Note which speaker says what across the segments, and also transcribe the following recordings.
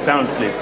Speaker 1: down, please.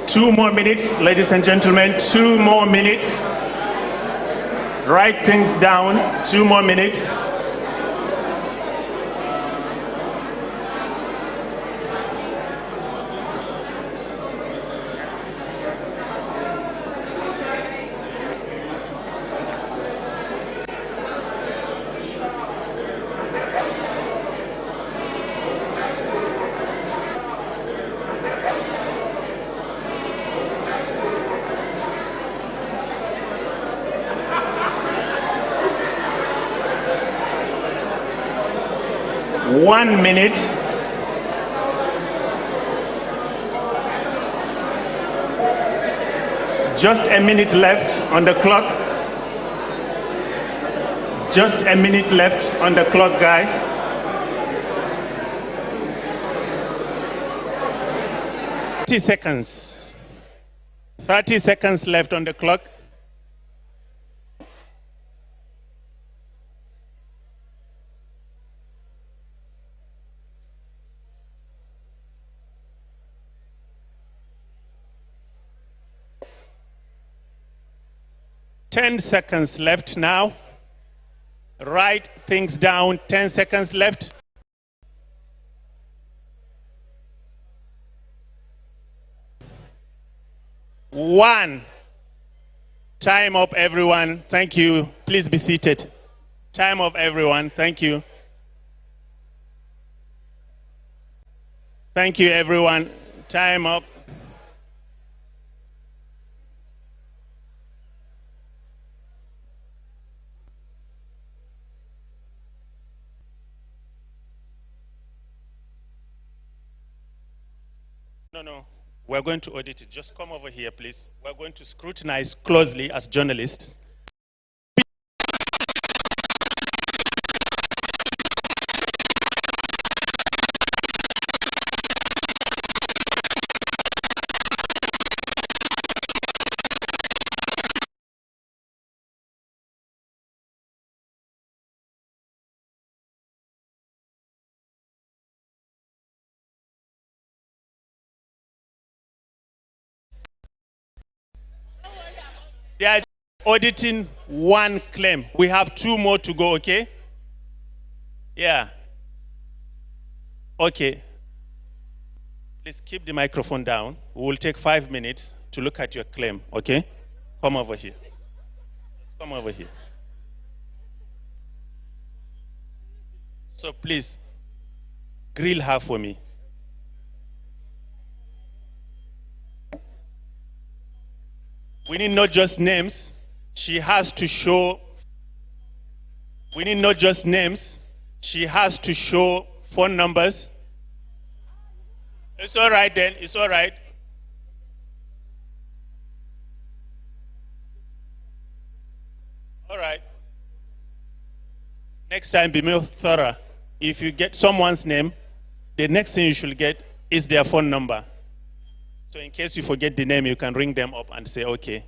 Speaker 1: Two more minutes, ladies and gentlemen, 2 more minutes. Write things down, 2 more minutes. One minute. Just a minute left on the clock. Just a minute left on the clock, guys. Seconds. 30 seconds left on the clock. Ten seconds left now. Write things down. 10 seconds left. One. Time up, everyone. Thank you. Please be seated. Time up, everyone. Thank you. Thank you, everyone. Time up. No. We're going to audit it. Just come over here, please. We're going to scrutinize closely as journalists. They are auditing one claim. We have 2 more to go, okay? Yeah. Okay. Please keep the microphone down. We will take 5 minutes to look at your claim, okay? Come over here. Come over here. So please, grill her for me. We need not just names. She has to show. We need not just names. She has to show phone numbers. It's all right then. It's all right. All right. Next time, be more thorough. If you get someone's name, the next thing you should get is their phone number. So in case you forget the name, you can ring them up and say, okay.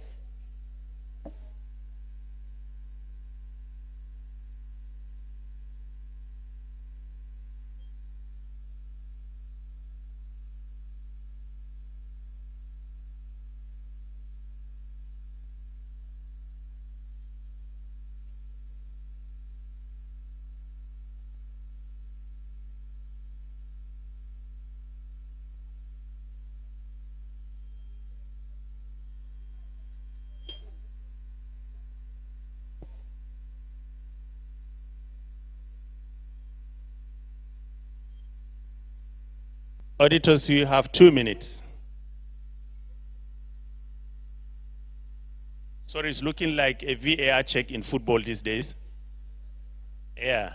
Speaker 1: Auditors, you have 2 minutes. Sorry, it's looking like a VAR check in football these days. Yeah.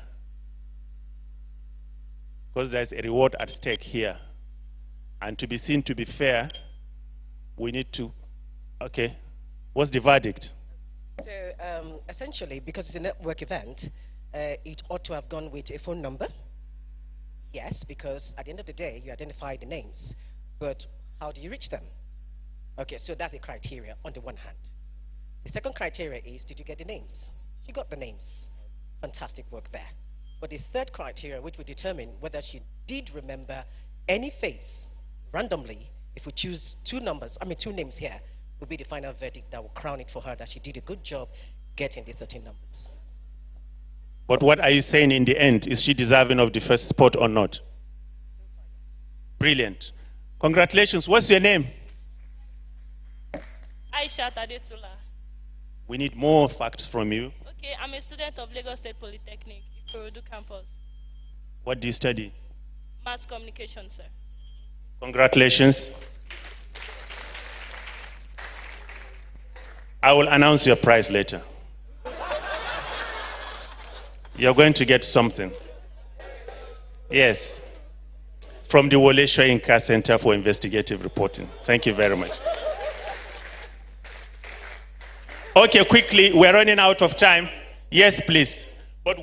Speaker 1: Because there's a reward at stake here. And to be seen to be fair, we need to, okay. What's the verdict?
Speaker 2: So essentially, because it's a network event, it ought to have gone with a phone number. Yes, because at the end of the day, you identify the names, but how do you reach them? Okay, so that's a criteria on the one hand. The second criteria is, did you get the names? She got the names. Fantastic work there. But the third criteria, which will determine whether she did remember any face randomly, if we choose two names here, will be the final verdict that will crown it for her that she did a good job getting the 13 numbers.
Speaker 1: But what are you saying in the end? Is she deserving of the first spot or not? Brilliant. Congratulations. What's your name?
Speaker 3: Aisha Tadetula.
Speaker 1: We need more facts from you.
Speaker 3: Okay, I'm a student of Lagos State Polytechnic, Ikorodu campus.
Speaker 1: What do you study?
Speaker 3: Mass communication, sir.
Speaker 1: Congratulations. I will announce your prize later. You're going to get something. Yes. From the Wole Soyinka Center for Investigative Reporting. Thank you very much. Okay, quickly, we're running out of time. Yes, please. But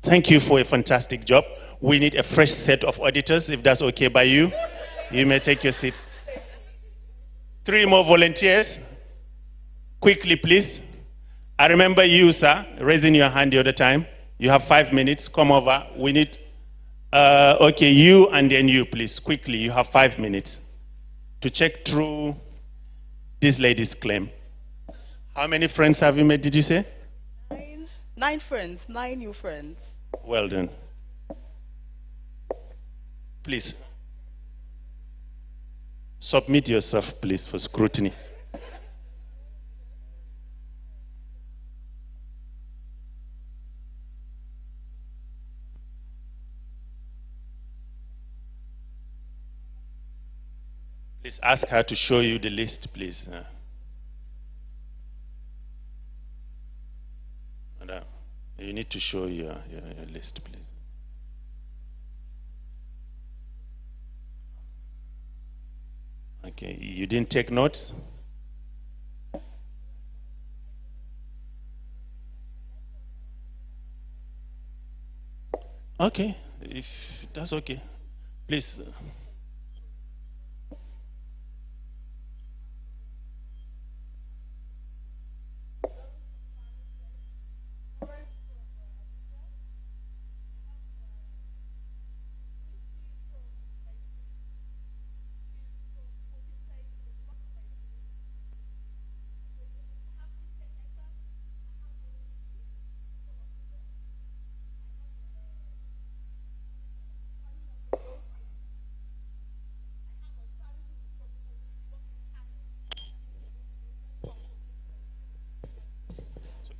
Speaker 1: thank you for a fantastic job. We need a fresh set of auditors, if that's okay by you. You may take your seats. 3 more volunteers. Quickly, please. I remember you, sir, raising your hand the other time. You have 5 minutes. Come over. We need, okay, you and then you, please. Quickly, you have 5 minutes to check through this lady's claim. How many friends have you made, did you say?
Speaker 4: 9 friends, 9 new friends.
Speaker 1: Well done. Please. Submit yourself, please, for scrutiny. Please ask her to show you the list, please. Madam, you need to show your list, please. Okay, you didn't take notes? Okay, if that's okay, please.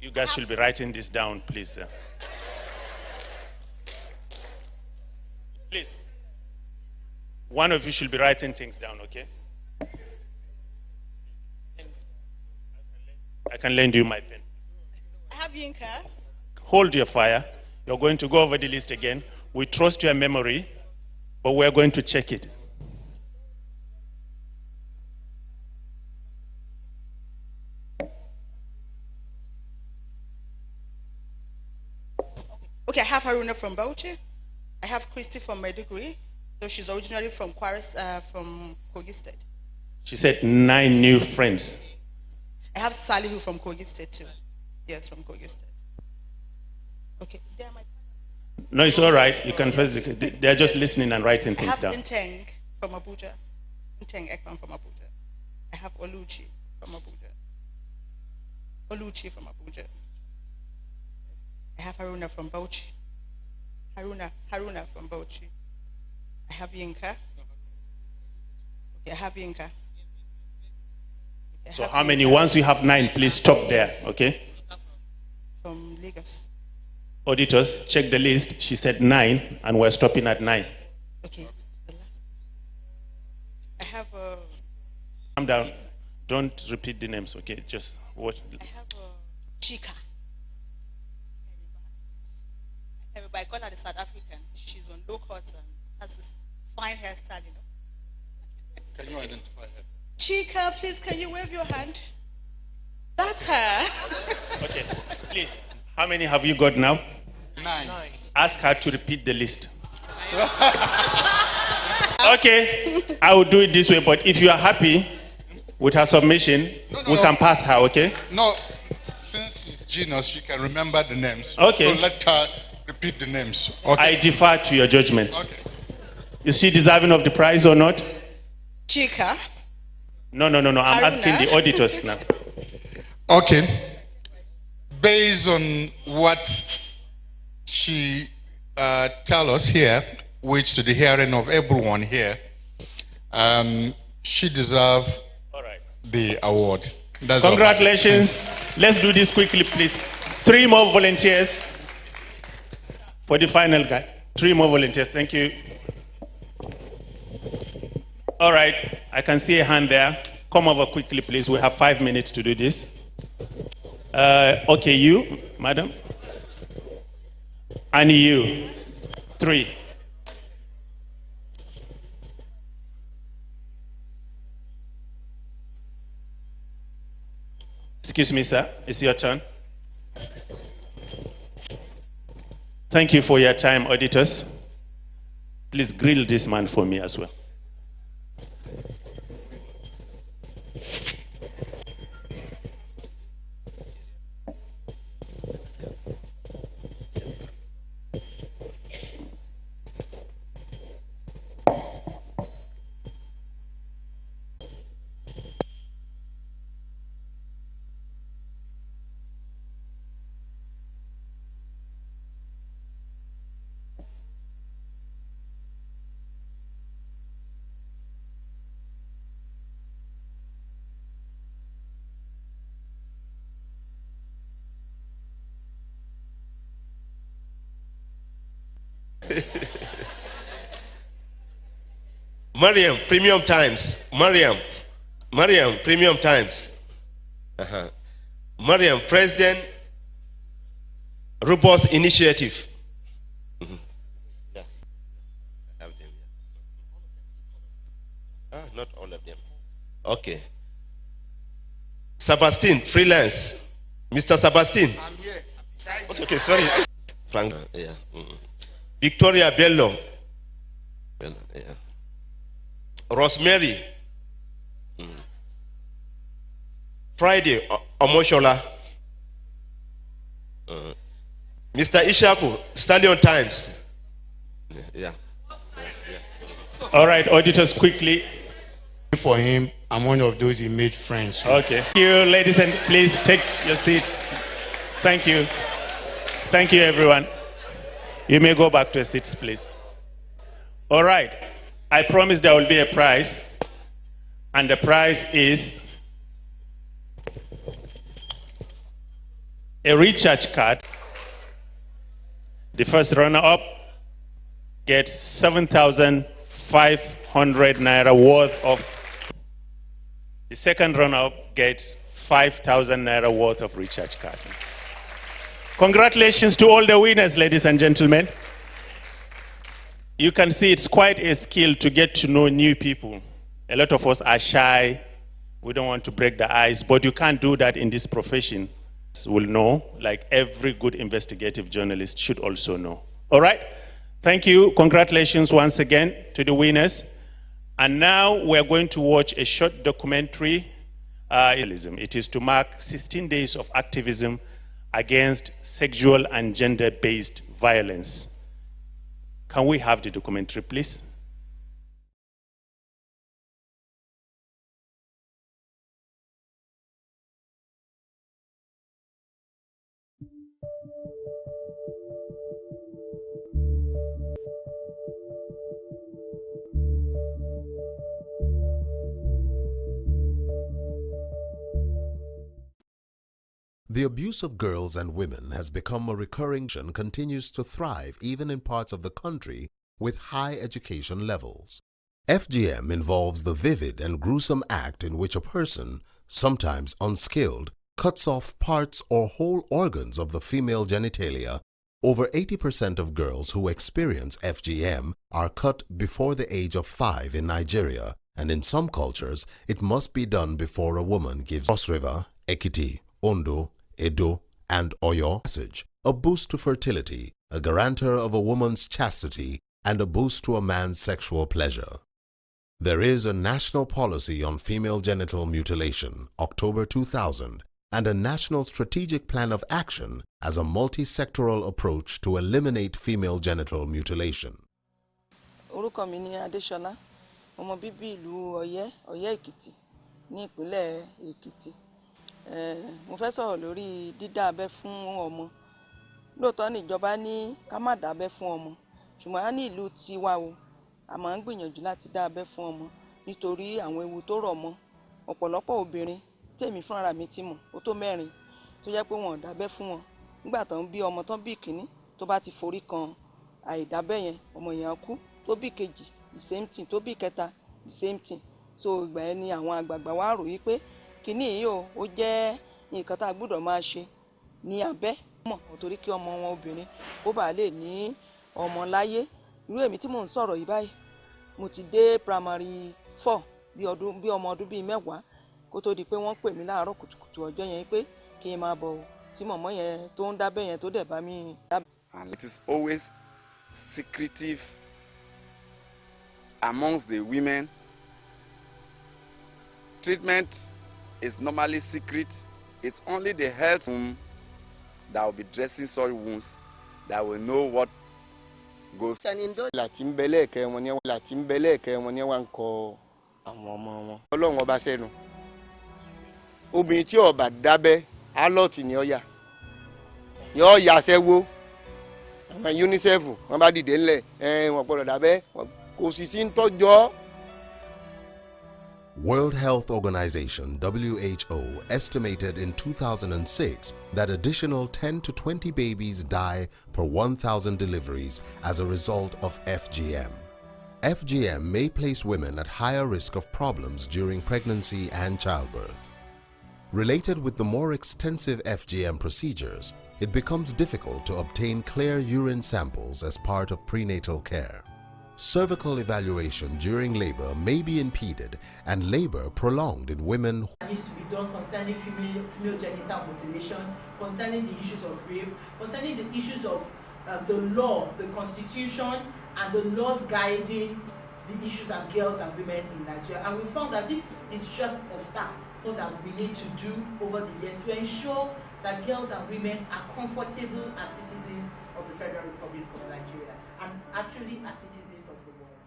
Speaker 1: You guys should be writing this down, please. Please. One of you should be writing things down, okay? I can lend you my pen.
Speaker 4: I have Yinka.
Speaker 1: Hold your fire. You're going to go over the list again. We trust your memory, but we're going to check it.
Speaker 4: Okay, I have Haruna from Bauchi. I have Christy from Maiduguri. So she's originally from from Kogi State.
Speaker 1: She said 9 new friends.
Speaker 4: I have Salihu from Kogi State too. Yes, from Kogi State. Okay. They are my...
Speaker 1: No, it's all right. You can first. They're just listening and writing things down.
Speaker 4: I have Inteng from Abuja. Inteng Ekman from Abuja. I have Oluchi from Abuja. Oluchi from Abuja. I have Haruna from Bauchi. Haruna from Bauchi. I have Yinka. Okay, I have Yinka.
Speaker 1: So how many? Once you have 9, please stop there, okay?
Speaker 4: From Lagos.
Speaker 1: Auditors, check the list. She said 9, and we're stopping at 9.
Speaker 4: Okay. The last. I have
Speaker 1: Calm down. Don't repeat the names, okay? Just watch.
Speaker 4: I have Chika. Everybody call her the South African. She's on low cut and has this fine hairstyle, you know.
Speaker 5: Can you identify her?
Speaker 4: Chika, please, can you wave your hand? That's her.
Speaker 1: Okay, please. How many have you got now?
Speaker 5: 9.
Speaker 1: Ask her to repeat the list. Okay, I will do it this way, but if you are happy with her submission, we can pass her, okay?
Speaker 5: No, since she's genius, she can remember the names.
Speaker 1: Okay.
Speaker 5: So let her repeat the names. Okay.
Speaker 1: I defer to your judgment.
Speaker 5: Okay.
Speaker 1: Is she deserving of the prize or not?
Speaker 4: Chika.
Speaker 1: No. I'm
Speaker 4: Haruna.
Speaker 1: asking the auditors now.
Speaker 5: Okay. Based on what she tell us here, which to the hearing of everyone here, she deserves the award. That's
Speaker 1: Congratulations. Let's do this quickly, please. 3 more volunteers for the final guy. 3 more volunteers. Thank you. All right. I can see a hand there. Come over quickly, please. We have 5 minutes to do this. Okay, you, madam. And you. 3. Excuse me, sir. It's your turn. Thank you for your time, auditors. Please grill this man for me as well.
Speaker 6: Mariam, Premium Times. Mariam, Premium Times. Mariam, President, Robust Initiative. Yeah. I have them, yeah. Not all of them. Okay. Sebastian, freelance. Mr. Sebastian.
Speaker 5: I'm here.
Speaker 6: Okay, sorry. Frank, yeah. Victoria Bello. Yeah. Rosemary. Friday, Omoshola. Mr. Ishaku, Stallion Times. Yeah.
Speaker 1: All right, auditors, quickly.
Speaker 7: For him, I'm one of those he made friends with.
Speaker 1: Okay. Thank you, ladies, and please take your seats. Thank you. Thank you, everyone. You may go back to your seats, please. All right. I promise there will be a prize, and the prize is a recharge card. The first runner-up gets 7,500 naira worth of. The second runner-up gets 5,000 naira worth of recharge card. Congratulations to all the winners, ladies and gentlemen. You can see it's quite a skill to get to know new people. A lot of us are shy. We don't want to break the ice, but you can't do that in this profession. will know, like every good investigative journalist should also know. All right? Thank you. Congratulations once again to the winners. And now we're going to watch a short documentary. It is to mark 16 days of activism against sexual and gender-based violence. Can we have the documentary, please?
Speaker 8: The abuse of girls and women has become a recurring and continues to thrive even in parts of the country with high education levels. FGM involves the vivid and gruesome act in which a person, sometimes unskilled, cuts off parts or whole organs of the female genitalia. Over 80% of girls who experience FGM are cut before the age of 5 in Nigeria, and in some cultures it must be done before a woman gives Cross River, Ekiti, Ondo, Edo, and Oyo passage, a boost to fertility, a guarantor of a woman's chastity, and a boost to a man's sexual pleasure. There is a national policy on female genital mutilation, October 2000, and a national strategic plan of action as a multi-sectoral approach to eliminate female genital mutilation.
Speaker 9: Orúkọ mi ni Adéṣọlá, ọmọ bíbí ìlú Ọ̀yẹ́ Èkìtì ní ìpínlẹ̀ Èkìtì. Mo fẹ́ sọ̀rọ̀ lórí dídá abẹ́ fún ọmọ. Lóòótọ́ ni ìjọba ní ká má dá abẹ́ fún ọmọ, ṣùgbọ́n a ní ìlú tiwa o, a máa ń gbìyànjú láti dá abẹ́ fún ọmọ nítorí àwọn ewu tó rọ̀ mọ́. Ọ̀pọ̀lọpọ̀ obìnrin tèmi fúnra mi ti mọ̀, ó tó 4 tó jẹ́ pé wọn ò dábẹ́ fún wọn. Nígbà tán bí ọmọ tán bí ìkíní tó bá ti forí kan àìdábẹ́ yẹn, ọmọ yẹn kú. Tó bí kejì, the same thing. Tó bí kẹta, the same thing. So ìgbà yẹn ni àwọn àgbààgbà wa rò wípé kíní yìí ó jẹ́ nǹkan tá a gbọ́dọ̀ máa ṣe ní abẹ́ mọ̀ torí kí ọmọ wọn obìnrin kó bàa lè ní ọmọ láyé. Irú èmi tí mò ń sọ̀rọ̀ yìí báyìí, mo ti dé primary 4 bí ọmọ ọdún bíi 10 kó tó di pé wọ́n pè mí láàárọ̀ kùtùkùtù ọjọ́ yẹn pé kí n máa bọ̀ tí mọ̀mọ́ yẹn tó ń dábẹ́ yẹn tó dẹ̀ bá mi dábẹ́.
Speaker 10: And it is always secretive amongst the women. Treatment is normally secret. It's only the health home that will be dressing such wounds that will know what goes.
Speaker 11: Láti ń bẹ́lẹ̀ kẹ́ wọn ní wá ń kọ àwọn ọmọ wọn. Ọlọ́run ọba sẹ́nu. Obìnrin tí ó bá dábẹ́ alọ́ọ̀tì ni ó yà. Yóò yà sẹ́wó. Àwọn UNICEF wọ́n bá dìde ńlẹ̀ wọ́n gbọ́dọ̀ dábẹ́ kò sì sí ń tọ́jọ́.
Speaker 8: World Health Organization (WHO) estimated in 2006 that additional 10 to 20 babies die per 1,000 deliveries as a result of FGM. FGM may place women at higher risk of problems during pregnancy and childbirth. Related with the more extensive FGM procedures, it becomes difficult to obtain clear urine samples as part of prenatal care. Cervical evaluation during labor may be impeded and labor prolonged in women.
Speaker 12: It needs to be done concerning female genital mutilation, concerning the issues of rape, concerning the issues of the law, the constitution, and the laws guiding the issues of girls and women in Nigeria. And we found that this is just a start that we need to do over the years to ensure that girls and women are comfortable as citizens of the Federal Republic of Nigeria and actually as citizens of the world.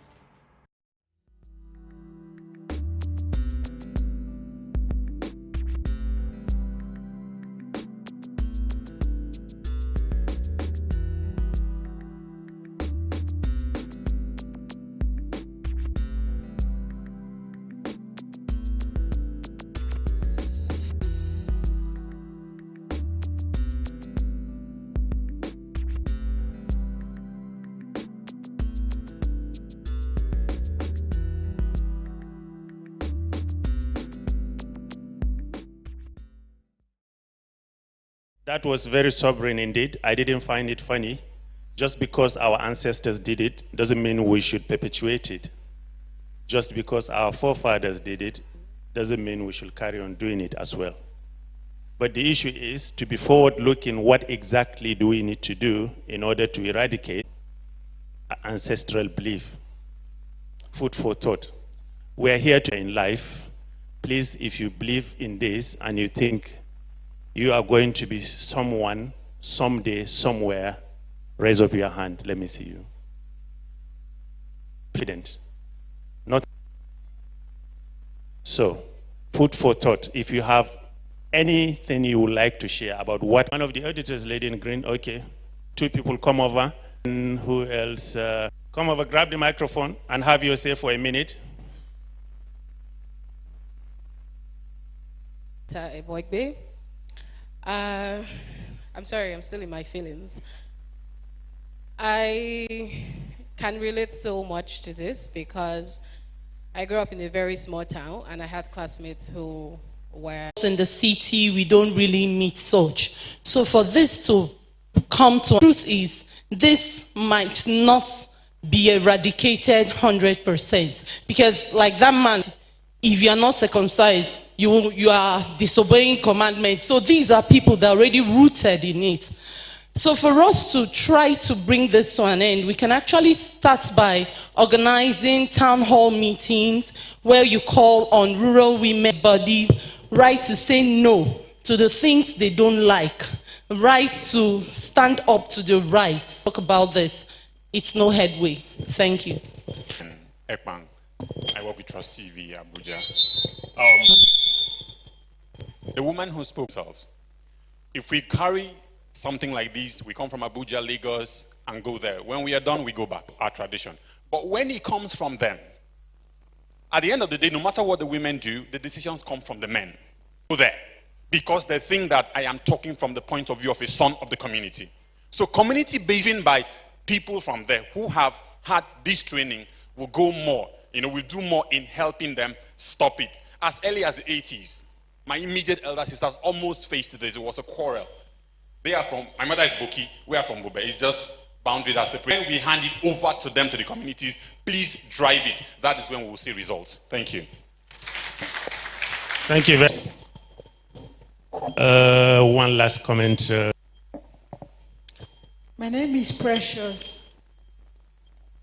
Speaker 1: That was very sobering indeed. I didn't find it funny. Just because our ancestors did it doesn't mean we should perpetuate it. Just because our forefathers did it doesn't mean we should carry on doing it as well. But the issue is to be forward-looking. What exactly do we need to do in order to eradicate ancestral belief? Food for thought. We're here to in life. Please, if you believe in this and you think you are going to be someone, someday, somewhere, raise up your hand. Let me see you. Please. Not. So, food for thought. If you have anything you would like to share about what one of the auditors, lady in green, okay. 2 people come over. And who else? Come over, grab the microphone and have your say for a minute.
Speaker 13: I'm sorry, I'm still in my feelings. I can relate so much to this because I grew up in a very small town and I had classmates who were
Speaker 12: in the city. We don't really meet such. So for this to come to, the truth is this might not be eradicated 100%, because like that man, if you are not circumcised, you are disobeying commandments. So these are people that are already rooted in it. So for us to try to bring this to an end, we can actually start by organizing town hall meetings where you call on rural women bodies, right, to say no to the things they don't like, right, to stand up to the right. Talk about this. It's no headway. Thank you.
Speaker 14: Ekpang. I work with Trust TV Abuja. The woman who spoke themselves. If we carry something like this, we come from Abuja, Lagos, and go there. When we are done, we go back, our tradition. But when it comes from them, at the end of the day, no matter what the women do, the decisions come from the men. Go there. Because they think that I am talking from the point of view of a son of the community. So community based by people from there who have had this training will go more, will do more in helping them stop it. As early as the 80s, my immediate elder sisters almost faced this. It was a quarrel. They are from, my mother is Boki, we are from Bobe. It's just boundaries are separate. When we hand it over to them, to the communities, please drive it. That is when we will see results. Thank you.
Speaker 1: Thank you very much. One last comment.
Speaker 15: My name is Precious.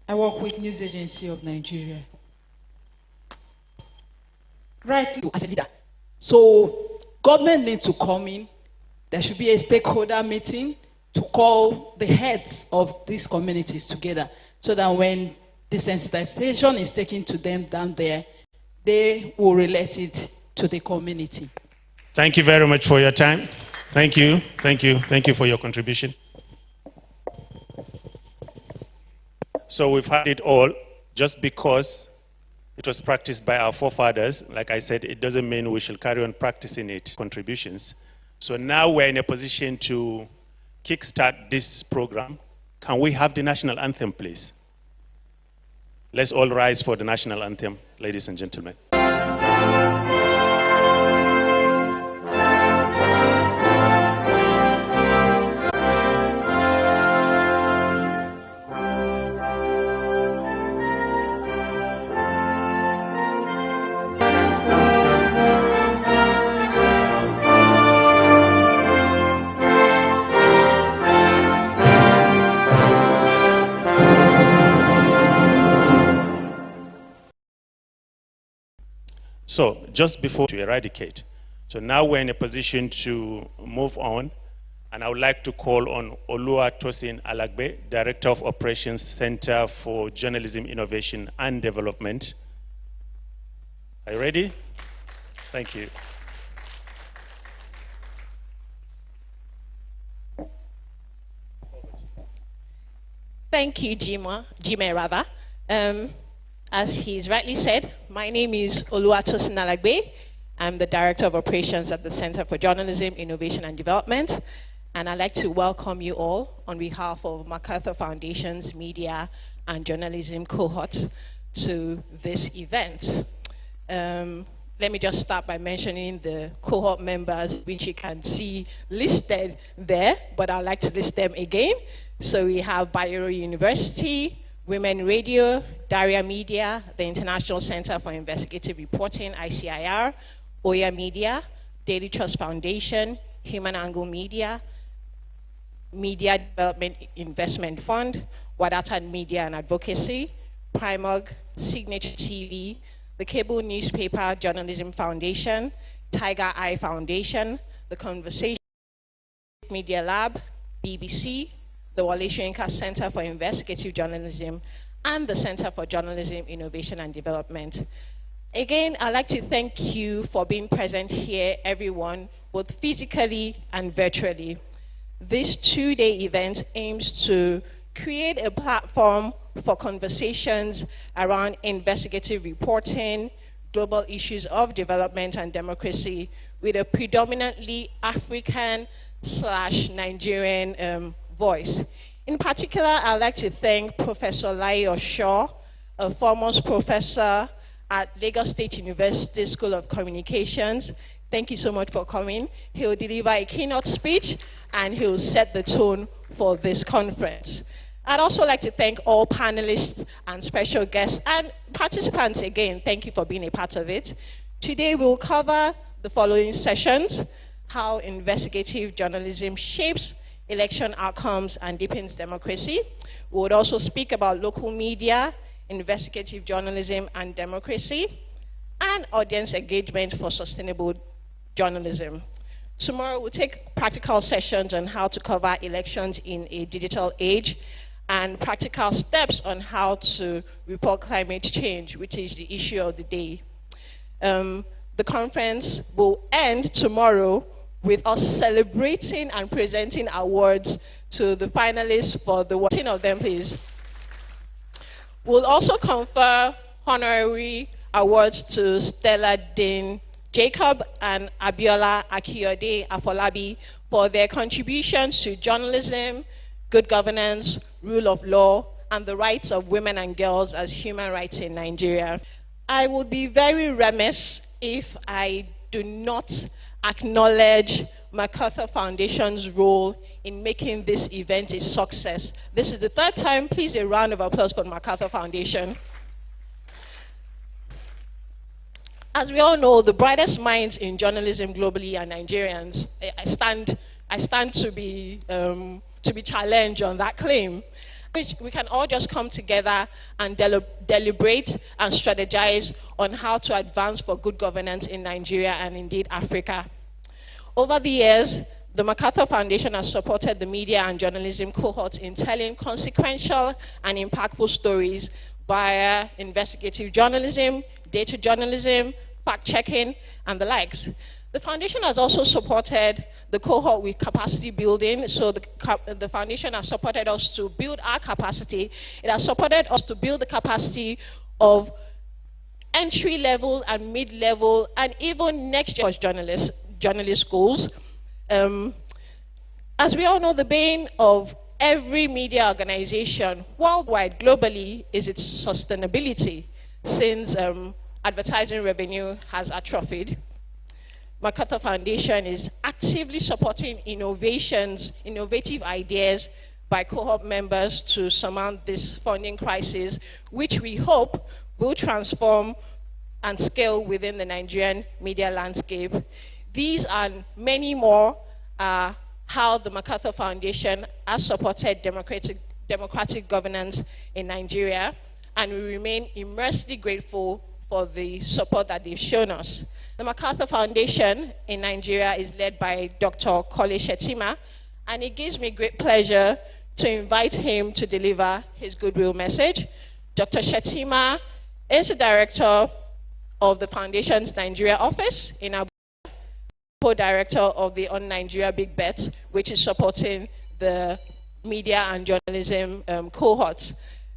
Speaker 15: I work with News Agency of Nigeria. Rightly, as a leader. So, government needs to come in. There should be a stakeholder meeting to call the heads of these communities together so that when desensitization is taken to them down there, they will relate it to the community.
Speaker 1: Thank you very much for your time. Thank you. Thank you. Thank you for your contribution. So we've had it all just because it was practiced by our forefathers. Like I said, it doesn't mean we shall carry on practicing it. Contributions. So now we're in a position to kickstart this program. Can we have the national anthem, please? Let's all rise for the national anthem, ladies and gentlemen. So just before to eradicate. So now we're in a position to move on. And I would like to call on Oluwatosin Alagbe, Director of Operations Center for Journalism, Innovation and Development. Are you ready? Thank you.
Speaker 16: Thank you, Jime rather. As he's rightly said, my name is Oluwatosin Alagbe. I'm the Director of Operations at the Center for Journalism, Innovation and Development. And I'd like to welcome you all on behalf of MacArthur Foundation's Media and Journalism cohort to this event. Let me just start by mentioning the cohort members, which you can see listed there, but I'd like to list them again. So we have Bayero University, Women Radio, Daria Media, the International Center for Investigative Reporting, ICIR, Oya Media, Daily Trust Foundation, Human Angle Media, Media Development Investment Fund, Wadata Media and Advocacy, Primog, Signature TV, the Cable Newspaper Journalism Foundation, Tiger Eye Foundation, the Conversation Media Lab, BBC, the Wale Soyinka Center for Investigative Journalism, and the Center for Journalism, Innovation and Development. Again, I'd like to thank you for being present here, everyone, both physically and virtually. This two-day event aims to create a platform for conversations around investigative reporting, global issues of development and democracy with a predominantly African/Nigerian voice. In particular, I'd like to thank Professor Layo Shaw, a foremost professor at Lagos State University School of Communications. Thank you so much for coming. He'll deliver a keynote speech and he'll set the tone for this conference. I'd also like to thank all panelists and special guests and participants again. Thank you for being a part of it. Today we'll cover the following sessions: how investigative journalism shapes election outcomes and deepens democracy. We would also speak about local media, investigative journalism and democracy, and audience engagement for sustainable journalism. Tomorrow we'll take practical sessions on how to cover elections in a digital age and practical steps on how to report climate change, which is the issue of the day. The conference will end tomorrow with us celebrating and presenting awards to the finalists for the 10 of them, please. We'll also confer honorary awards to Stella Dean Jacob and Abiola Akiyode Afolabi for their contributions to journalism, good governance, rule of law, and the rights of women and girls as human rights in Nigeria. I would be very remiss if I do not acknowledge MacArthur Foundation's role in making this event a success. This is the third time. Please, a round of applause for the MacArthur Foundation. As we all know, the brightest minds in journalism globally are Nigerians. I stand to be challenged on that claim. We can all just come together and deliberate and strategize on how to advance for good governance in Nigeria and indeed Africa. Over the years, the MacArthur Foundation has supported the media and journalism cohorts in telling consequential and impactful stories via investigative journalism, data journalism, fact-checking, and the likes. The foundation has also supported the cohort with capacity building. So the foundation has supported us to build our capacity. It has supported us to build the capacity of entry-level and mid-level and even next-generation journalist schools. As we all know, the bane of every media organization worldwide, globally, is its sustainability, since advertising revenue has atrophied. MacArthur Foundation is actively supporting innovative ideas by cohort members to surmount this funding crisis, which we hope will transform and scale within the Nigerian media landscape. These and many more are how the MacArthur Foundation has supported democratic governance in Nigeria, and we remain immensely grateful for the support that they've shown us. The MacArthur Foundation in Nigeria is led by Dr. Kole Shetima, and it gives me great pleasure to invite him to deliver his goodwill message. Dr. Shetima is the director of the Foundation's Nigeria office in Abuja, co-director of the On Nigeria Big Bet, which is supporting the media and journalism cohorts.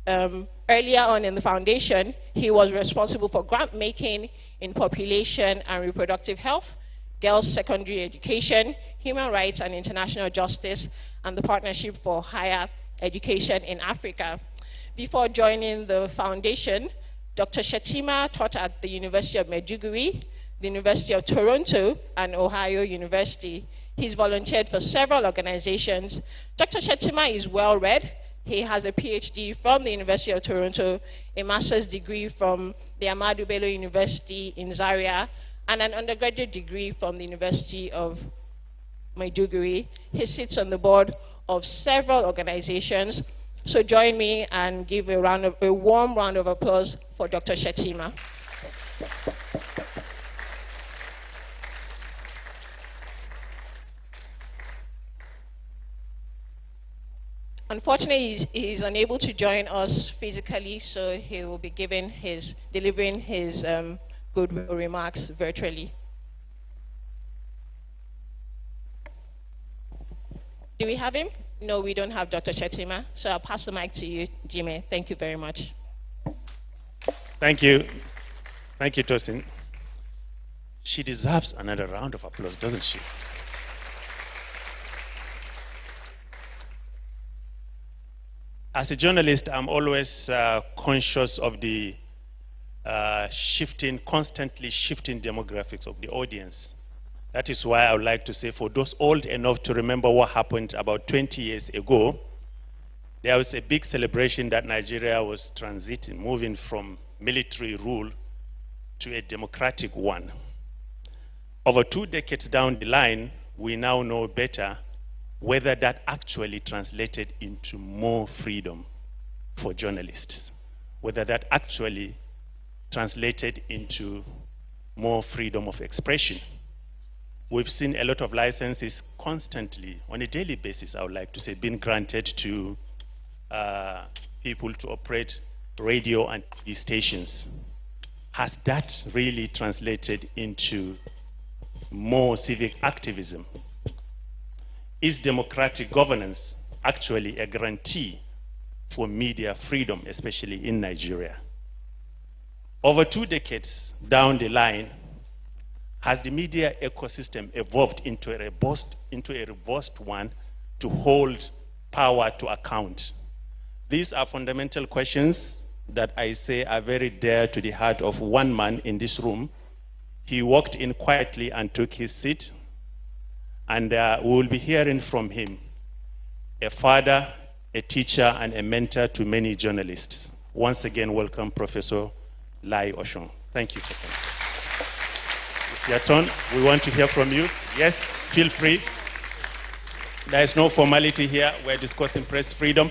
Speaker 16: Earlier on in the foundation, he was responsible for grant making in population and reproductive health, girls' secondary education, human rights and international justice, and the Partnership for Higher Education in Africa. Before joining the foundation, Dr. Shetima taught at the University of Maiduguri, the University of Toronto, and Ohio University. He's volunteered for several organizations. Dr. Shetima is well-read. He has a PhD from the University of Toronto, a master's degree from the Ahmadu Bello University in Zaria, and an undergraduate degree from the University of Maiduguri. He sits on the board of several organizations. So join me and give a warm round of applause for Dr. Shetima. Unfortunately, he's unable to join us physically, so he will be delivering his goodwill remarks virtually. Do we have him? No, we don't have Dr. Shetima, so I'll pass the mic to you, Jimmy. Thank you very much.
Speaker 1: Thank you. Thank you, Tosin. She deserves another round of applause, doesn't she? As a journalist, I'm always conscious of the constantly shifting demographics of the audience. That is why I would like to say, for those old enough to remember what happened about 20 years ago, there was a big celebration that Nigeria was moving from military rule to a democratic one. Over 2 decades down the line, we now know better whether that actually translated into more freedom for journalists, whether that actually translated into more freedom of expression. We've seen a lot of licenses constantly, on a daily basis, I would like to say, being granted to people to operate radio and TV stations. Has that really translated into more civic activism? Is democratic governance actually a guarantee for media freedom, especially in Nigeria? Over 2 decades down the line, has the media ecosystem evolved into a robust one to hold power to account? These are fundamental questions that I say are very dear to the heart of one man in this room. He walked in quietly and took his seat, and we will be hearing from him, a father, a teacher, and a mentor to many journalists. Once again, welcome Professor Lai Oshun. Thank you for coming. It's your turn. We want to hear from you. Yes, feel free. There is no formality here. We're discussing press freedom.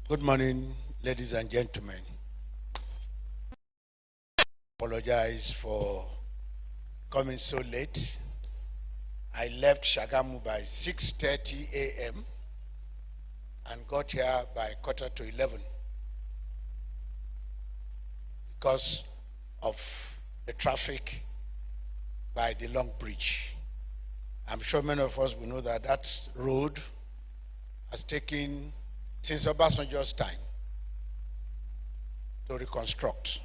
Speaker 17: Good morning, ladies and gentlemen. Apologize for coming so late. I left Shagamu by 6:30 a.m. and got here by 11:15 because of the traffic by the Long Bridge. I'm sure many of us will know that that road has taken since Obasanjo's time to reconstruct.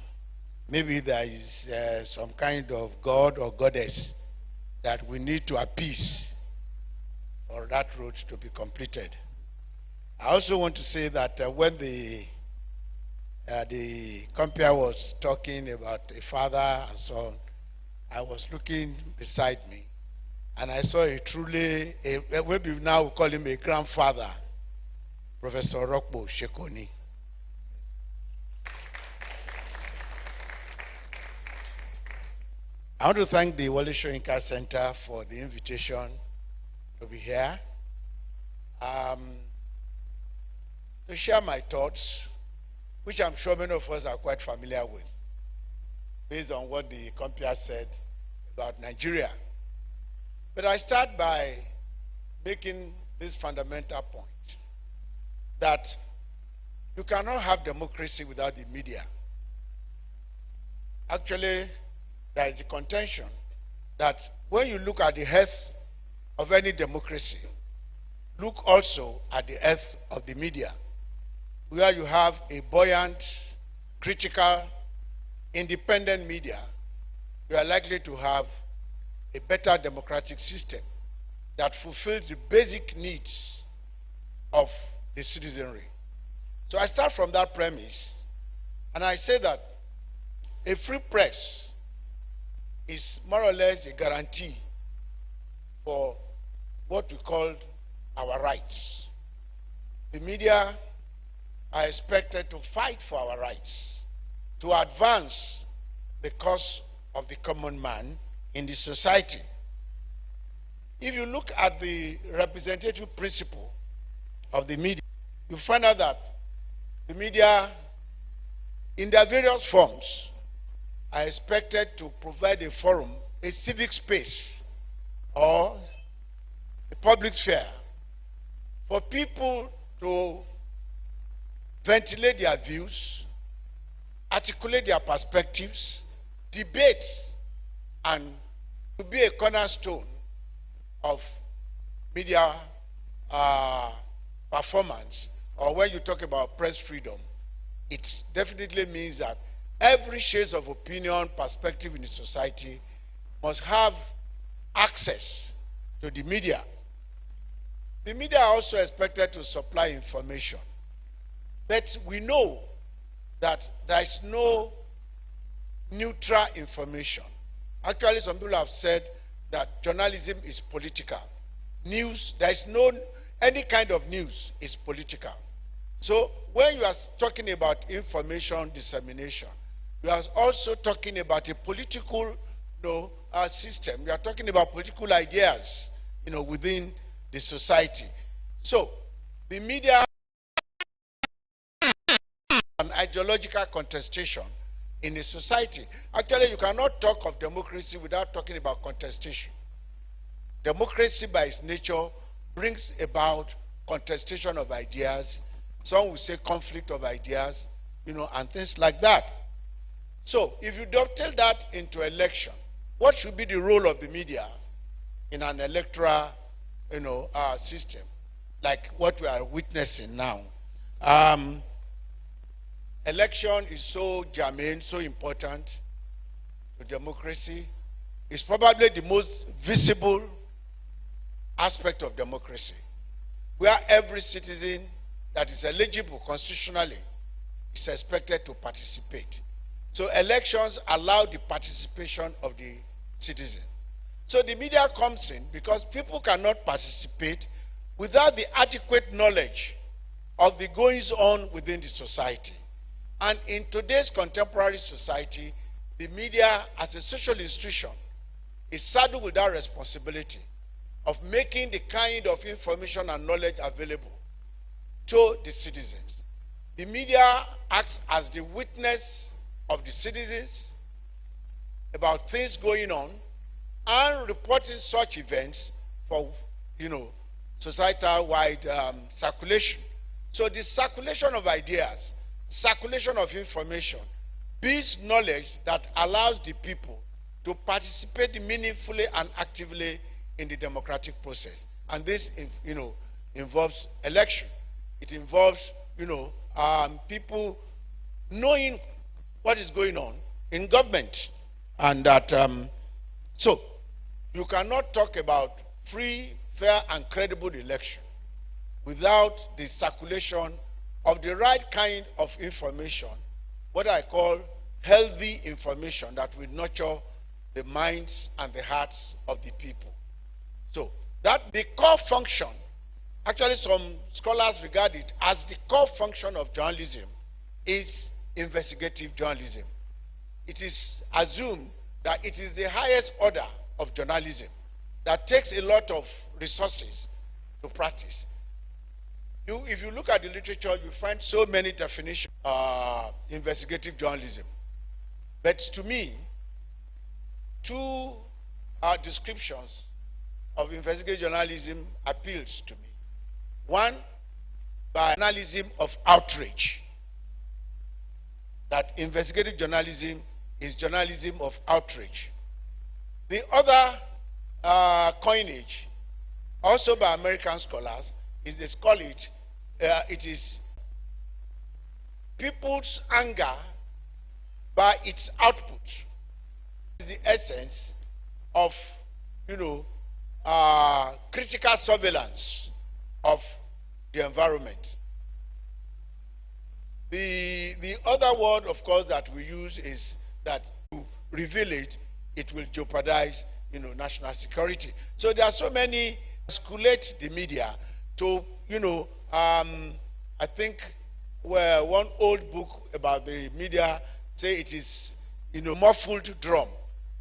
Speaker 17: Maybe there is some kind of god or goddess that we need to appease for that road to be completed. I also want to say that when the compere was talking about a father and so on, I was looking beside me and I saw maybe now we call him a grandfather, Professor Rokbo Shekoni. I want to thank the Wole Soyinka Center for the invitation to be here, to share my thoughts, which I'm sure many of us are quite familiar with, based on what the compere said about Nigeria. But I start by making this fundamental point, that you cannot have democracy without the media. Actually, there is a contention that when you look at the health of any democracy, look also at the health of the media, where you have a buoyant, critical, independent media, you are likely to have a better democratic system that fulfills the basic needs of the citizenry. So I start from that premise, and I say that a free press is more or less a guarantee for what we call our rights. The media are expected to fight for our rights, to advance the cause of the common man in the society. If you look at the representative principle of the media, you find out that the media, in their various forms, are expected to provide a forum, a civic space, or a public sphere for people to ventilate their views, articulate their perspectives, debate, and to be a cornerstone of media performance. Or when you talk about press freedom, it definitely means that every shade of opinion, perspective in the society must have access to the media. The media are also expected to supply information. But we know that there is no neutral information. Actually, some people have said that journalism is political. News, there is no, any kind of news is political. So when you are talking about information dissemination, you are also talking about a political system. You are talking about political ideas, within the society. So the media, an ideological contestation in a society. Actually, you cannot talk of democracy without talking about contestation. Democracy by its nature brings about contestation of ideas. Some will say conflict of ideas, and things like that. So if you dovetail that into election, what should be the role of the media in an electoral system like what we are witnessing now? Election is so germane, so important to democracy. It's probably the most visible aspect of democracy, where every citizen that is eligible constitutionally is expected to participate. So elections allow the participation of the citizens. So the media comes in because people cannot participate without the adequate knowledge of the goings on within the society. And in today's contemporary society, the media as a social institution is saddled with that responsibility of making the kind of information and knowledge available to the citizens. The media acts as the witness of the citizens about things going on and reporting such events for, societal-wide circulation. So the circulation of ideas, circulation of information, builds knowledge that allows the people to participate meaningfully and actively in the democratic process. And this, involves election. It involves, people knowing what is going on in government. And that, so you cannot talk about free, fair, and credible election without the circulation of the right kind of information, what I call healthy information that will nurture the minds and the hearts of the people. So that the core function, actually some scholars regard it as the core function of journalism, is investigative journalism. It is assumed that it is the highest order of journalism that takes a lot of resources to practice. If you look at the literature, you find so many definitions of investigative journalism. But to me, two descriptions of investigative journalism appeals to me. One, by journalism of outrage. That investigative journalism is journalism of outrage. The other coinage, also by American scholars, is they call it, it is people's anger by its output. It's the essence of, critical surveillance of the environment. The other word, of course, that we use is that to reveal it, it will jeopardize, national security. So there are so many, articulate the media to, I think one old book about the media say it is, muffled drum.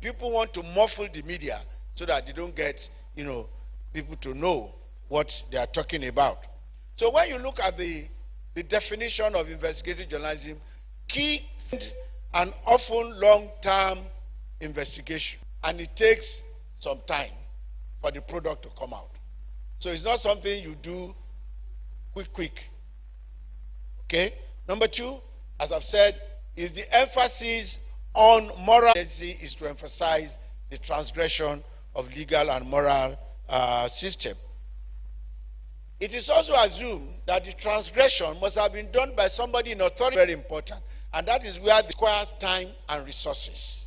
Speaker 17: People want to muffle the media so that they don't get, people to know what they are talking about. So when you look at the definition of investigative journalism, key and often long-term investigation, and it takes some time for the product to come out. So it's not something you do quick. Okay? Number two, as I've said, is the emphasis on moral is to emphasize the transgression of legal and moral system. It is also assumed that the transgression must have been done by somebody in authority, very important, and that is where it requires time and resources.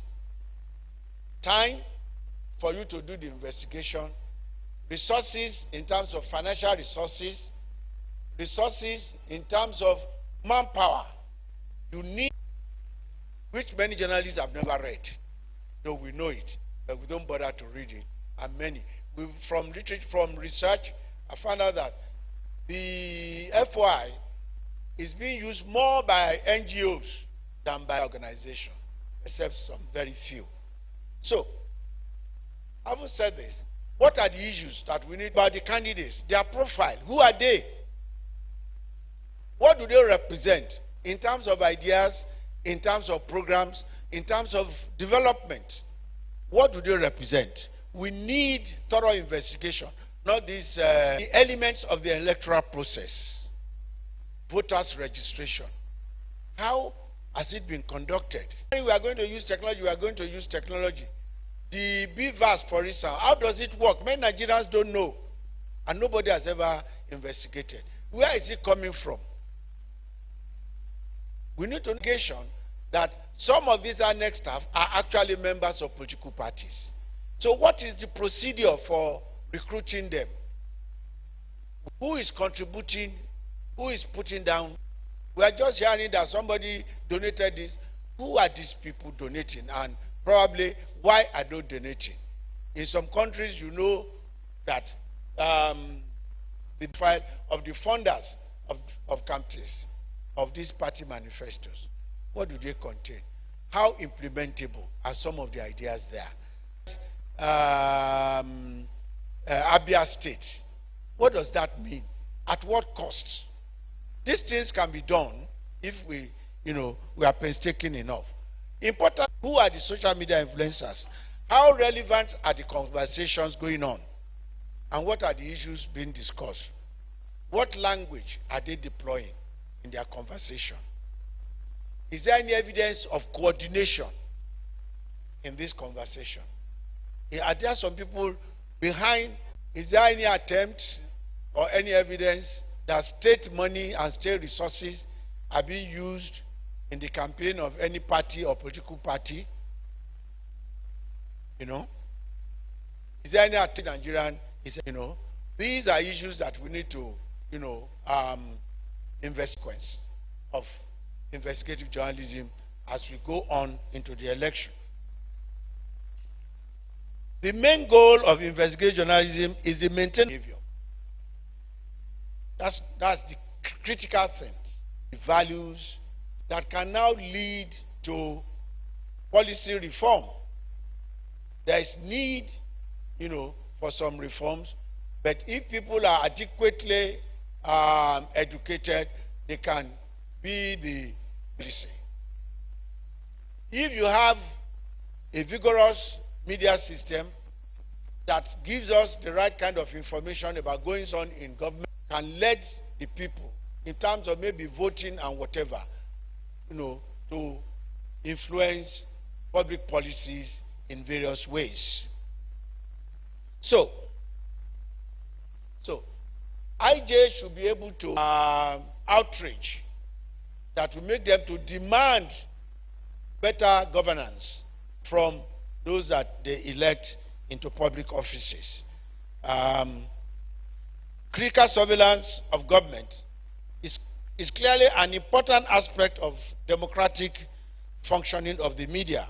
Speaker 17: Time for you to do the investigation, resources in terms of financial resources, resources in terms of manpower. You need, which many journalists have never read. No, we know it, but we don't bother to read it. And many. From research, I found out that the FOI is being used more by NGOs than by organizations, except some very few. So, having said this, what are the issues that we need about the candidates? Their profile. Who are they? What do they represent in terms of ideas, in terms of programs, in terms of development? What do they represent? We need thorough investigation, not these the elements of the electoral process. Voters registration. How has it been conducted? We are going to use technology, we are going to use technology. The BVAS, for instance, how does it work? Many Nigerians don't know, and nobody has ever investigated. Where is it coming from? We need to negation that some of these next staff are actually members of political parties. So what is the procedure for recruiting them? Who is contributing? Who is putting down? We are just hearing that somebody donated this. Who are these people donating? And probably, why are they donating? In some countries, you know that the file of the funders of campaigns, of these party manifestos, what do they contain? How implementable are some of the ideas there? Abia State, what does that mean? At what cost? These things can be done if we are painstaking enough. Important, who are the social media influencers? How relevant are the conversations going on? And what are the issues being discussed? What language are they deploying in their conversation? Is there any evidence of coordination in this conversation? Are there some people behind? Is there any attempt or any evidence that state money and state resources are being used in the campaign of any party or political party? Is there any attempt Nigerian? These are issues that we need to, invest of investigative journalism as we go on into the election. The main goal of investigative journalism is the maintenance of behavior. That's the critical thing. The values that can now lead to policy reform. There is need, for some reforms, but if people are adequately educated, they can be the policy. If you have a vigorous media system that gives us the right kind of information about goings on in government, can lead the people in terms of maybe voting and whatever, to influence public policies in various ways. So IJ should be able to outreach that will make them to demand better governance from those that they elect into public offices. Critical surveillance of government is clearly an important aspect of democratic functioning of the media.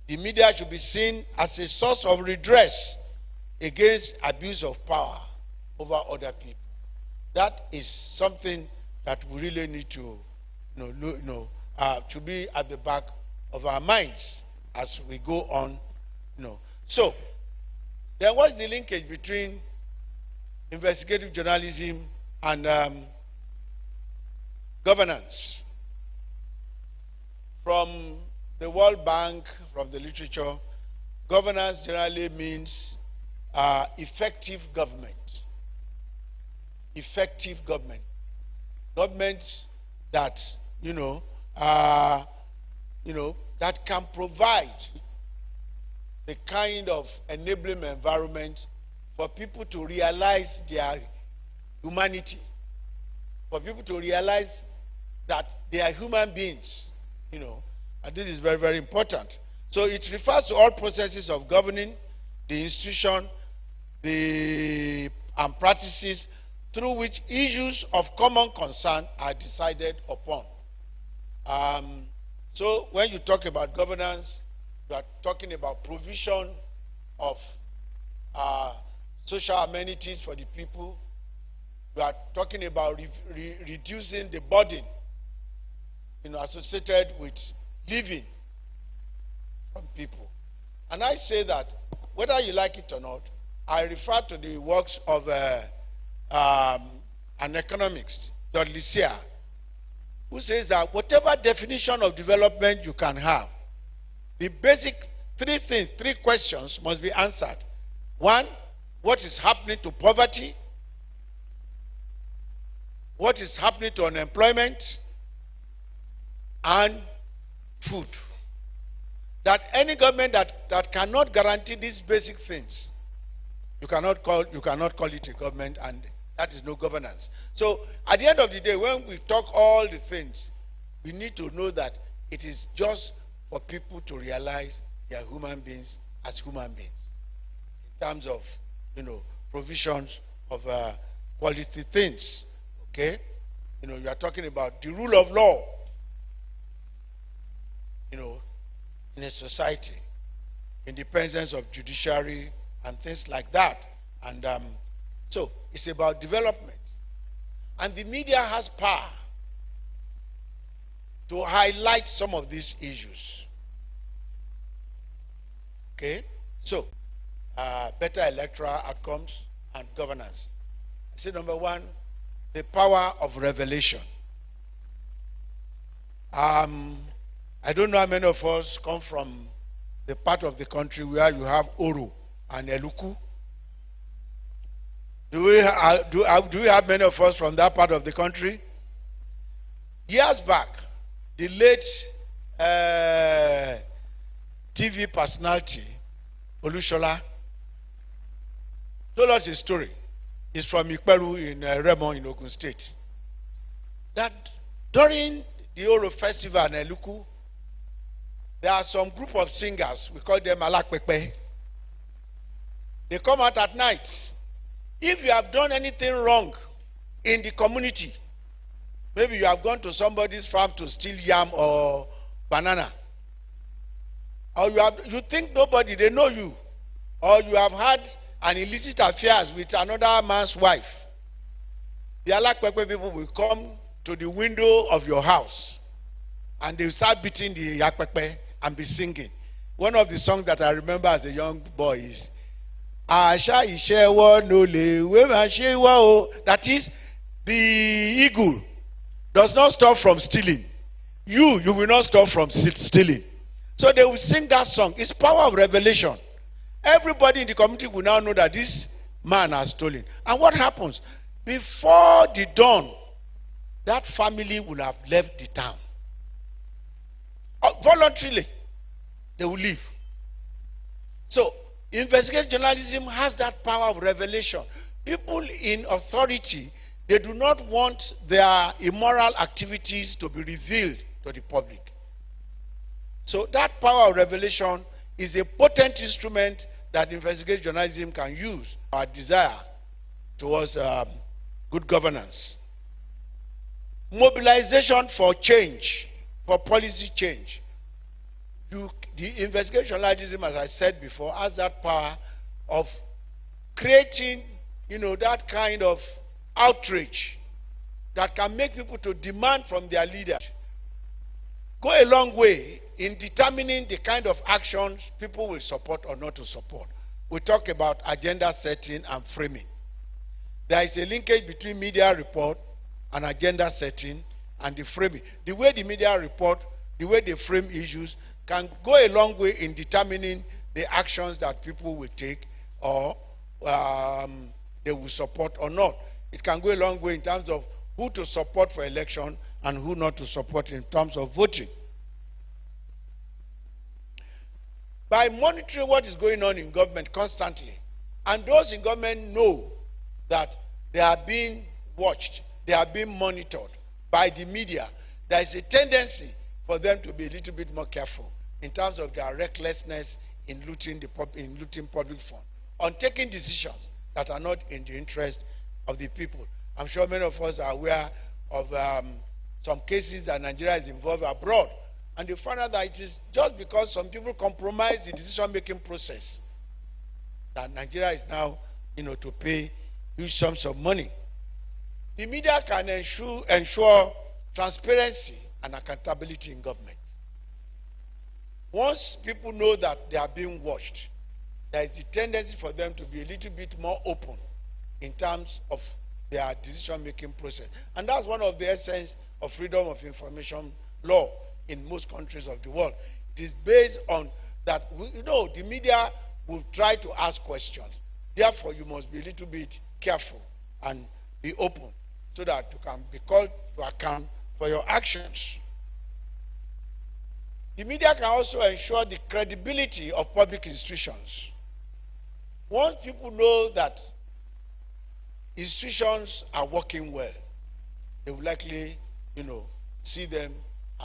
Speaker 17: The media should be seen as a source of redress against abuse of power over other people. That is something that we really need to, to be at the back of our minds as we go on. So, then what's the linkage between investigative journalism and governance? From the World Bank, from the literature, governance generally means effective government. Effective government. Government that, that can provide the kind of enabling environment for people to realize their humanity, for people to realize that they are human beings, and this is very, very important. So it refers to all processes of governing the institution, and practices through which issues of common concern are decided upon. So when you talk about governance, you are talking about provision of social amenities for the people. You are talking about reducing the burden, associated with living from people. And I say that, whether you like it or not, I refer to the works of an economist, Dudley Sear, who says that whatever definition of development you can have, the basic three questions must be answered. One, what is happening to poverty? What is happening to unemployment? And food. That any government that cannot guarantee these basic things, you cannot call it a government, and that is no governance. So at the end of the day, when we talk all the things, we need to know that it is just for people to realize they are human beings as human beings, in terms of provisions of quality things. Okay, you are talking about the rule of law, in a society, independence of judiciary and things like that. And so it's about development. And the media has power to highlight some of these issues. Okay? So, better electoral outcomes and governance. I say number one, the power of revelation. I don't know how many of us come from the part of the country where you have Oro and Eluku. Do we have many of us from that part of the country? Years back, the late TV personality, Olushola, told us a story. It's from Ikperu in Remo in Ogun State. That during the Oro Festival in Eluku, there are some group of singers, we call them Alakpepe. They come out at night. If you have done anything wrong in the community, maybe you have gone to somebody's farm to steal yam or banana, or you think nobody, they know you, or you have had an illicit affairs with another man's wife, the Alakpepe people will come to the window of your house and they will start beating the Yakpepe and be singing. One of the songs that I remember as a young boy is Asha Ishewo Nole Wemashewo. That is, the eagle does not stop from stealing. You will not stop from stealing. So they will sing that song. It's power of revelation. Everybody in the community will now know that this man has stolen. And what happens? Before the dawn, that family will have left the town. Voluntarily, they will leave. So, investigative journalism has that power of revelation. People in authority, they do not want their immoral activities to be revealed to the public. So that power of revelation is a potent instrument that investigative journalism can use. Our desire towards good governance. Mobilization for change, for policy change. The investigative journalism, as I said before, has that power of creating, that kind of outrage that can make people to demand from their leaders go a long way in determining the kind of actions people will support or not to support. We talk about agenda setting and framing. There is a linkage between media report and agenda setting and the framing. The way the media report, the way they frame issues can go a long way in determining the actions that people will take or they will support or not. It can go a long way in terms of who to support for election and who not to support in terms of voting. By monitoring what is going on in government constantly, and those in government know that they are being watched, they are being monitored by the media, there is a tendency for them to be a little bit more careful in terms of their recklessness in looting public funds, on taking decisions that are not in the interest of the people. I'm sure many of us are aware of some cases that Nigeria is involved abroad, and they find out that it is just because some people compromise the decision-making process that Nigeria is now, to pay huge sums of money. The media can ensure transparency and accountability in government. Once people know that they are being watched, there is a tendency for them to be a little bit more open in terms of their decision-making process. And that's one of the essence of freedom of information law in most countries of the world. It is based on that, the media will try to ask questions. Therefore, you must be a little bit careful and be open so that you can be called to account for your actions. The media can also ensure the credibility of public institutions. Once people know that institutions are working well, they will likely, see them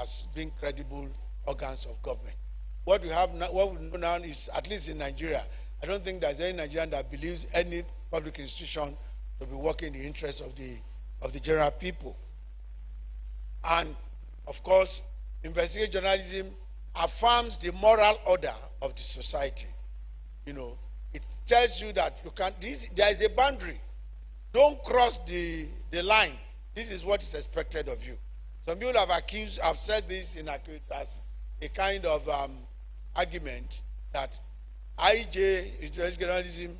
Speaker 17: as being credible organs of government. What we have now, what we know now is, at least in Nigeria, I don't think there's any Nigerian that believes any public institution to be working in the interest of the general people. And of course, investigative journalism affirms the moral order of the society. It tells you that there is a boundary. Don't cross the line. This is what is expected of you. Some people have said this as a kind of argument that IJ, journalism,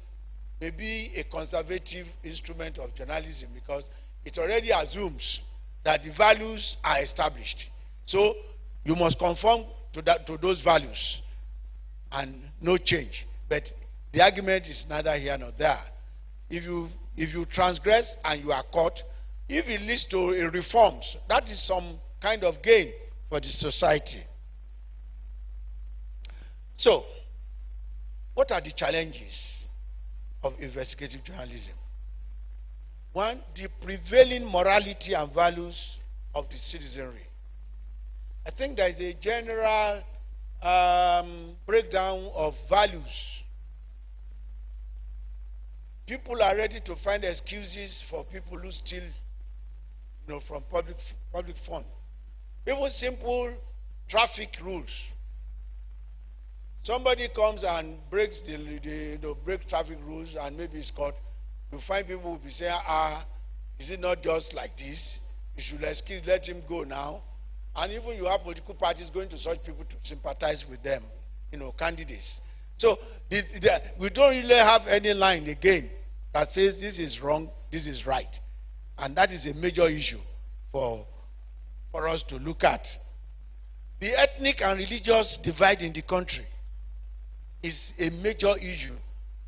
Speaker 17: may be a conservative instrument of journalism because it already assumes that the values are established. So you must conform to those values and no change. But the argument is neither here nor there. If you transgress and you are caught, if it leads to reforms, that is some kind of gain for the society. So, what are the challenges of investigative journalism? One, the prevailing morality and values of the citizenry. I think there is a general breakdown of values. People are ready to find excuses for people who steal, from public fund. Even simple traffic rules. Somebody comes and breaks break traffic rules and maybe it's caught. You find people will be saying, is it not just like this? You should let him go now. And even you have political parties going to such people to sympathize with them, candidates. So we don't really have any line again that says this is wrong, this is right. And that is a major issue for us to look at. The ethnic and religious divide in the country is a major issue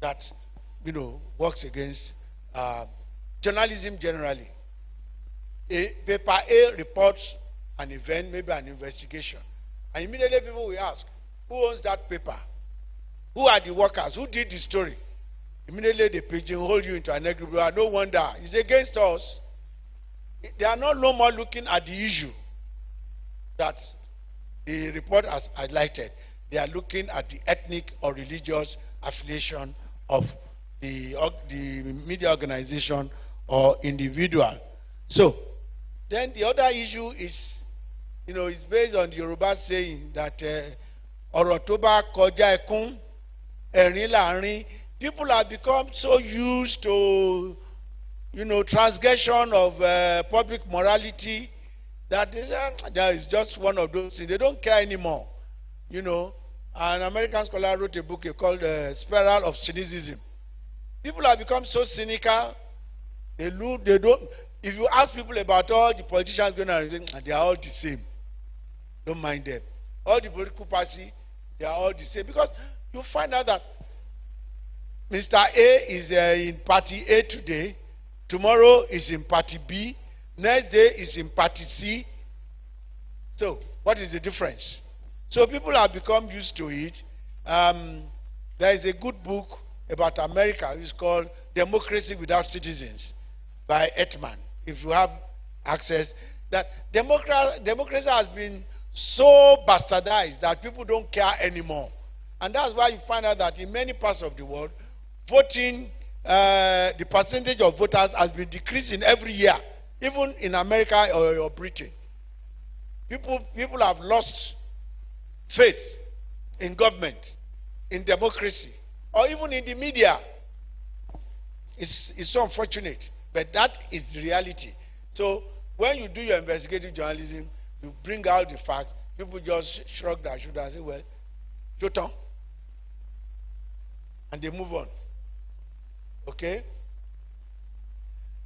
Speaker 17: that, works against journalism generally. Paper A reports an event, maybe an investigation. And immediately people will ask, who owns that paper? Who are the workers? Who did the story? Immediately they pigeonhole you into an group. No wonder. It's against us. They are no more looking at the issue that the report has highlighted. They are looking at the ethnic or religious affiliation of the media organization or individual. So, then the other issue is, it's based on the Yoruba saying that ọ̀rọ̀ tó bá kọjá ẹkún, ẹ̀rín láàrin. People have become so used to, transgression of public morality, that is just one of those things. They don't care anymore. An American scholar wrote a book called Spiral of Cynicism. People have become so cynical. They don't. If you ask people about all the politicians going around, they are all the same. Don't mind them. All the political parties, they are all the same. Because you find out that Mr. A is in party A today, tomorrow is in party B, next day is in party C. So, what is the difference? So people have become used to it. There is a good book about America. It's called Democracy Without Citizens by Etman. If you have access, that democracy has been so bastardized that people don't care anymore. And that's why you find out that in many parts of the world, voting, the percentage of voters has been decreasing every year, even in America or Britain. People have lost faith in government, in democracy, or even in the media. It's so unfortunate, but that is the reality. So when you do your investigative journalism, you bring out the facts, people just shrug their shoulders and say, well, Joton, and they move on. Okay?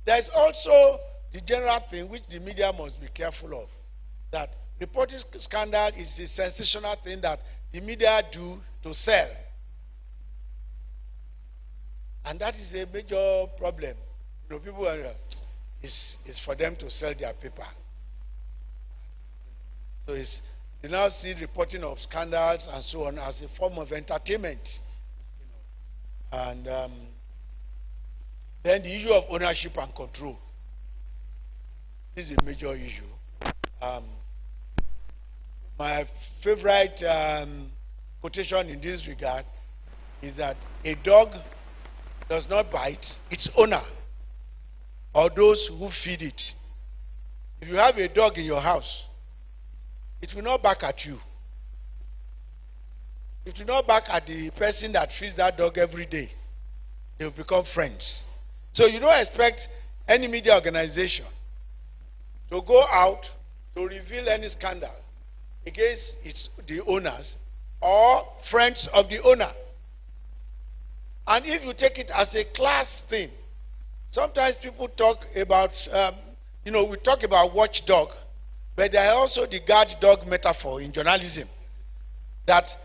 Speaker 17: There's also the general thing which the media must be careful of, that reporting scandal is a sensational thing that the media do to sell. And that is a major problem. People are, it's for them to sell their paper. So they now see reporting of scandals and so on as a form of entertainment. And then the issue of ownership and control is a major issue. My favorite quotation in this regard is that a dog does not bite its owner or those who feed it. If you have a dog in your house, it will not bark at you. It will not bark at the person that feeds that dog every day. They will become friends. So you don't expect any media organization to go out to reveal any scandal against the owners or friends of the owner. And if you take it as a class thing, sometimes people talk about, we talk about watchdog, but there are also the guard dog metaphor in journalism. That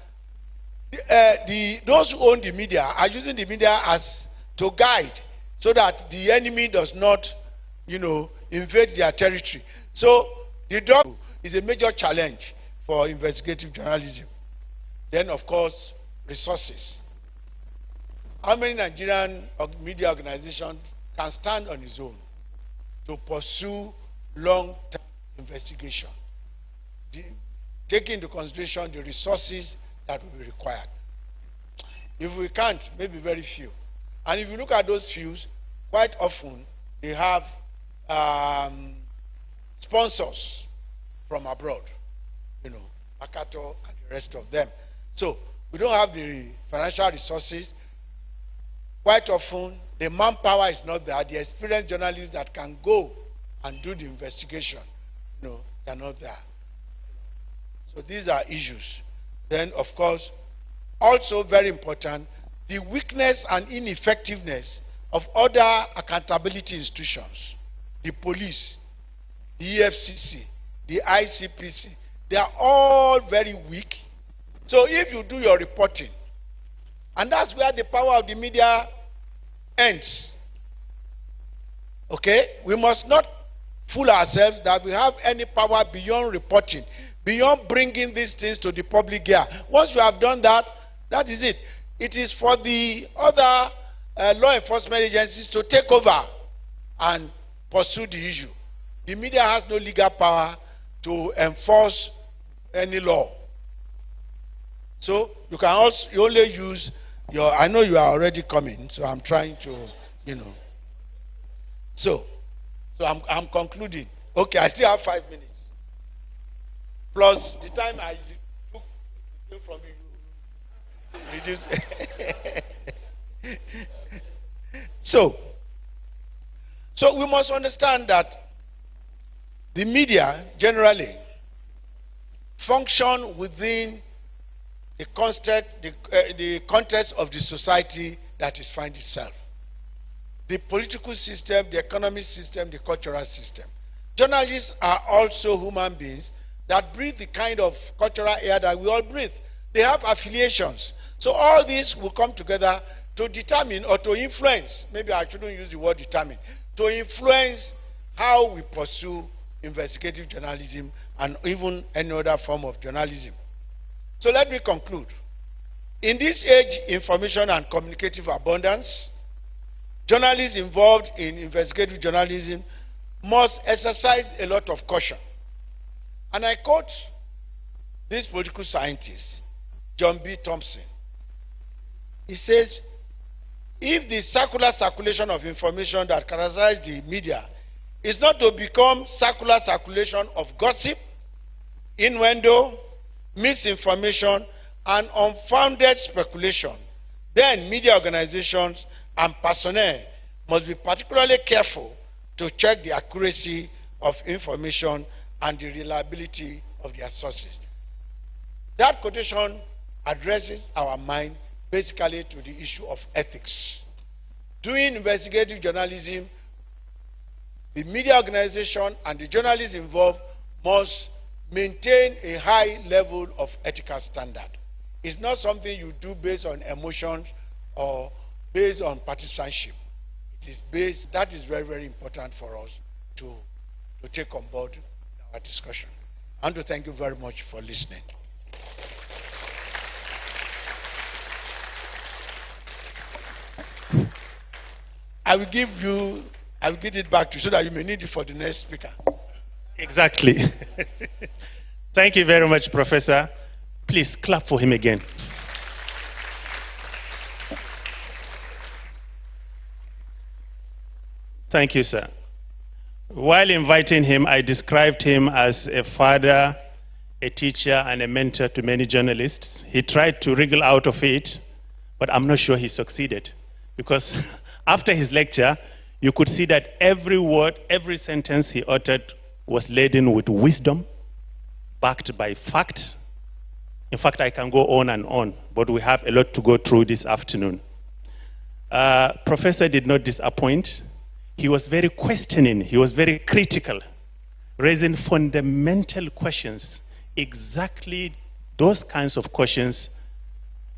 Speaker 17: those who own the media are using the media as to guide so that the enemy does not, invade their territory. So the dog is a major challenge for investigative journalism. Then, of course, resources. How many Nigerian media organizations can stand on its own to pursue long-term investigation, taking into consideration the resources that will be required? If we can't, maybe very few. And if you look at those few, quite often they have sponsors from abroad, Makato and the rest of them. So we don't have the financial resources. Quite often, the manpower is not there. The experienced journalists that can go and do the investigation, they're not there. So these are issues. Then, of course, also very important, the weakness and ineffectiveness of other accountability institutions, the police, the EFCC, the ICPC. They are all very weak. So if you do your reporting, and that's where the power of the media ends. Okay? We must not fool ourselves that we have any power beyond reporting, beyond bringing these things to the public ear. Once you have done that, that is it. It is for the other law enforcement agencies to take over and pursue the issue. The media has no legal power to enforce any law. So you can you only use your, I know you are already coming, so I'm trying to, So I'm concluding. Okay, I still have 5 minutes. Plus the time I took from you, reduce. So So we must understand that the media generally function within the context of the society that it finds itself. The political system, the economic system, the cultural system. Journalists are also human beings that breathe the kind of cultural air that we all breathe. They have affiliations. So all these will come together to determine or to influence, maybe I shouldn't use the word determine, to influence how we pursue investigative journalism and even any other form of journalism. So let me conclude. In this age, information and communicative abundance, journalists involved in investigative journalism must exercise a lot of caution. And I quote this political scientist, John B. Thompson. He says, if the circular circulation of information that characterizes the media is not to become circular circulation of gossip, innuendo, misinformation, and unfounded speculation, then media organizations and personnel must be particularly careful to check the accuracy of information and the reliability of their sources. That quotation addresses our mind basically to the issue of ethics. Doing investigative journalism, the media organization and the journalists involved must maintain a high level of ethical standard. It's not something you do based on emotions or based on partisanship. It is based, that is very, very important for us to take on board in our discussion. I want to thank you very much for listening. I will give it back to you so that you may need it for the next speaker.
Speaker 1: Exactly. Thank you very much, Professor. Please clap for him again. Thank you, sir. While inviting him, I described him as a father, a teacher, and a mentor to many journalists. He tried to wriggle out of it, but I'm not sure he succeeded. Because after his lecture, you could see that every word, every sentence he uttered was laden with wisdom, backed by fact. In fact, I can go on and on, but we have a lot to go through this afternoon. Professor did not disappoint. He was very questioning, he was very critical, raising fundamental questions, exactly those kinds of questions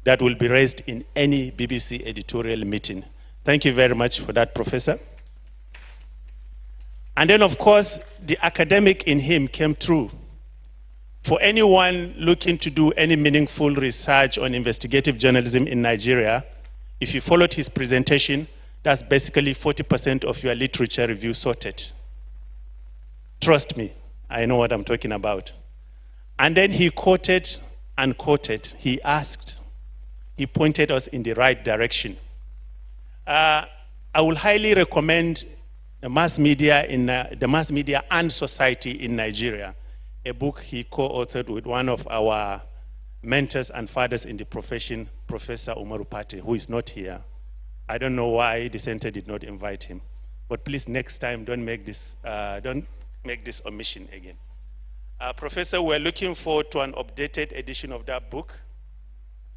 Speaker 1: that will be raised in any BBC editorial meeting. Thank you very much for that, Professor. And then, of course, the academic in him came through. For anyone looking to do any meaningful research on investigative journalism in Nigeria, if you followed his presentation, that's basically 40% of your literature review sorted. Trust me, I know what I'm talking about. And then he quoted and quoted. He asked. He pointed us in the right direction. I will highly recommend the mass media and society in Nigeria, a book he co-authored with one of our mentors and fathers in the profession, Professor Umaru Pate, who is not here. I don't know why the center did not invite him. But please, next time, don't make this omission again. Professor, we're looking forward to an updated edition of that book,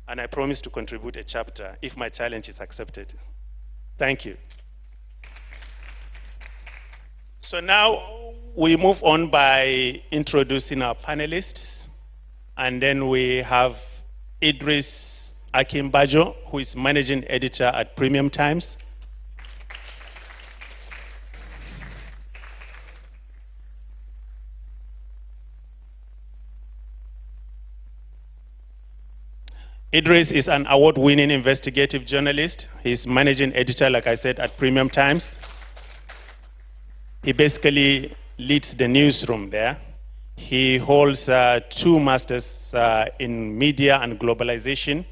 Speaker 1: and I promise to contribute a chapter if my challenge is accepted. Thank you. So now we move on by introducing our panelists, and then we have Idris Akimbajo, who is managing editor at Premium Times. Idris is an award-winning investigative journalist. He's managing editor, like I said, at Premium Times. He basically leads the newsroom there. He holds 2 masters in media and globalization,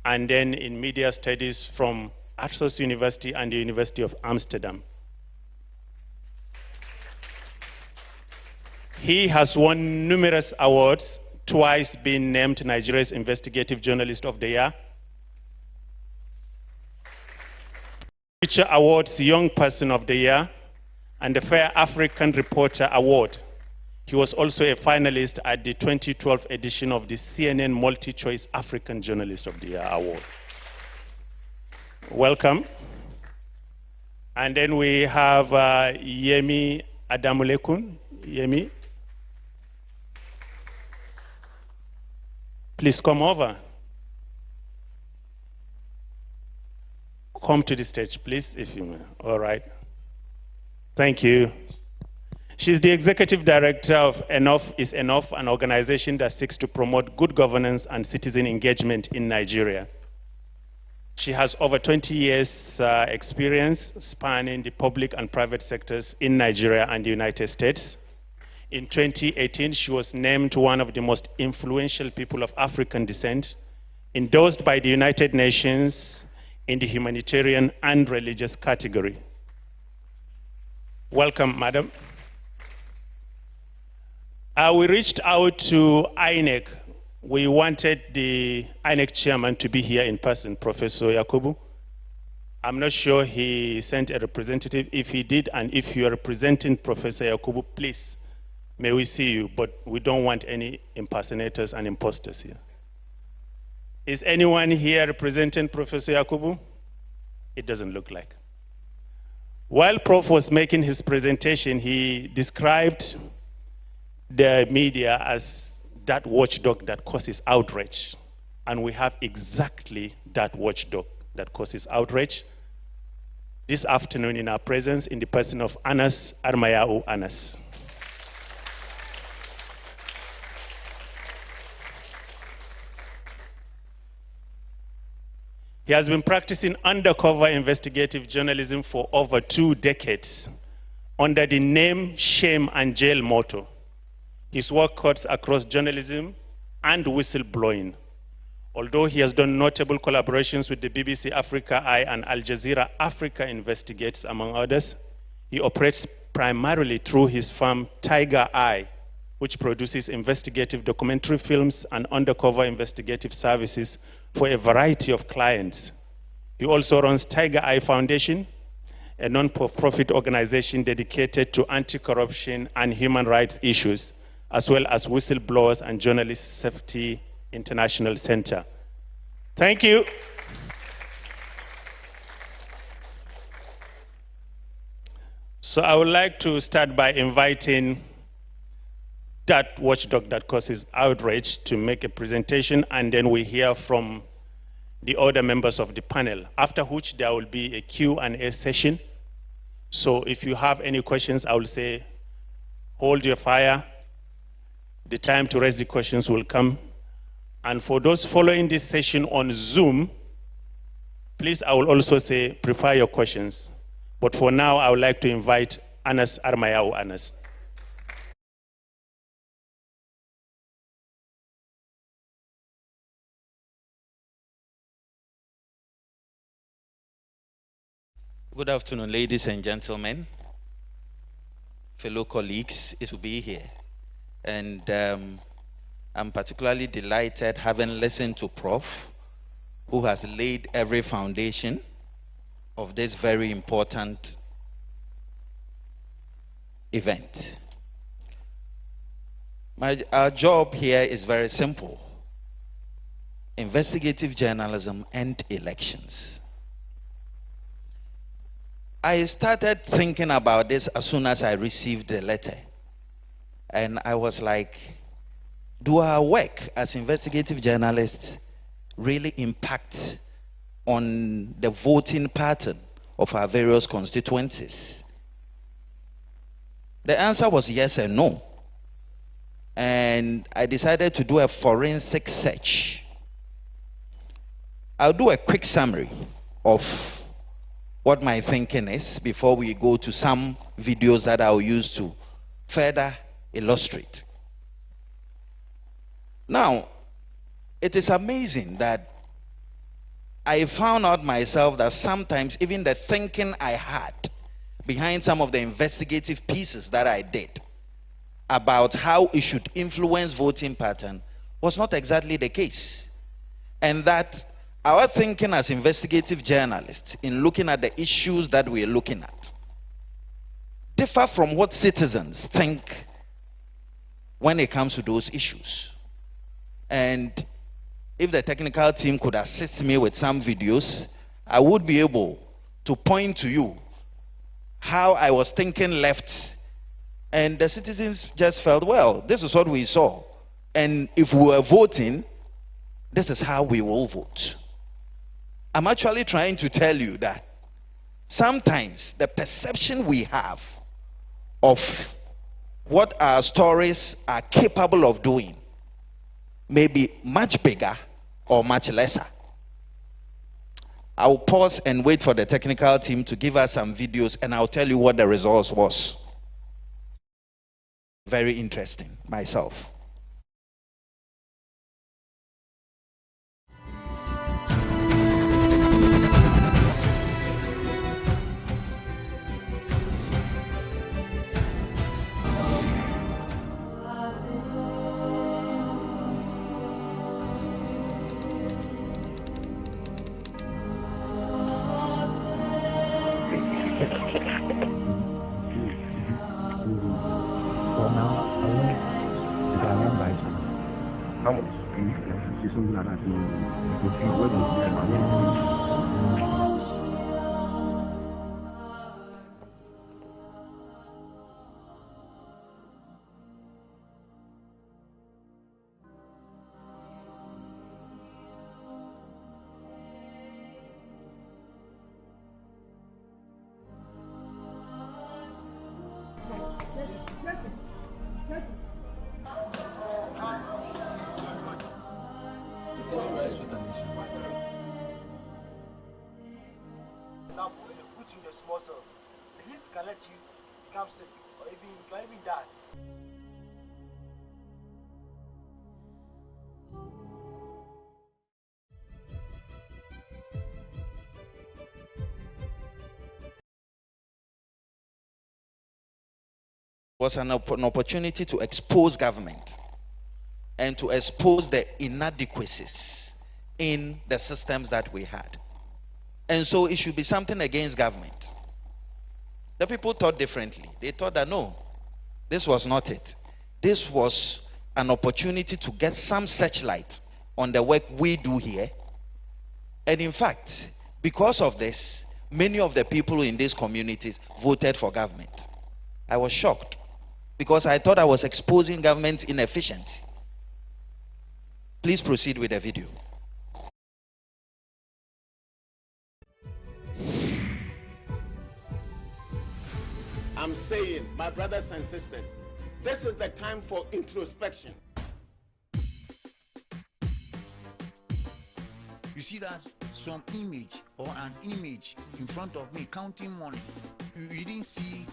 Speaker 1: and then in media studies from Aarhus University and the University of Amsterdam. He has won numerous awards, twice been named Nigeria's Investigative Journalist of the Year, Future Awards Young Person of the Year, and the Fair African Reporter Award. He was also a finalist at the 2012 edition of the CNN Multi-Choice African Journalist of the Year Award. Welcome. And then we have Yemi Adamulekun. Yemi, please come over. Come to the stage, please, if you may. All right. Thank you. She's the executive director of Enough is Enough, an organization that seeks to promote good governance and citizen engagement in Nigeria. She has over 20 years experience spanning the public and private sectors in Nigeria and the United States. In 2018, she was named one of the most influential people of African descent, endorsed by the United Nations in the humanitarian and religious category. Welcome, madam. We reached out to INEC. We wanted the INEC chairman to be here in person, Professor Yakubu. I'm not sure he sent a representative. If he did, and if you are representing Professor Yakubu, please, may we see you, but we don't want any impersonators and imposters here. Is anyone here representing Professor Yakubu? It doesn't look like. While Prof was making his presentation, he described the media as that watchdog that causes outrage. And we have exactly that watchdog that causes outrage this afternoon in our presence in the person of Anas Armayau Anas. He has been practicing undercover investigative journalism for over 2 decades under the name, shame, and jail motto. His work cuts across journalism and whistleblowing. Although he has done notable collaborations with the BBC Africa Eye and Al Jazeera Africa Investigates, among others, he operates primarily through his firm Tiger Eye, which produces investigative documentary films and undercover investigative services for a variety of clients. He also runs Tiger Eye Foundation, a non-profit organization dedicated to anti-corruption and human rights issues, as well as Whistleblowers and Journalist Safety International Center. Thank you. So I would like to start by inviting that watchdog that causes outrage to make a presentation, and then we hear from the other members of the panel, after which there will be a Q&A session. So if you have any questions, I will say, hold your fire. The time to raise the questions will come. And for those following this session on Zoom, please, I will also say, prepare your questions. But for now, I would like to invite Anas Armayau Anas.
Speaker 18: Good afternoon, ladies and gentlemen, fellow colleagues. It's to be here. And I'm particularly delighted, having listened to Prof, who has laid every foundation of this very important event. Our job here is very simple: investigative journalism and elections. I started thinking about this as soon as I received the letter. And I was like, do our work as investigative journalists really impact on the voting pattern of our various constituencies? The answer was yes and no. And I decided to do a forensic search. I'll do a quick summary of what my thinking is before we go to some videos that I'll use to further illustrate. Now, it is amazing that I found out myself that sometimes even the thinking I had behind some of the investigative pieces that I did about how it should influence voting pattern was not exactly the case. And that our thinking as investigative journalists in looking at the issues that we're looking at differ from what citizens think when it comes to those issues. And if the technical team could assist me with some videos, I would be able to point to you how I was thinking left, and the citizens just felt, well, this is what we saw. And if we were voting, this is how we will vote. I'm actually trying to tell you that sometimes the perception we have of what our stories are capable of doing may be much bigger or much lesser. I'll pause and wait for the technical team to give us some videos, and I'll tell you what the results was. Very interesting myself.
Speaker 19: Example, when they put you in a small cell, the heat can let you become sick, or even you can even die.
Speaker 18: Was an opportunity to expose government and to expose the inadequacies in the systems that we had. And so it should be something against government. The people thought differently. They thought that no, this was not it. This was an opportunity to get some searchlight on the work we do here. And in fact, because of this, many of the people in these communities voted for government. I was shocked because I thought I was exposing government's inefficiency. Please proceed with the video.
Speaker 11: I'm saying, my brothers and sisters, this is the time for introspection.
Speaker 20: You see that some image or an image in front of me counting money. You didn't see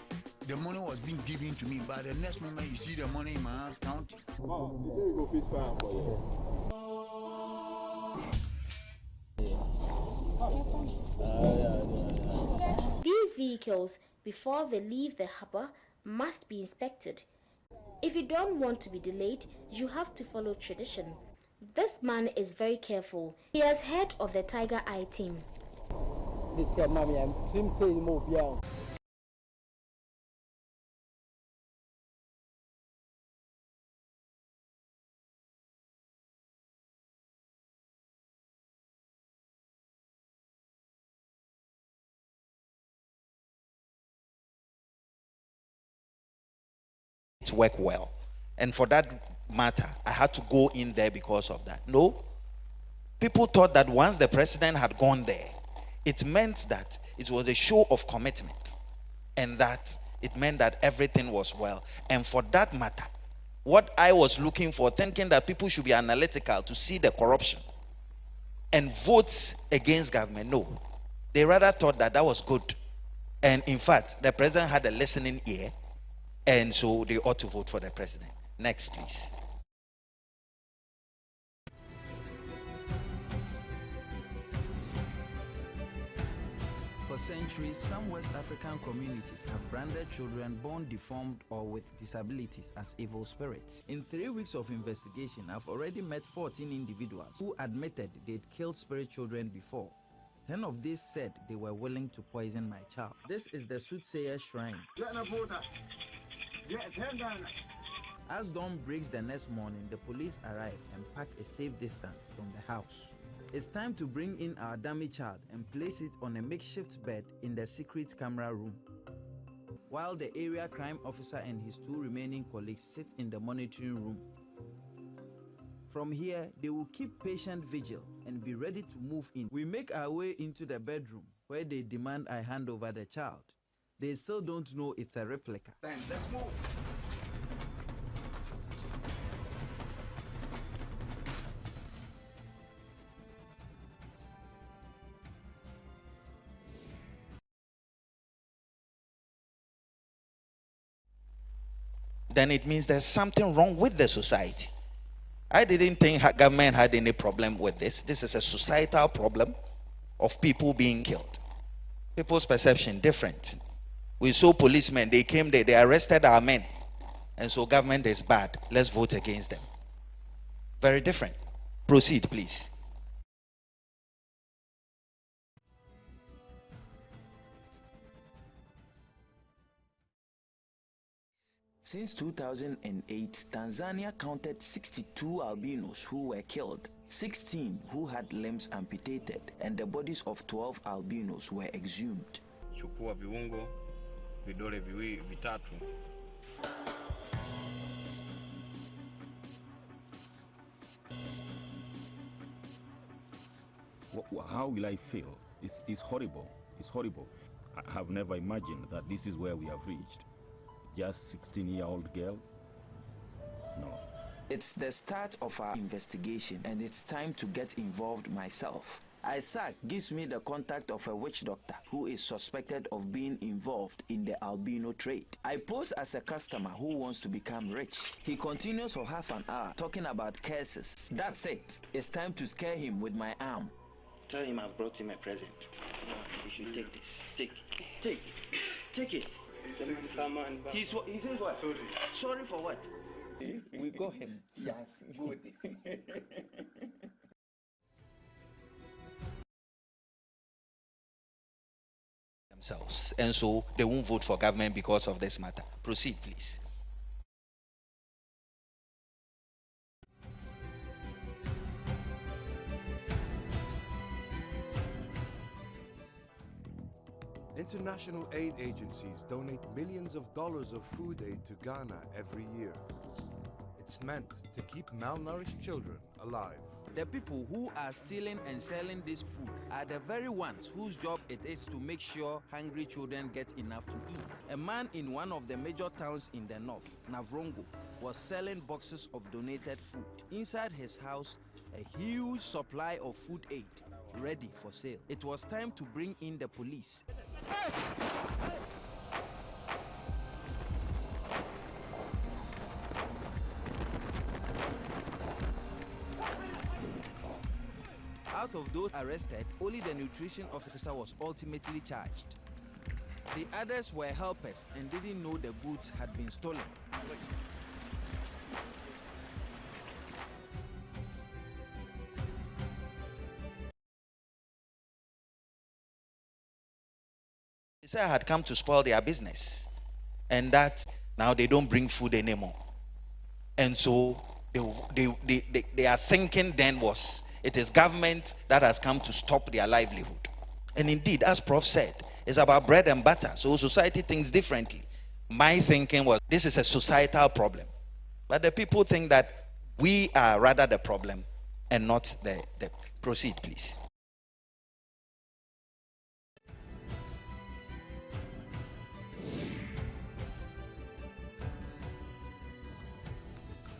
Speaker 20: the money was being given to me, but the next moment you see the money in my hands counting.
Speaker 11: Oh, you say you go fist fire for
Speaker 21: you. These vehicles, before they leave the harbor, must be inspected. If you don't want to be delayed, you have to follow tradition. This man is very careful. He is head of the Tiger Eye team.
Speaker 19: This guy, mommy, I'm saying more beyond.
Speaker 18: Work well, and for that matter I had to go in there because of that. No, people thought that once the president had gone there, it meant that it was a show of commitment, and that it meant that everything was well. And for that matter, what I was looking for, thinking that people should be analytical to see the corruption and votes against government, no, they rather thought that that was good. And in fact, the president had a listening ear, and so they ought to vote for the president. Next, please.
Speaker 22: For centuries, some West African communities have branded children born deformed or with disabilities as evil spirits. In 3 weeks of investigation, I've already met 14 individuals who admitted they'd killed spirit children before. 10 of these said they were willing to poison my child. This is the soothsayer shrine. As dawn breaks the next morning, the police arrive and park a safe distance from the house. It's time to bring in our dummy child and place it on a makeshift bed in the secret camera room, while the area crime officer and his 2 remaining colleagues sit in the monitoring room. From here, they will keep patient vigil and be ready to move in. We make our way into the bedroom where they demand I hand over the child. They still don't know it's a replica.
Speaker 2: Let's move.
Speaker 18: Then it means there's something wrong with the society. I didn't think government had any problem with this. This is a societal problem of people being killed. People's perception different. We saw policemen, they came there, they arrested our men. And so government is bad. Let's vote against them. Very different. Proceed, please.
Speaker 22: Since 2008, Tanzania counted 62 albinos who were killed, 16 who had limbs amputated, and the bodies of 12 albinos were exhumed.
Speaker 3: Chukua viungo, vidole vitatu.
Speaker 23: How will I feel? It's horrible. It's horrible. I have never imagined that this is where we have reached. Just 16-year-old girl? No.
Speaker 22: It's the start of our investigation, and it's time to get involved myself. Isaac gives me the contact of a witch doctor who is suspected of being involved in the albino trade. I pose as a customer who wants to become rich. He continues for half an hour talking about curses. That's it. It's time to scare him with my arm.
Speaker 24: Tell him I brought him a present. You should take this. Take it. He says what? Sorry for what?
Speaker 22: We got him.
Speaker 3: Yes, good.
Speaker 18: Themselves. And so they won't vote for government because of this matter. Proceed, please.
Speaker 25: International aid agencies donate millions of dollars of food aid to Ghana every year. It's meant to keep malnourished children alive.
Speaker 22: The people who are stealing and selling this food are the very ones whose job it is to make sure hungry children get enough to eat. A man in one of the major towns in the north, Navrongo, was selling boxes of donated food. Inside his house, a huge supply of food aid ready for sale. It was time to bring in the police. Out of those arrested, only the nutrition officer was ultimately charged. The others were helpers and didn't know the goods had been stolen.
Speaker 18: They said I had come to spoil their business, and that now they don't bring food anymore. And so they are thinking then was it is government that has come to stop their livelihood. And indeed, as Prof said, it's about bread and butter. So society thinks differently. My thinking was this is a societal problem, but the people think that we are rather the problem and not the proceed, please.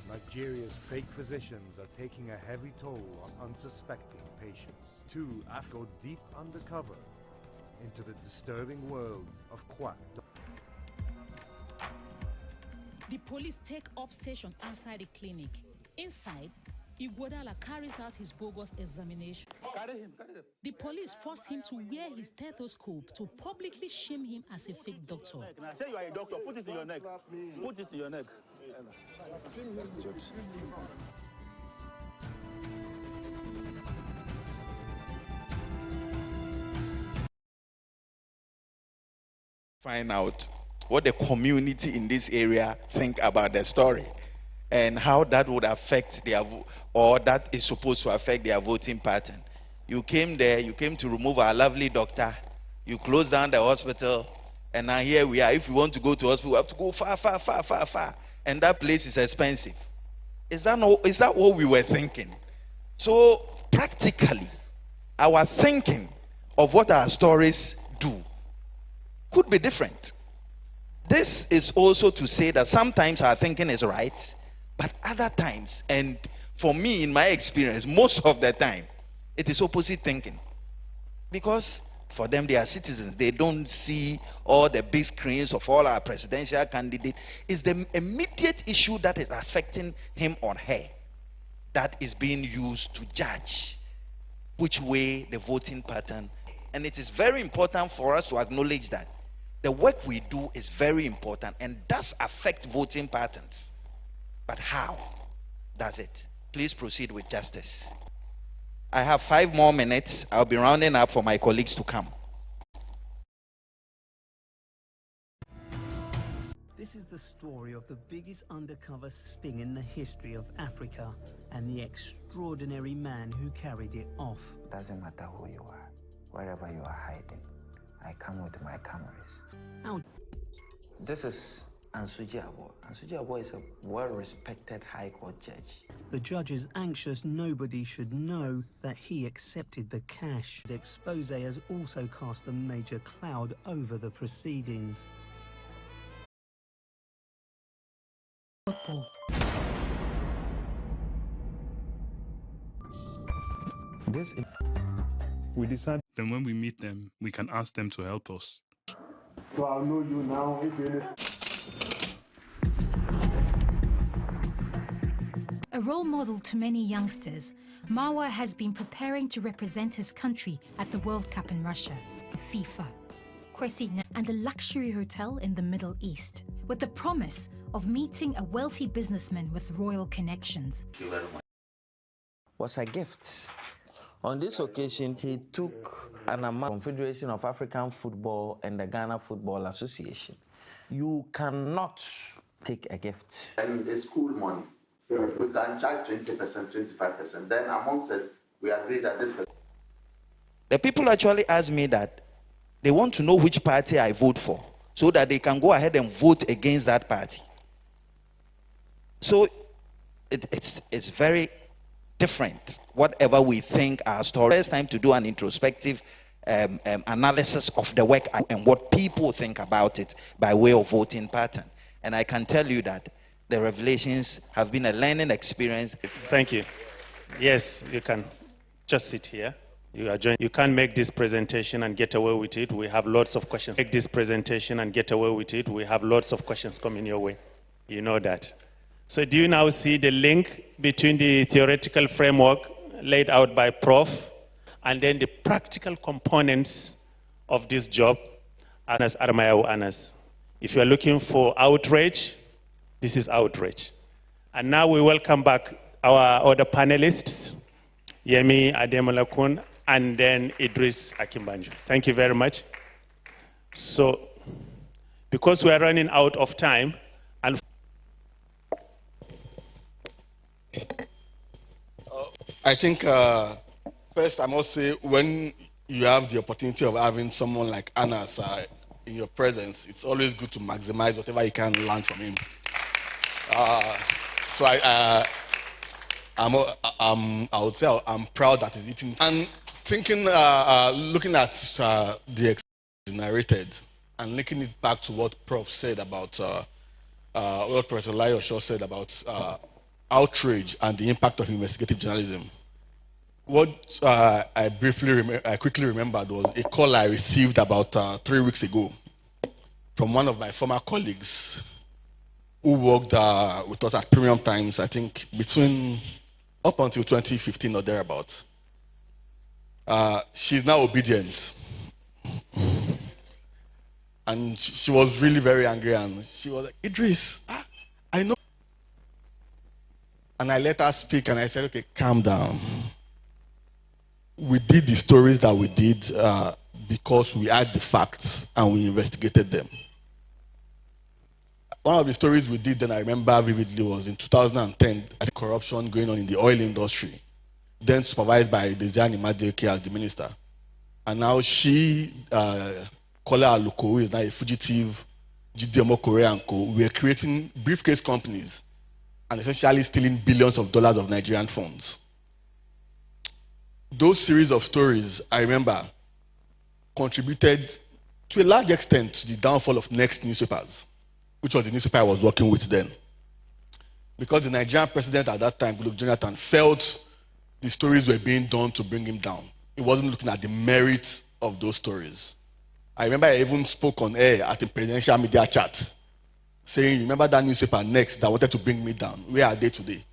Speaker 25: Nigeria's fake physicians are taking a heavy toll on unsuspecting patients. 2 go deep undercover into the disturbing world of quack.
Speaker 26: The police take up station outside the clinic. Inside, Iguodala carries out his bogus examination.
Speaker 2: Carry him.
Speaker 26: The police force him to wear his stethoscope to publicly shame him as a fake doctor.
Speaker 2: Now, say you are a doctor, put it in your neck. Put it in your neck.
Speaker 18: find out what the community in this area think about the story and how that would affect their or that is supposed to affect their voting pattern. You came there, you came to remove our lovely doctor, you closed down the hospital, and now here we are. If we want to go to hospital, we have to go far, and that place is expensive. Is that what we were thinking? So practically, our thinking of what our stories do could be different. This is also to say that sometimes our thinking is right, but other times, and for me, in my experience, most of the time, it is opposite thinking. Because for them, they are citizens. They don't see all the big screens of all our presidential candidates. It's the immediate issue that is affecting him or her that is being used to judge which way the voting pattern. And it is very important for us to acknowledge that the work we do is very important and does affect voting patterns. But how does it? Please proceed with justice. I have 5 more minutes. I'll be rounding up for my colleagues to come.
Speaker 4: This is the story of the biggest undercover sting in the history of Africa and the extraordinary man who carried it off.
Speaker 5: Doesn't matter who you are, wherever you are hiding, I come with my cameras.
Speaker 4: How?
Speaker 5: This is Ansuji Abo. Ansuji Abo is a well-respected High Court judge.
Speaker 4: The judge is anxious nobody should know that he accepted the cash. His expose has also cast a major cloud over the proceedings.
Speaker 6: We decide then when we meet them, we can ask them to help us.
Speaker 7: So I'll know you now if you
Speaker 9: A role model to many youngsters, Marwa has been preparing to represent his country at the World Cup in Russia, FIFA, Kwesi, and a luxury hotel in the Middle East, with the promise of meeting a wealthy businessman with royal connections.
Speaker 5: Was a gift. On this occasion, he took an amount Confederation of African Football and the Ghana Football Association. You cannot take a gift.
Speaker 10: And it's school money. Yeah. We can charge 20%, 25%. Then amongst us, we agree that this.
Speaker 18: The people actually ask me that they want to know which party I vote for so that they can go ahead and vote against that party. So it's very different, whatever we think our story. It's time to do an introspective analysis of the work and what people think about it by way of voting pattern. And I can tell you that the revelations have been a learning experience.
Speaker 1: Thank you. Yes, you can just sit here. You can't make this presentation and get away with it. We have lots of questions. Make this presentation and get away with it. We have lots of questions coming your way. You know that. So do you now see the link between the theoretical framework laid out by Prof and then the practical components of this job? Anas Armayawu Anas. If you are looking for outrage, this is outrage. And now we welcome back our other panelists, Yemi Ademolakun and then Idris Akimbanju. Thank you very much. So, because we are running out of time, and
Speaker 27: I think first I must say, when you have the opportunity of having someone like Anas in your presence, it's always good to maximize whatever you can learn from him. So I would say I'm proud that he's eating. And thinking, looking at the experience narrated and linking it back to what Prof said about, what Professor Layo said about outrage and the impact of investigative journalism. What I quickly remembered was a call I received about 3 weeks ago from one of my former colleagues who worked with us at Premium Times, I think, up until 2015 or thereabouts. She's now obedient. And she was really very angry, and she was like, Idris, I know. And I let her speak, and I said, okay, calm down. We did the stories that we did because we had the facts and we investigated them. One of the stories we did then I remember vividly was in 2010, corruption going on in the oil industry, then supervised by Desiani Madueke as the minister. And now she, Kola Aluko, who is now a fugitive, GDMO Korea and Co., we are creating briefcase companies and essentially stealing billions of dollars of Nigerian funds. Those series of stories, I remember, contributed to a large extent to the downfall of Next newspapers, which was the newspaper I was working with then. Because the Nigerian president at that time, Goodluck Jonathan, felt the stories were being done to bring him down. He wasn't looking at the merit of those stories. I remember I even spoke on air at a presidential media chat, saying, remember that newspaper Next that wanted to bring me down? Where are they today?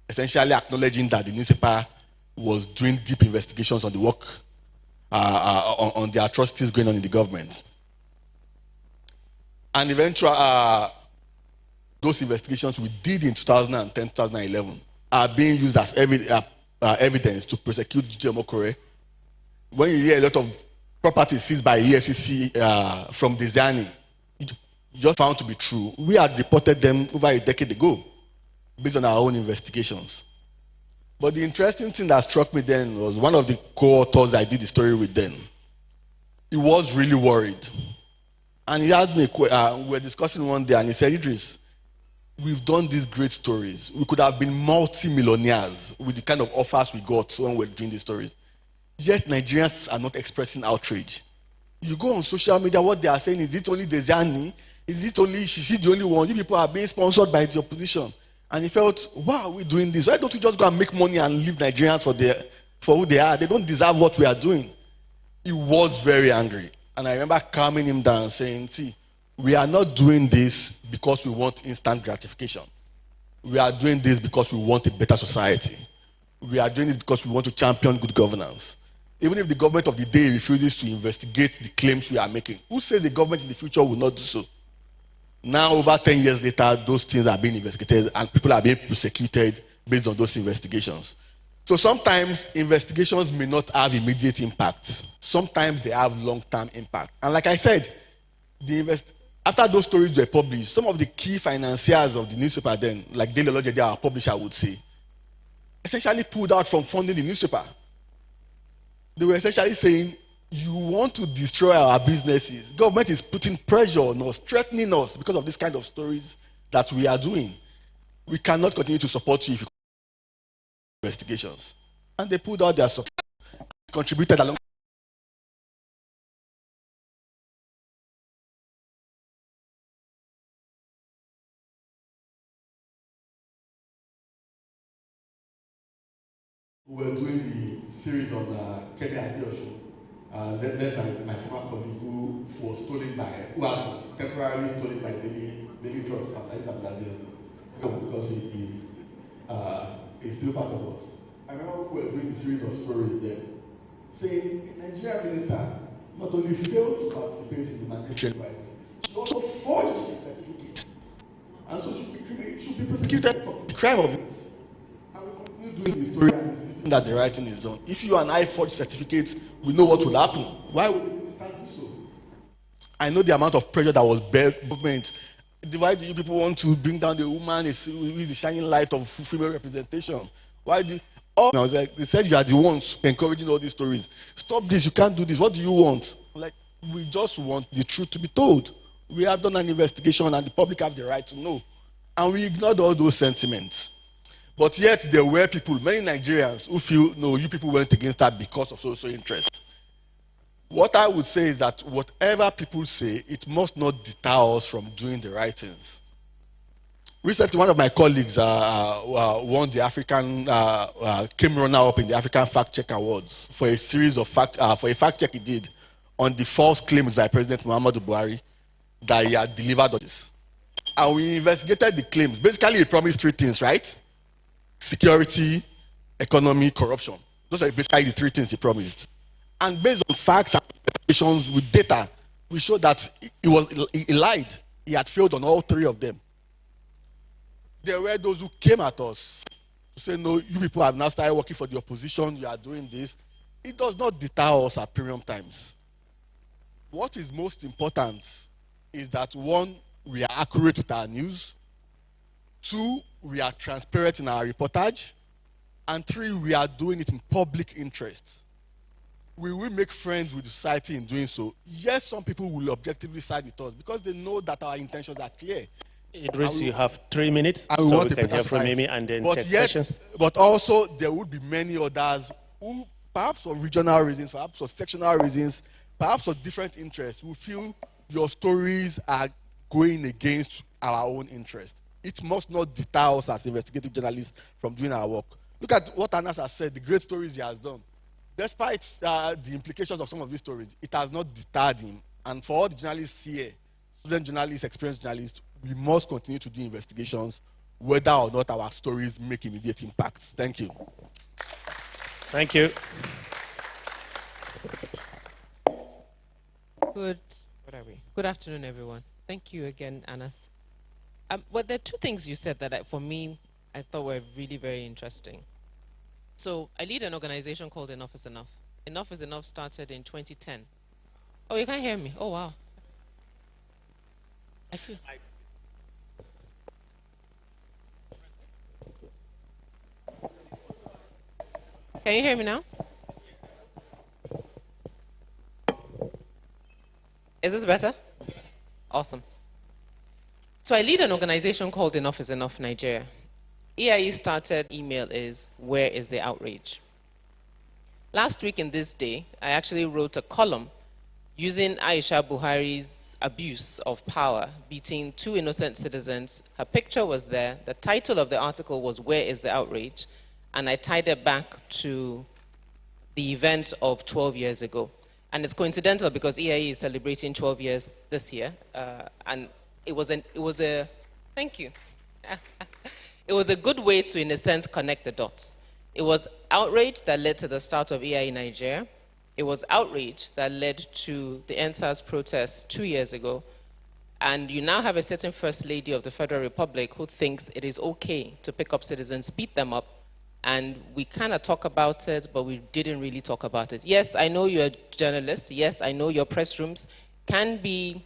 Speaker 27: Essentially acknowledging that the newspaper was doing deep investigations on the work, on the atrocities going on in the government. And eventually, those investigations we did in 2010, 2011 are being used as evidence to prosecute GMO Korea. When you hear a lot of properties seized by EFCC from Desiani, just found to be true. We had reported them over a decade ago based on our own investigations. But the interesting thing that struck me then was one of the co-authors I did the story with then. He was really worried. And he asked me, we were discussing one day, and he said, Idris, we've done these great stories. We could have been multi-millionaires with the kind of offers we got when we were doing these stories. Yet Nigerians are not expressing outrage. You go on social media, what they are saying, is it only Desiani? Is it only she's the only one? You people are being sponsored by the opposition. And he felt, why are we doing this? Why don't we just go and make money and leave Nigerians for who they are? They don't deserve what we are doing. He was very angry. And I remember calming him down, saying, see, we are not doing this because we want instant gratification. We are doing this because we want a better society. We are doing this because we want to champion good governance. Even if the government of the day refuses to investigate the claims we are making, who says the government in the future will not do so? Now, over 10 years later, those things are being investigated and people are being prosecuted based on those investigations. So sometimes investigations may not have immediate impact. Sometimes they have long-term impact. And like I said, after those stories were published, some of the key financiers of the newspaper then, like Daily Olojede, our publisher, would say, essentially pulled out from funding the newspaper. They were essentially saying, you want to destroy our businesses. Government is putting pressure on us, threatening us because of this kind of stories that we are doing. We cannot continue to support you if you investigations. And they pulled out their support, contributed along. We were doing the series on Kenya Adeosun, led by my former colleague who was stolen by, who had temporarily stolen by Daily Trust, because he's still part of us. I remember we were doing the series of stories there, saying a Nigerian minister not only failed to participate in the mandatory crisis, she also forged a certificate, and so should be prosecuted for the crime of it. And we continue doing the story and insisting that the right thing is done. If you and I forge certificates, we know what will happen. Why would the minister do so? I know the amount of pressure that was bearing government. Why do you people want to bring down the woman with the shining light of female representation? Why do I was like, they said you are the ones encouraging all these stories. Stop this, you can't do this. What do you want? Like, we just want the truth to be told. We have done an investigation and the public have the right to know. And we ignored all those sentiments. But yet there were people, many Nigerians, who feel, no, you people went against that because of social interest. What I would say is that whatever people say, it must not deter us from doing the right things. Recently, one of my colleagues won the came runner-up in the African Fact Check Awards for a series of fact check he did on the false claims by President Muhammadu Buhari that he had delivered on this. And we investigated the claims. Basically, he promised three things, right? Security, economy, corruption. Those are basically the three things he promised. And based on facts and investigations with data, we showed that he lied. He had failed on all three of them. There were those who came at us to say, no, you people have now started working for the opposition, you are doing this. It does not deter us at premium times. what is most important is that, one, we are accurate with our news. Two, we are transparent in our reportage. And three, we are doing it in public interest. We will make friends with society in doing so. Yes, some people will objectively side with us because they know that our intentions are clear.
Speaker 1: Idris, you have 3 minutes,
Speaker 27: and
Speaker 1: so
Speaker 27: want
Speaker 1: we
Speaker 27: a
Speaker 1: can
Speaker 27: better
Speaker 1: hear from
Speaker 27: society.
Speaker 1: Mimi and then
Speaker 27: But
Speaker 1: take
Speaker 27: yes,
Speaker 1: questions.
Speaker 27: but also there would be many others who, perhaps for regional reasons, perhaps for sectional reasons, perhaps for different interests, who feel your stories are going against our own interest. It must not deter us as investigative journalists from doing our work. Look at what Anas has said, the great stories he has done. Despite the implications of some of these stories, it has not deterred him. And for all the journalists here, student journalists, experienced journalists, we must continue to do investigations, whether or not our stories make immediate impacts. Thank you.
Speaker 1: Thank you.
Speaker 8: Good afternoon, everyone. Thank you again, Anas. Well, there are two things you said that, for me, I thought were really very interesting. So I lead an organization called Enough is Enough. Enough is Enough started in 2010. Oh, you can't hear me? Oh, wow. I feel... Can you hear me now? Is this better? Awesome. So I lead an organization called Enough is Enough Nigeria. EIE started email is, where is the outrage? Last week in this day, I actually wrote a column using Aisha Buhari's abuse of power, beating 2 innocent citizens. Her picture was there. The title of the article was, where is the outrage? And I tied it back to the event of 12 years ago. And it's coincidental because EIE is celebrating 12 years this year. And it was a thank you. It was a good way to, in a sense, connect the dots. It was outrage that led to the start of EIE Nigeria. It was outrage that led to the NSAS protests 2 years ago. And you now have a certain First Lady of the Federal Republic who thinks it is okay to pick up citizens, beat them up, and we kind of talk about it, but we didn't really talk about it. Yes, I know you're journalists. Yes, I know your press rooms can be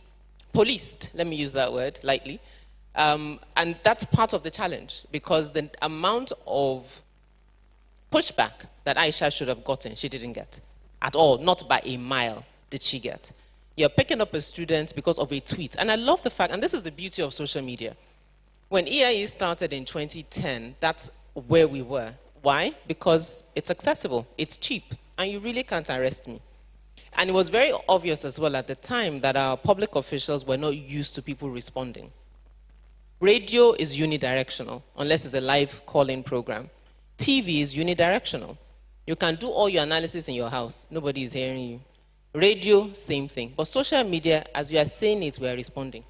Speaker 8: policed. Let me use that word lightly. And that's part of the challenge, because the amount of pushback that Aisha should have gotten, she didn't get at all. Not by a mile did she get. You're picking up a student because of a tweet. And I love the fact, and this is the beauty of social media. When EIE started in 2010, that's where we were. Why? Because it's accessible, it's cheap, and you really can't arrest me. And it was very obvious as well at the time that our public officials were not used to people responding. Radio is unidirectional, unless it's a live call-in program. TV is unidirectional. You can do all your analysis in your house. Nobody is hearing you. Radio, same thing. But social media, as we are saying it, we are responding.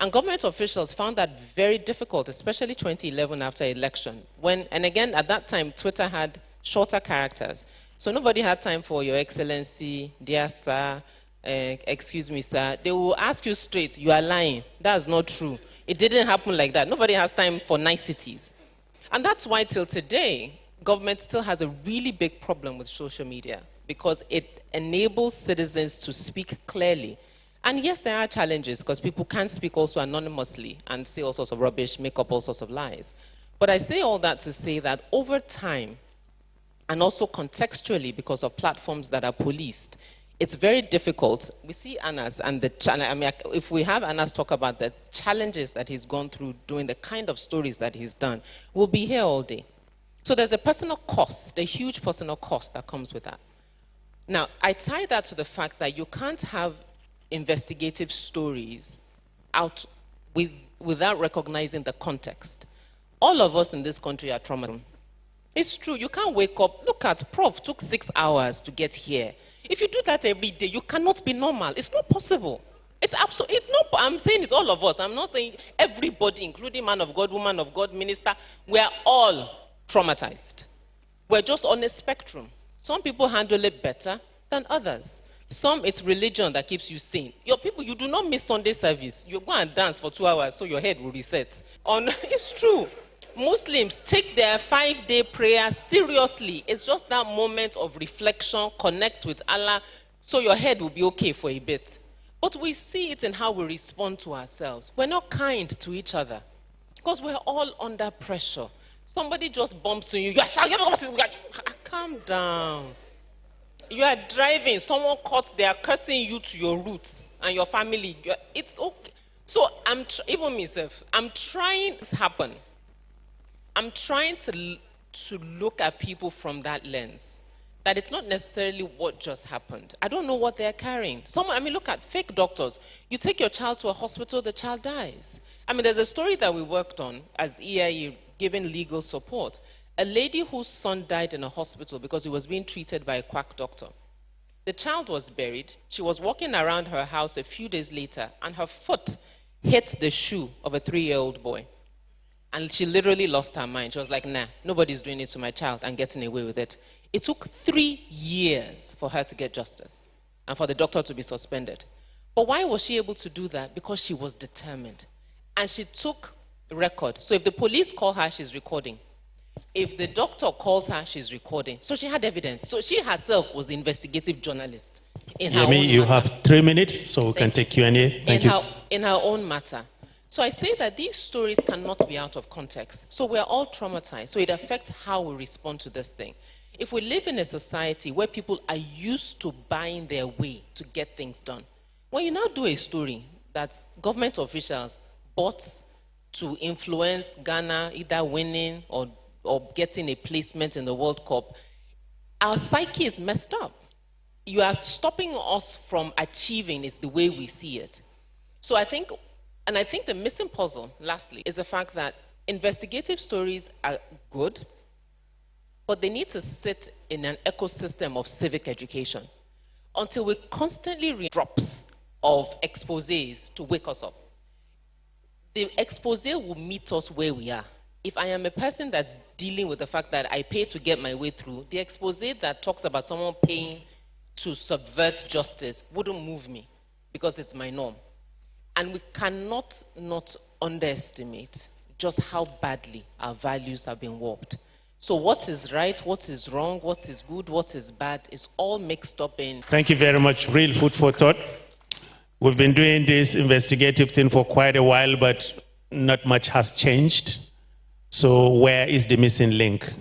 Speaker 8: And government officials found that very difficult, especially 2011 after election. And again, at that time, Twitter had shorter characters. So nobody had time for your excellency, dear sir, excuse me, sir. They will ask you straight, you are lying. That's not true. It didn't happen like that. Nobody has time for niceties. And that's why till today, government still has a really big problem with social media, because it enables citizens to speak clearly. And yes, there are challenges, because people can speak also anonymously and say all sorts of rubbish, make up all sorts of lies. But I say all that to say that over time, and also contextually, because of platforms that are policed, it's very difficult. We see Anas and the challenge. I mean, if we have Anas talk about the challenges that he's gone through doing the kind of stories that he's done, we'll be here all day. So there's a personal cost, a huge personal cost that comes with that. Now, I tie that to the fact that you can't have investigative stories out without recognizing the context. All of us in this country are traumatized. It's true, you can't wake up. Look at Prof took 6 hours to get here. If you do that every day, you cannot be normal. It's not possible. It's absolutely, it's not, I'm saying it's all of us. I'm not saying everybody, including man of God, woman of God, minister. We're all traumatized. We're just on a spectrum. Some people handle it better than others. Some, it's religion that keeps you sane. Your people, you do not miss Sunday service. You go and dance for 2 hours so your head will reset. It's true. Muslims take their 5-day prayer seriously. It's just that moment of reflection, connect with Allah, so your head will be okay for a bit. But we see it in how we respond to ourselves. We're not kind to each other because we're all under pressure. Somebody just bumps on you. You are shouting. Calm down. You are driving. Someone cuts. They are cursing you to your roots and your family. It's okay. So even myself, I'm trying to happen. I'm trying to look at people from that lens. That it's not necessarily what just happened. I don't know what they're carrying. Look at fake doctors. You take your child to a hospital, the child dies. There's a story that we worked on as EIE, giving legal support. A lady whose son died in a hospital because he was being treated by a quack doctor. The child was buried. She was walking around her house a few days later, and her foot hit the shoe of a 3-year-old boy. And she literally lost her mind. She was like, nah, nobody's doing it to my child and getting away with it. It took 3 years for her to get justice and for the doctor to be suspended. But why was she able to do that? Because she was determined. And she took record. So if the police call her, she's recording. If the doctor calls her, she's recording. So she had evidence. So she herself was the investigative journalist in her own matter.
Speaker 1: You have 3 minutes, so we can take Q&A. Thank you.
Speaker 8: In her own matter. So I say that these stories cannot be out of context. So we're all traumatized. So it affects how we respond to this thing. If we live in a society where people are used to buying their way to get things done, when you now do a story that government officials bought to influence Ghana either winning or getting a placement in the World Cup, our psyche is messed up. You are stopping us from achieving is the way we see it. So I think the missing puzzle, lastly, is the fact that investigative stories are good, but they need to sit in an ecosystem of civic education until we constantly read drops of exposés to wake us up. The expose will meet us where we are. If I am a person that's dealing with the fact that I pay to get my way through, the expose that talks about someone paying to subvert justice wouldn't move me because it's my norm. And we cannot not underestimate just how badly our values have been warped. So what is right, what is wrong, what is good, what is bad is all mixed up in...
Speaker 1: Thank you very much. Real food for thought. We've been doing this investigative thing for quite a while, but not much has changed. So where is the missing link?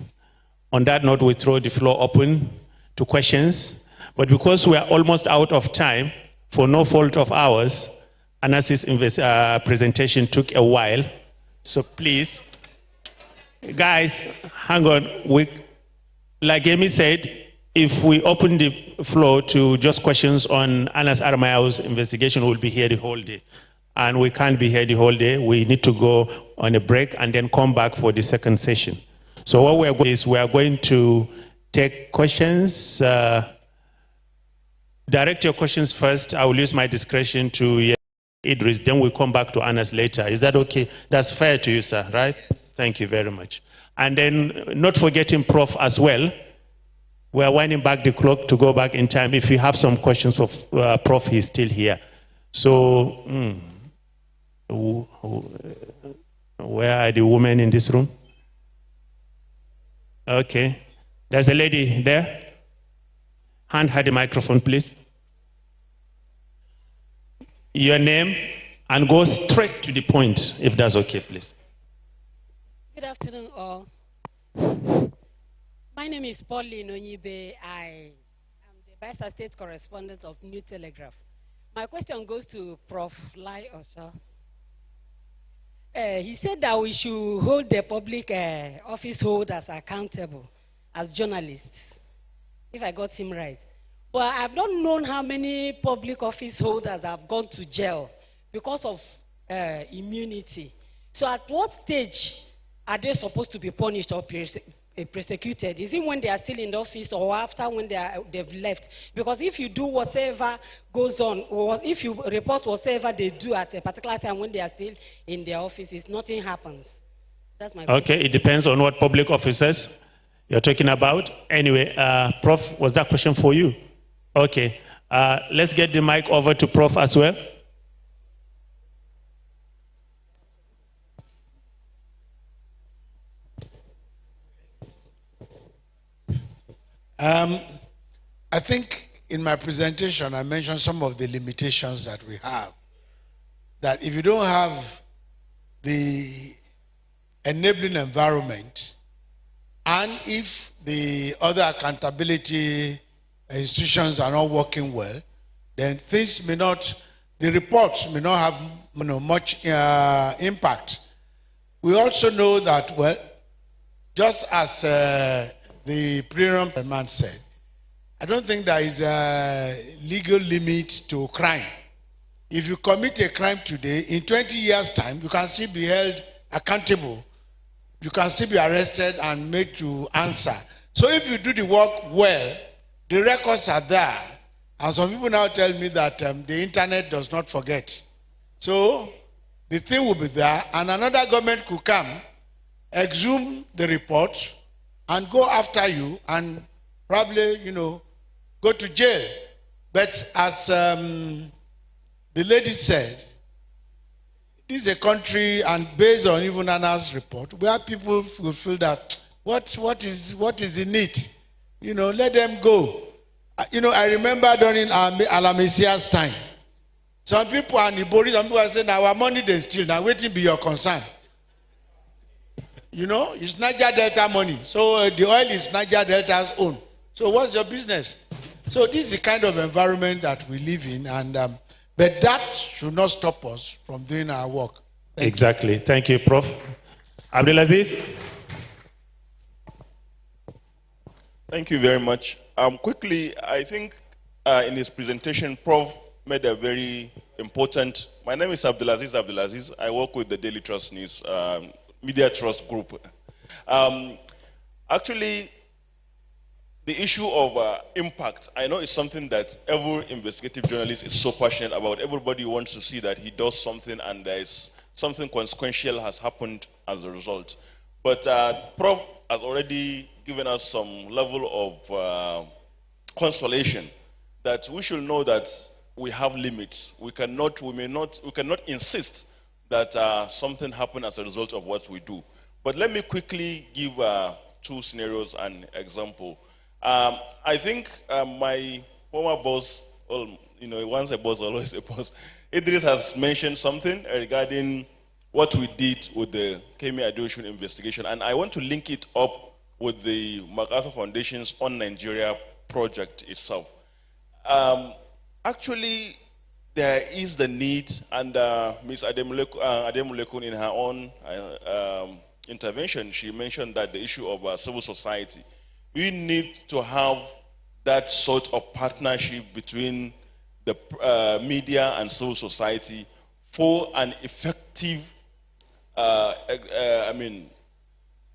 Speaker 1: On that note, we throw the floor open to questions. But because we are almost out of time, for no fault of ours, Anas's presentation took a while. So please, guys, hang on. Like Amy said, if we open the floor to just questions on Anas Aramaya's investigation, we'll be here the whole day. And we can't be here the whole day. We need to go on a break and then come back for the second session. So what we're going is we are going to take questions. Direct your questions first. I will use my discretion to Idris, then we'll come back to Anas later. Is that okay? That's fair to you, sir, right? Thank you very much. And then not forgetting Prof as well. We're winding back the clock to go back in time. If you have some questions of Prof, he's still here. So, where are the women in this room? Okay. There's a lady there. Hand her the microphone, please. Your name, and go straight to the point, if that's okay, please.
Speaker 12: Good afternoon, all. My name is Pauline Onyibe. I am the Vice State Correspondent of New Telegraph. My question goes to Prof. Lai Osho. He said that we should hold the public office holders accountable as journalists, if I got him right. But I've not known how many public office holders have gone to jail because of immunity. So at what stage are they supposed to be punished or persecuted? Is it when they are still in the office or after when they've left? Because if you do whatever goes on, or if you report whatever they do at a particular time when they are still in their offices, nothing happens. That's my question.
Speaker 1: Okay, it depends on what public officers you're talking about. Anyway, Prof, was that question for you? Okay, let's get the mic over to Prof as well.
Speaker 13: I think
Speaker 11: in my presentation, I mentioned some of the limitations that we have. That if you don't have the enabling environment, and if the other accountability institutions are not working well, then things may not, the reports may not have much impact. We also know that, well, just as the pre-rum man said, I don't think there is a legal limit to crime. If you commit a crime today, in 20 years' time, you can still be held accountable. You can still be arrested and made to answer. So if you do the work well, the records are there. And some people now tell me that the internet does not forget. So the thing will be there, and another government could come, exhume the report, and go after you, and probably, go to jail. But as the lady said, this is a country, and based on even Anna's report, where people will feel that what is in it? Let them go. I remember during Alamisia's time, some people are Nibori, some people are saying, our money they steal, now waiting be your concern. It's Niger Delta money. So the oil is Niger Delta's own. So what's your business? So this is the kind of environment that we live in, and but that should not stop us from doing our work.
Speaker 1: Exactly. Thank you, Prof. Abdulaziz?
Speaker 13: Thank you very much. Quickly, I think in his presentation, Prof made a very important. My name is Abdulaziz. I work with the Daily Trust News Media Trust Group. Actually, the issue of impact, I know it's something that every investigative journalist is so passionate about. Everybody wants to see that he does something and there is something consequential has happened as a result. But Prof has already given us some level of consolation that we should know that we have limits. We cannot insist that something happened as a result of what we do. But let me quickly give two scenarios and example. I think my former boss, once a boss, always a boss, Idris has mentioned something regarding what we did with the Kemi Adeosun investigation, and I want to link it up with the MacArthur Foundation's On Nigeria project itself. Actually, there is the need, and Ms. Ademulekun in her own intervention, she mentioned that the issue of civil society. We need to have that sort of partnership between the media and civil society for an effective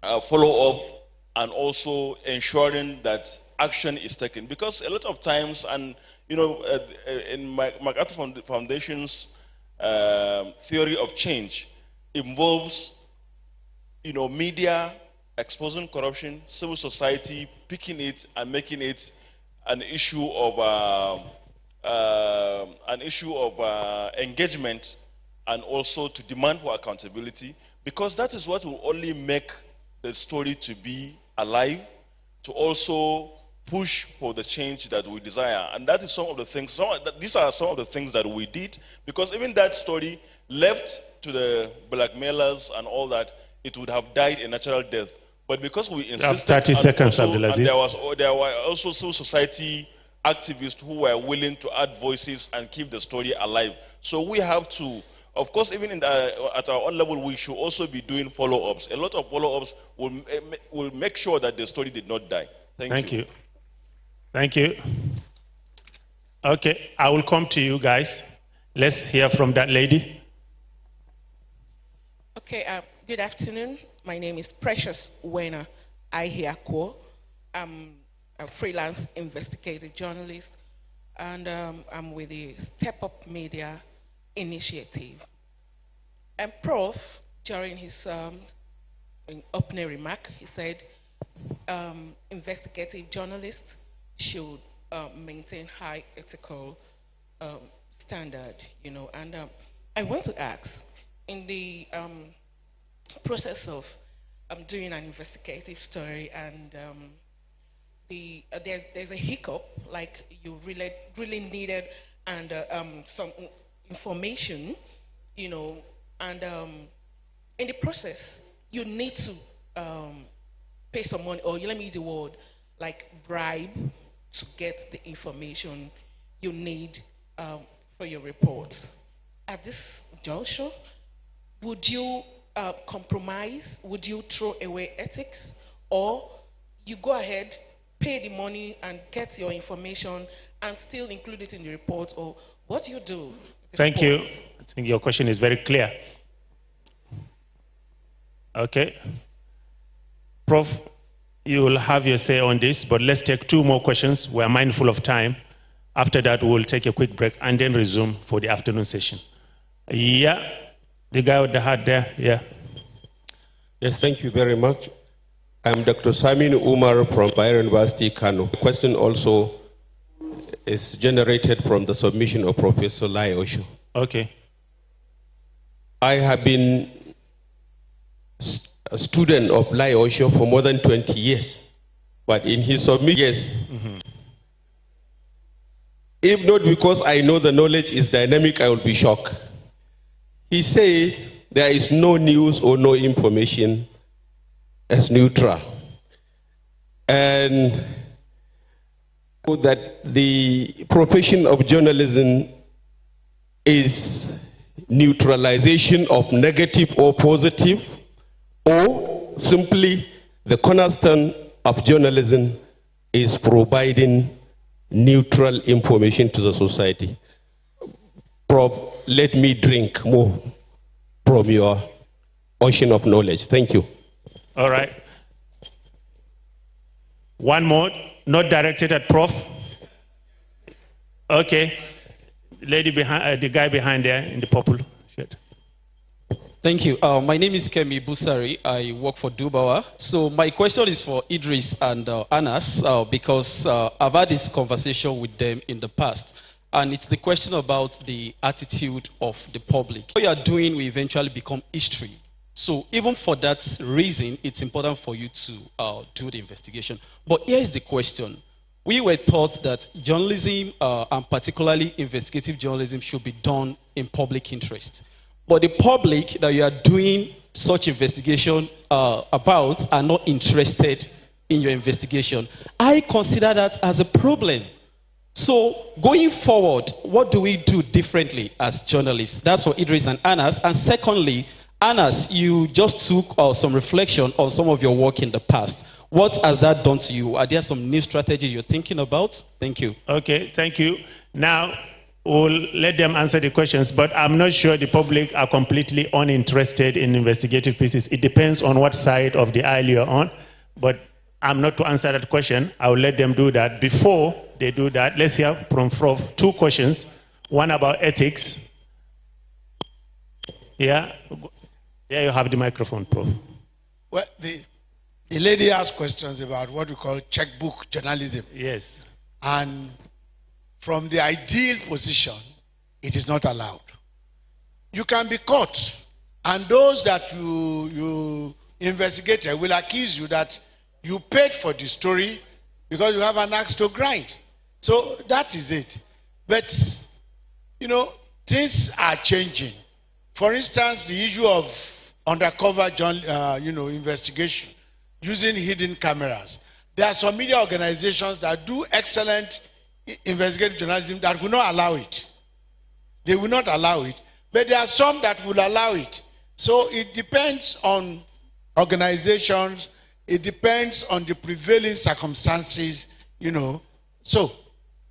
Speaker 13: follow-up, and also ensuring that action is taken. Because a lot of times, and in MacArthur Foundation's theory of change involves, media exposing corruption, civil society picking it and making it an issue of engagement, and also to demand for accountability, because that is what will only make the story to be alive, to also push for the change that we desire. And that is some of the things, these are some of the things that we did, because even that story left to the blackmailers and all that, it would have died a natural death. But because we insisted,
Speaker 1: 30 seconds,
Speaker 13: and
Speaker 1: Abdulaziz.
Speaker 13: there were also civil society activists who were willing to add voices and keep the story alive. So we have to, of course, even at our own level, we should also be doing follow-ups. A lot of follow-ups will make sure that the story did not die. Thank you.
Speaker 1: Thank you. Okay, I will come to you guys. Let's hear from that lady.
Speaker 14: Okay, good afternoon. My name is Precious Wena Ahiakwo. I'm a freelance investigative journalist, and I'm with the Step Up Media Initiative. And Prof, during his opening remark, he said investigative journalists should maintain high ethical standard, and I want to ask, in the process of doing an investigative story and there's a hiccup, like you really needed, and some information, you know, and in the process you need to pay some money, or let me use the word like bribe, to get the information you need for your report. At this juncture, would you compromise? Would you throw away ethics, or you go ahead, pay the money and get your information and still include it in the report, or what do you do?
Speaker 1: Thank you. I think your question is very clear. Okay. Prof, you will have your say on this, but let's take 2 more questions. We're mindful of time. After that, we'll take a quick break and then resume for the afternoon session. Yeah, the guy with the hat there, yeah.
Speaker 15: Yes, thank you very much. I'm Dr. Samin Umar from Bayero University, Kano. The question also is generated from the submission of Professor Lai Osho.
Speaker 1: Okay.
Speaker 15: I have been a student of Lai Osho for more than 20 years, but in his submission, yes. If not because I know the knowledge is dynamic, I will be shocked. He said there is no news or no information as neutral. And that the profession of journalism is neutralization of negative or positive, or simply the cornerstone of journalism is providing neutral information to the society. Prof, let me drink more from your ocean of knowledge. Thank you.
Speaker 1: All right. One more, not directed at Prof. Okay. Lady behind, the guy behind there in the purple shirt.
Speaker 16: Thank you. My name is Kemi Busari. I work for Dubawa. So my question is for Idris and Anas, because I've had this conversation with them in the past. And it's the question about the attitude of the public. What you are doing will eventually become history. So even for that reason, it's important for you to do the investigation. But here's the question. We were taught that journalism, and particularly investigative journalism, should be done in public interest. But the public that you are doing such investigation about are not interested in your investigation. I consider that as a problem. So going forward, what do we do differently as journalists? That's for Idris and Anas. And secondly, Anas, you just took some reflection on some of your work in the past. What has that done to you? Are there some new strategies you're thinking about? Thank you.
Speaker 1: Okay, thank you. Now, we'll let them answer the questions, but I'm not sure the public are completely uninterested in investigative pieces. It depends on what side of the aisle you're on, but I'm not to answer that question. I will let them do that. Before they do that, let's hear from Prof. 2 questions. One about ethics. Yeah, there you have the microphone, Prof.
Speaker 11: Well, the lady asked questions about what we call checkbook journalism.
Speaker 1: Yes.
Speaker 11: And from the ideal position, it is not allowed. You can be caught, and those that you investigated will accuse you that you paid for the story because you have an axe to grind. So that is it. But, you know, things are changing. For instance, the issue of undercover investigation using hidden cameras. There are some media organizations that do excellent investigative journalism that will not allow it. They will not allow it. But there are some that will allow it. So it depends on organizations. It depends on the prevailing circumstances, you know. So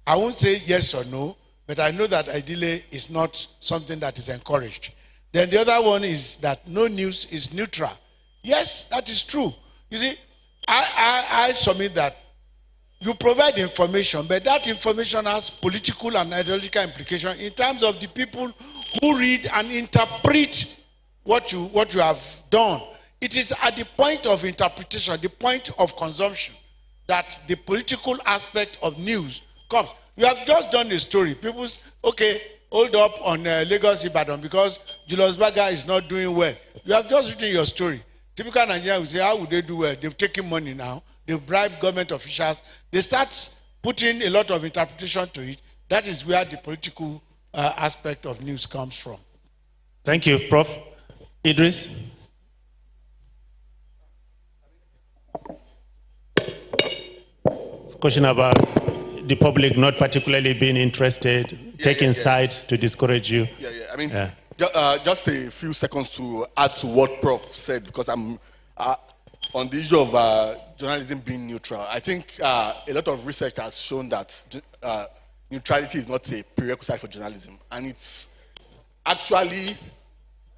Speaker 11: I won't say yes or no, but I know that ideally it's not something that is encouraged. Then the other one is that no news is neutral. Yes, that is true. You see, I submit that you provide information, but that information has political and ideological implications in terms of the people who read and interpret what you have done. It is at the point of interpretation, the point of consumption, that the political aspect of news comes. You have just done a story. People say, okay, hold up on Lagos Ibadan because Julius Berger is not doing well. You have just written your story. Typical Nigerians will say, how would they do well? They've taken money now. They've bribed government officials. They start putting a lot of interpretation to it. That is where the political aspect of news comes from.
Speaker 1: Thank you, Prof. Idris? Question about the public not particularly being interested, taking sides to discourage you.
Speaker 27: I mean, just a few seconds to add to what Prof said, because I'm on the issue of journalism being neutral. I think a lot of research has shown that neutrality is not a prerequisite for journalism, and it's actually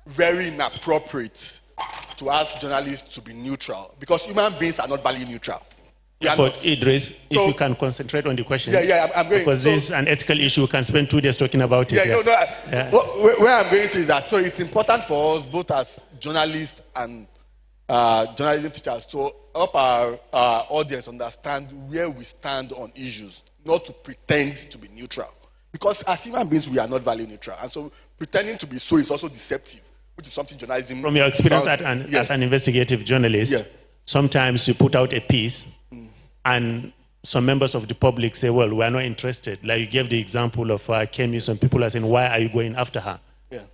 Speaker 27: very inappropriate to ask journalists to be neutral, because human beings are not value neutral.
Speaker 1: Yeah, but Idris, if you can concentrate on the question.
Speaker 27: I'm going.
Speaker 1: Because this is an ethical issue, we can spend 2 days talking about it.
Speaker 27: Where I'm going to is that, so it's important for us, both as journalists and journalism teachers, to help our audience understand where we stand on issues, not to pretend to be neutral. Because as human beings, we are not value neutral. And so pretending to be so is also deceptive, which is something journalism...
Speaker 1: From your experience as an investigative journalist, sometimes you put out a piece, and some members of the public say, well, we're not interested. Like you gave the example of Kemi, some people are saying, why are you going after her?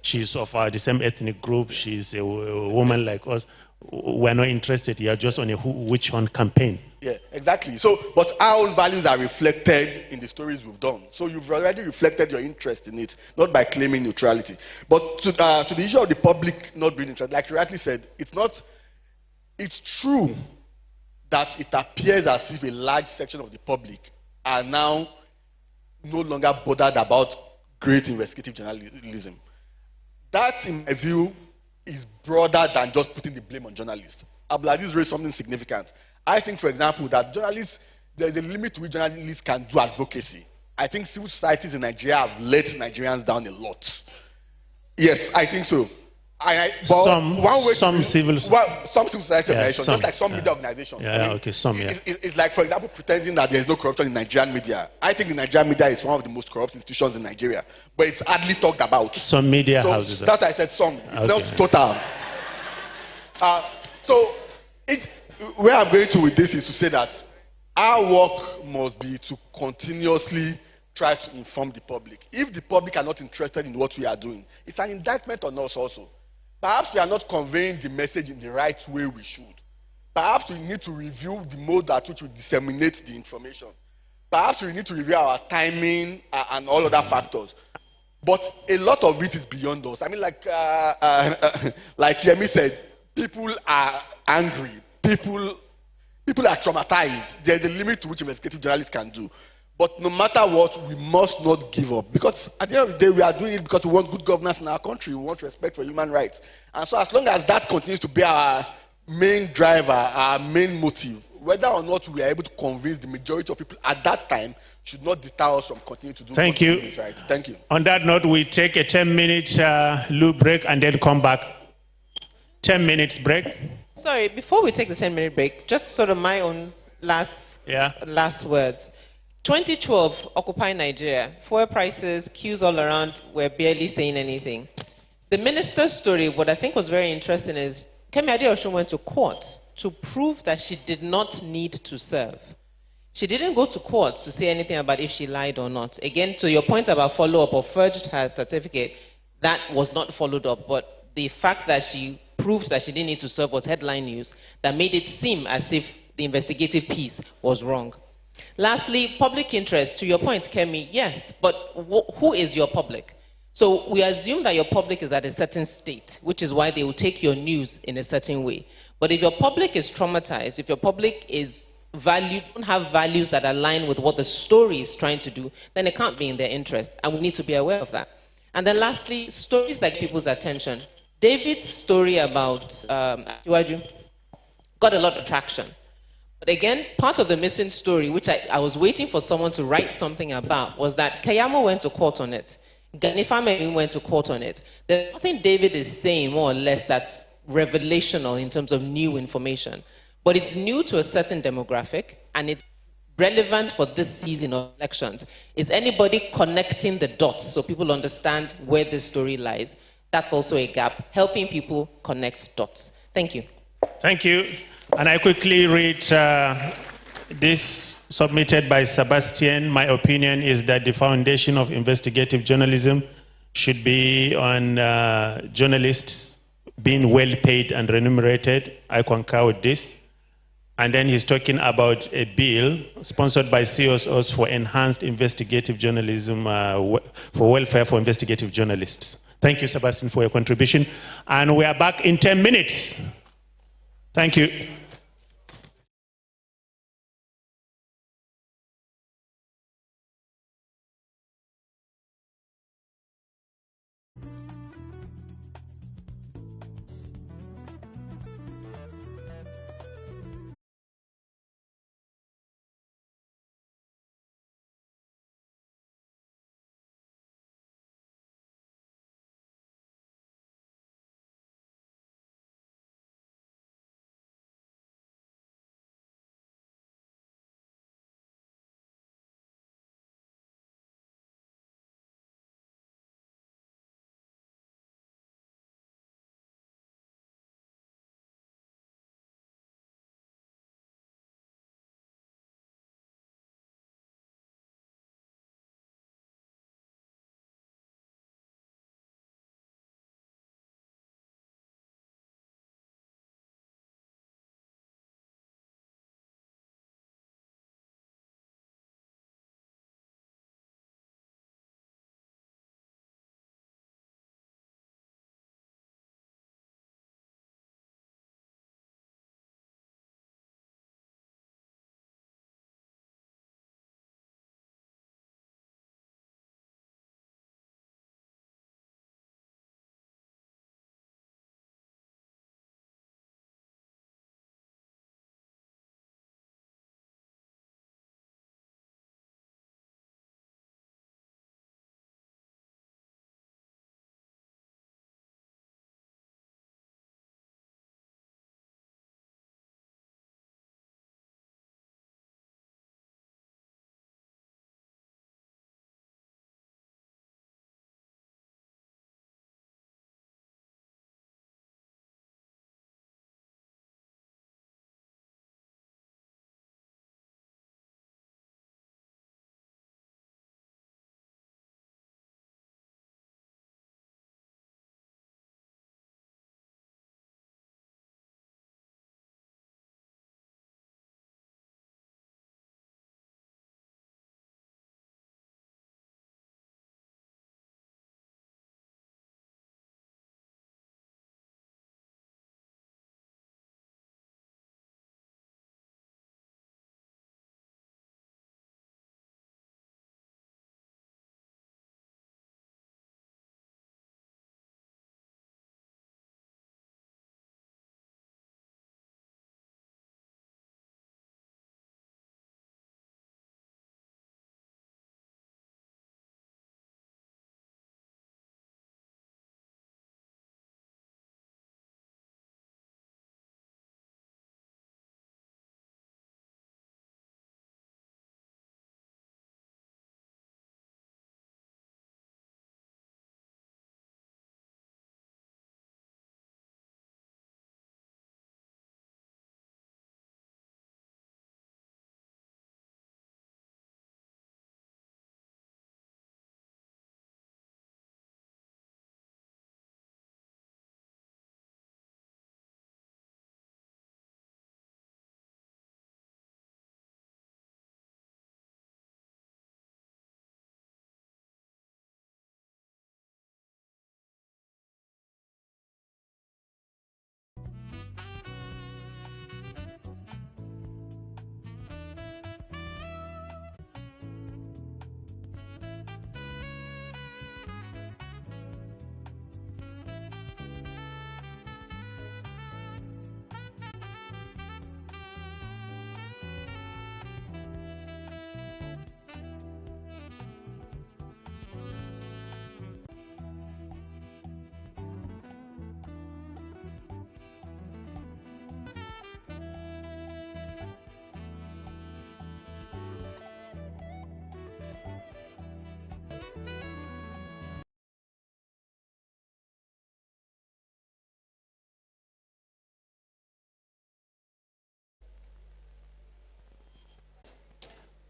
Speaker 1: She's of the same ethnic group, she's a woman like us. We're not interested, you're just on a witch hunt campaign.
Speaker 27: Yeah, exactly. So, but our own values are reflected in the stories we've done. So you've already reflected your interest in it, not by claiming neutrality. But to the issue of the public not being interested, like you rightly said, it's true that it appears as if a large section of the public are now no longer bothered about great investigative journalism. That, in my view, is broader than just putting the blame on journalists. Abdulaziz raised something significant. I think, for example, that journalists, there's a limit to which journalists can do advocacy. I think civil societies in Nigeria have let Nigerians down a lot. Yes, I think so.
Speaker 1: Some civil
Speaker 27: society organizations, just like some media organizations. It's like, for example, pretending that there is no corruption in Nigerian media. I think the Nigerian media is one of the most corrupt institutions in Nigeria, but it's hardly talked about.
Speaker 1: Some media houses.
Speaker 27: That's why I said some. It's not total. Where I'm going to with this is to say that our work must be to continuously try to inform the public. If the public are not interested in what we are doing, it's an indictment on us also. Perhaps we are not conveying the message in the right way we should. Perhaps we need to review the mode at which we disseminate the information. Perhaps we need to review our timing and all other factors. But a lot of it is beyond us. I mean, like Yemi said, people are angry. People are traumatized. There's a limit to which investigative journalists can do. But no matter what, we must not give up. Because at the end of the day, we are doing it because we want good governance in our country. We want respect for human rights. And so as long as that continues to be our main driver, our main motive, whether or not we are able to convince the majority of people at that time should not deter us from continuing to do
Speaker 1: Thank you.
Speaker 27: Right. Thank you.
Speaker 1: On that note, we take a 10-minute loop break and then come back. 10 minutes break.
Speaker 8: Sorry, before we take the 10-minute break, just sort of my own last words. 2012, Occupy Nigeria, fuel prices, queues all around, we're barely saying anything. The minister's story, what I think was very interesting is, Kemi Adeosun went to court to prove that she did not need to serve. She didn't go to court to say anything about if she lied or not. Again, to your point about follow-up or forged her certificate, that was not followed up, but the fact that she proved that she didn't need to serve was headline news that made it seem as if the investigative piece was wrong. Lastly, public interest. To your point, Kemi, yes, but who is your public? So we assume that your public is at a certain state, which is why they will take your news in a certain way. But if your public is traumatized, if your public is don't have values that align with what the story is trying to do, then it can't be in their interest, and we need to be aware of that. And then lastly, stories that get people's attention. David's story about Iwaju got a lot of traction. But again, part of the missing story, which I was waiting for someone to write something about, was that Kayamo went to court on it. Ganifame went to court on it. There's nothing David is saying, more or less, that's revelational in terms of new information. But it's new to a certain demographic, and it's relevant for this season of elections. Is anybody connecting the dots so people understand where this story lies? That's also a gap, helping people connect dots. Thank you.
Speaker 1: Thank you. And I quickly read this submitted by Sebastian. My opinion is that the foundation of investigative journalism should be on journalists being well paid and remunerated. I concur with this. And then he's talking about a bill sponsored by CSOs for enhanced investigative journalism, for welfare for investigative journalists. Thank you, Sebastian, for your contribution. And we are back in 10 minutes. Thank you.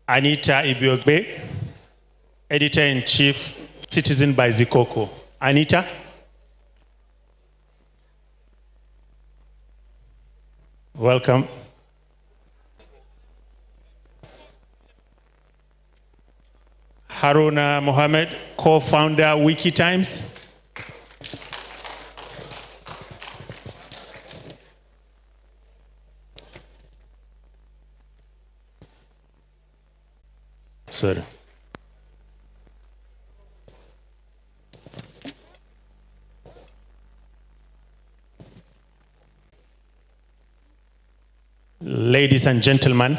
Speaker 1: Anita Ibiogbe, Editor-in-Chief, Citizen by Zikoko. Anita? Welcome. Haruna Mohammed, co-founder, Wikitimes. Sorry. Ladies and gentlemen,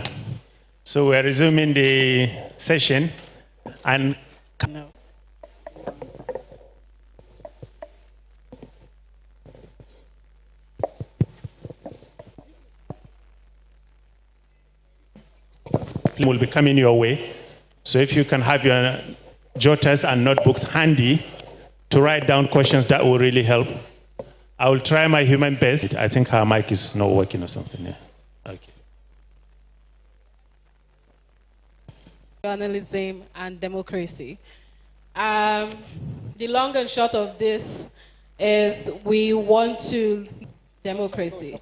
Speaker 1: so we're resuming the session and will be coming your way. So if you can have your jotters and notebooks handy to write down questions, that will really help. I will try my human best. I think our mic is not working or something. Yeah. Okay.
Speaker 3: Journalism and democracy. The long and short of this is we want to democracy.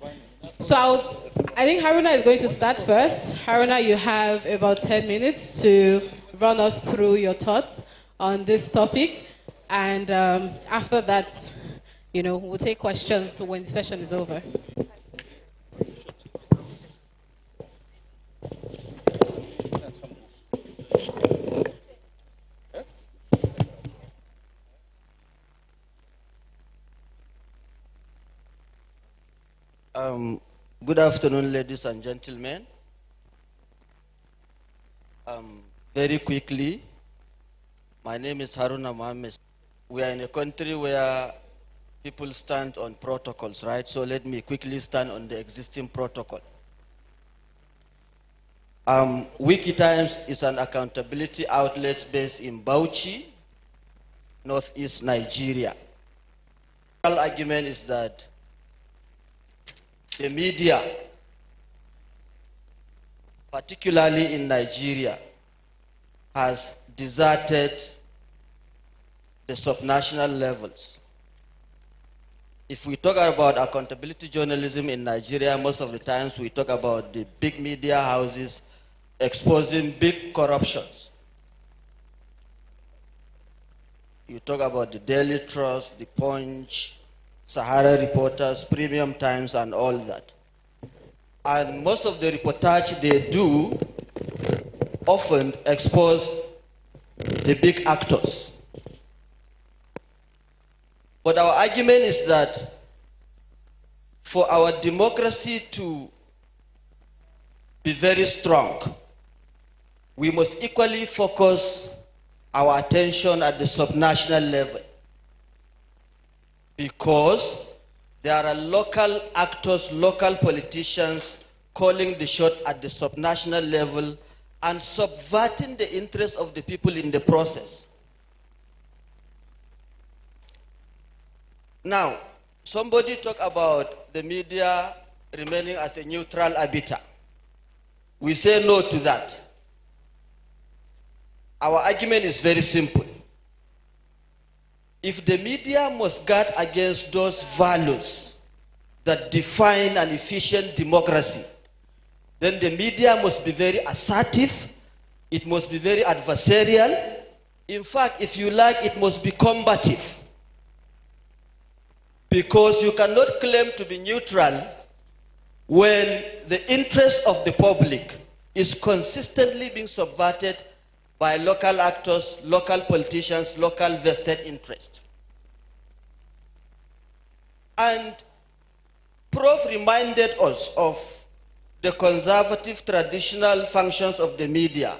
Speaker 3: So I think Haruna is going to start first. Haruna, you have about 10 minutes to run us through your thoughts on this topic. And after that, we'll take questions when the session is over.
Speaker 17: Good afternoon, ladies and gentlemen. Very quickly, my name is Haruna Mohammed. We are in a country where people stand on protocols, right? So let me quickly stand on the existing protocol. Wikitimes is an accountability outlet based in Bauchi, Northeast Nigeria. The argument is that the media, particularly in Nigeria, has deserted the subnational levels. If we talk about accountability journalism in Nigeria, most of the times we talk about the big media houses exposing big corruptions. You talk about the Daily Trust, the Punch, Sahara Reporters, Premium Times, and all that. And most of the reportage they do often expose the big actors. But our argument is that for our democracy to be very strong, we must equally focus our attention at the subnational level, because there are local actors, local politicians calling the shot at the subnational level and subverting the interests of the people in the process. Now, somebody talked about the media remaining as a neutral arbiter. We say no to that. Our argument is very simple. If the media must guard against those values that define an efficient democracy, then the media must be very assertive, it must be very adversarial. In fact, if you like, it must be combative. Because you cannot claim to be neutral when the interest of the public is consistently being subverted by local actors, local politicians, local vested interests. And Prof reminded us of the conservative traditional functions of the media: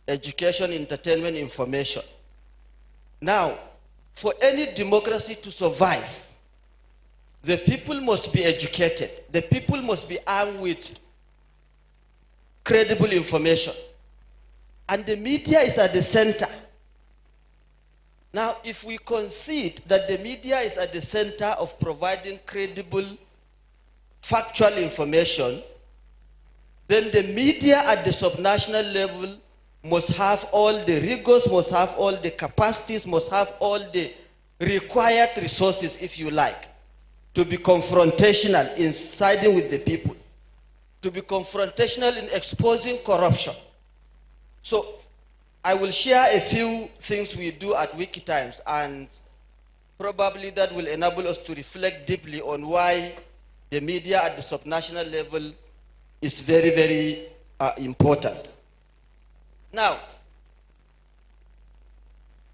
Speaker 17: education, entertainment, information. Now, for any democracy to survive, the people must be educated. The people must be armed with credible information. And the media is at the center. Now, if we concede that the media is at the center of providing credible, factual information, then the media at the subnational level must have all the rigors, must have all the capacities, must have all the required resources, if you like, to be confrontational in siding with the people, to be confrontational in exposing corruption. So I will share a few things we do at Wikitimes, and probably that will enable us to reflect deeply on why the media at the subnational level is very, very important. Now,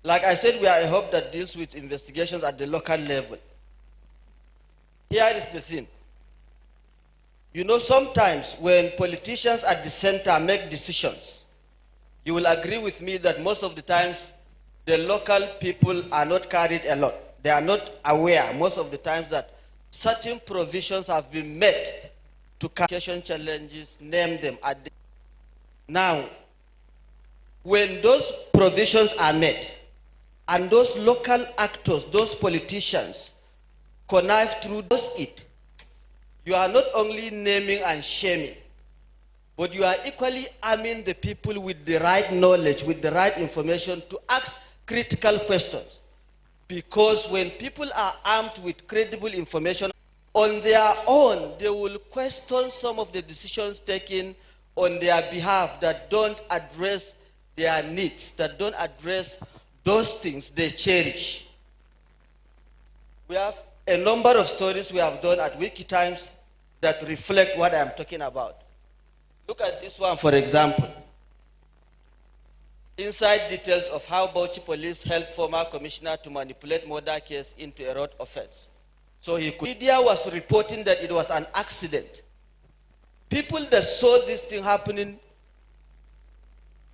Speaker 17: like I said, we are a hub that deals with investigations at the local level. Here is the thing. You know, sometimes when politicians at the center make decisions, you will agree with me that most of the times the local people are not carried along. They are not aware most of the times that certain provisions have been made to communication challenges, name them. Now, when those provisions are made and those local actors, those politicians, connive through it, you are not only naming and shaming, but you are equally arming the people with the right knowledge, with the right information to ask critical questions. Because when people are armed with credible information, on their own, they will question some of the decisions taken on their behalf that don't address their needs, that don't address those things they cherish. We have a number of stories we have done at Wikitimes that reflect what I am talking about. Look at this one, for example. Inside details of how Bauchi police helped former commissioner to manipulate murder case into a road offense. So media was reporting that it was an accident. People that saw this thing happening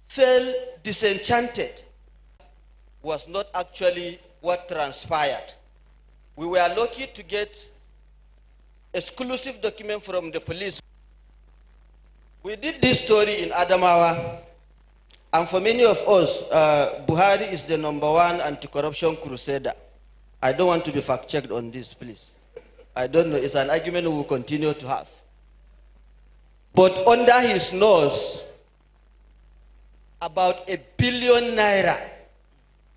Speaker 17: felt disenchanted. Was not actually what transpired. We were lucky to get exclusive document from the police. We did this story in Adamawa, and for many of us, Buhari is the #1 anti-corruption crusader. I don't want to be fact-checked on this, please. I don't know. It's an argument we will continue to have. But under his nose, about ₦1 billion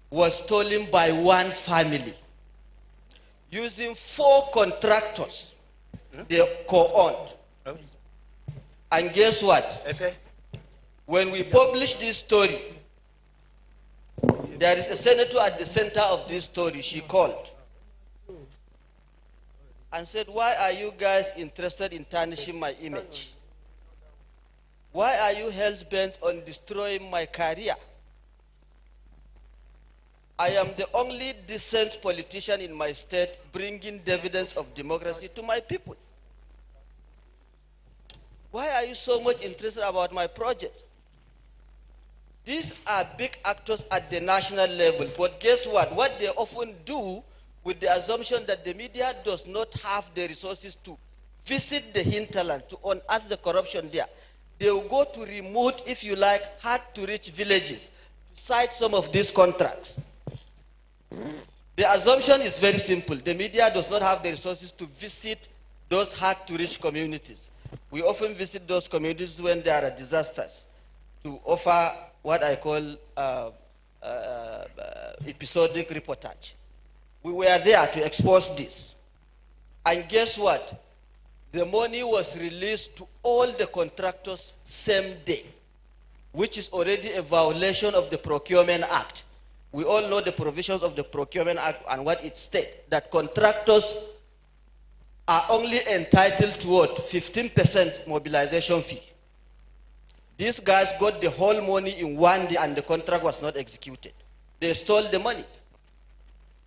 Speaker 17: was stolen by one family using 4 contractors they co-owned. And guess what? When we published this story, there is a senator at the center of this story. She called and said, "Why are you guys interested in tarnishing my image? Why are you hell-bent on destroying my career? I am the only decent politician in my state bringing dividends of democracy to my people. Why are you so much interested about my project?" These are big actors at the national level, but guess what? What they often do, with the assumption that the media does not have the resources to visit the hinterland, to unearth the corruption there, they will go to remote, if you like, hard-to-reach villages to cite some of these contracts. The assumption is very simple. The media does not have the resources to visit those hard-to-reach communities. We often visit those communities when there are disasters to offer what I call episodic reportage. We were there to expose this. And guess what? The money was released to all the contractors same day, which is already a violation of the Procurement Act. We all know the provisions of the Procurement Act and what it states, that contractors are only entitled to what? 15% mobilization fee. These guys got the whole money in one day and the contract was not executed. They stole the money.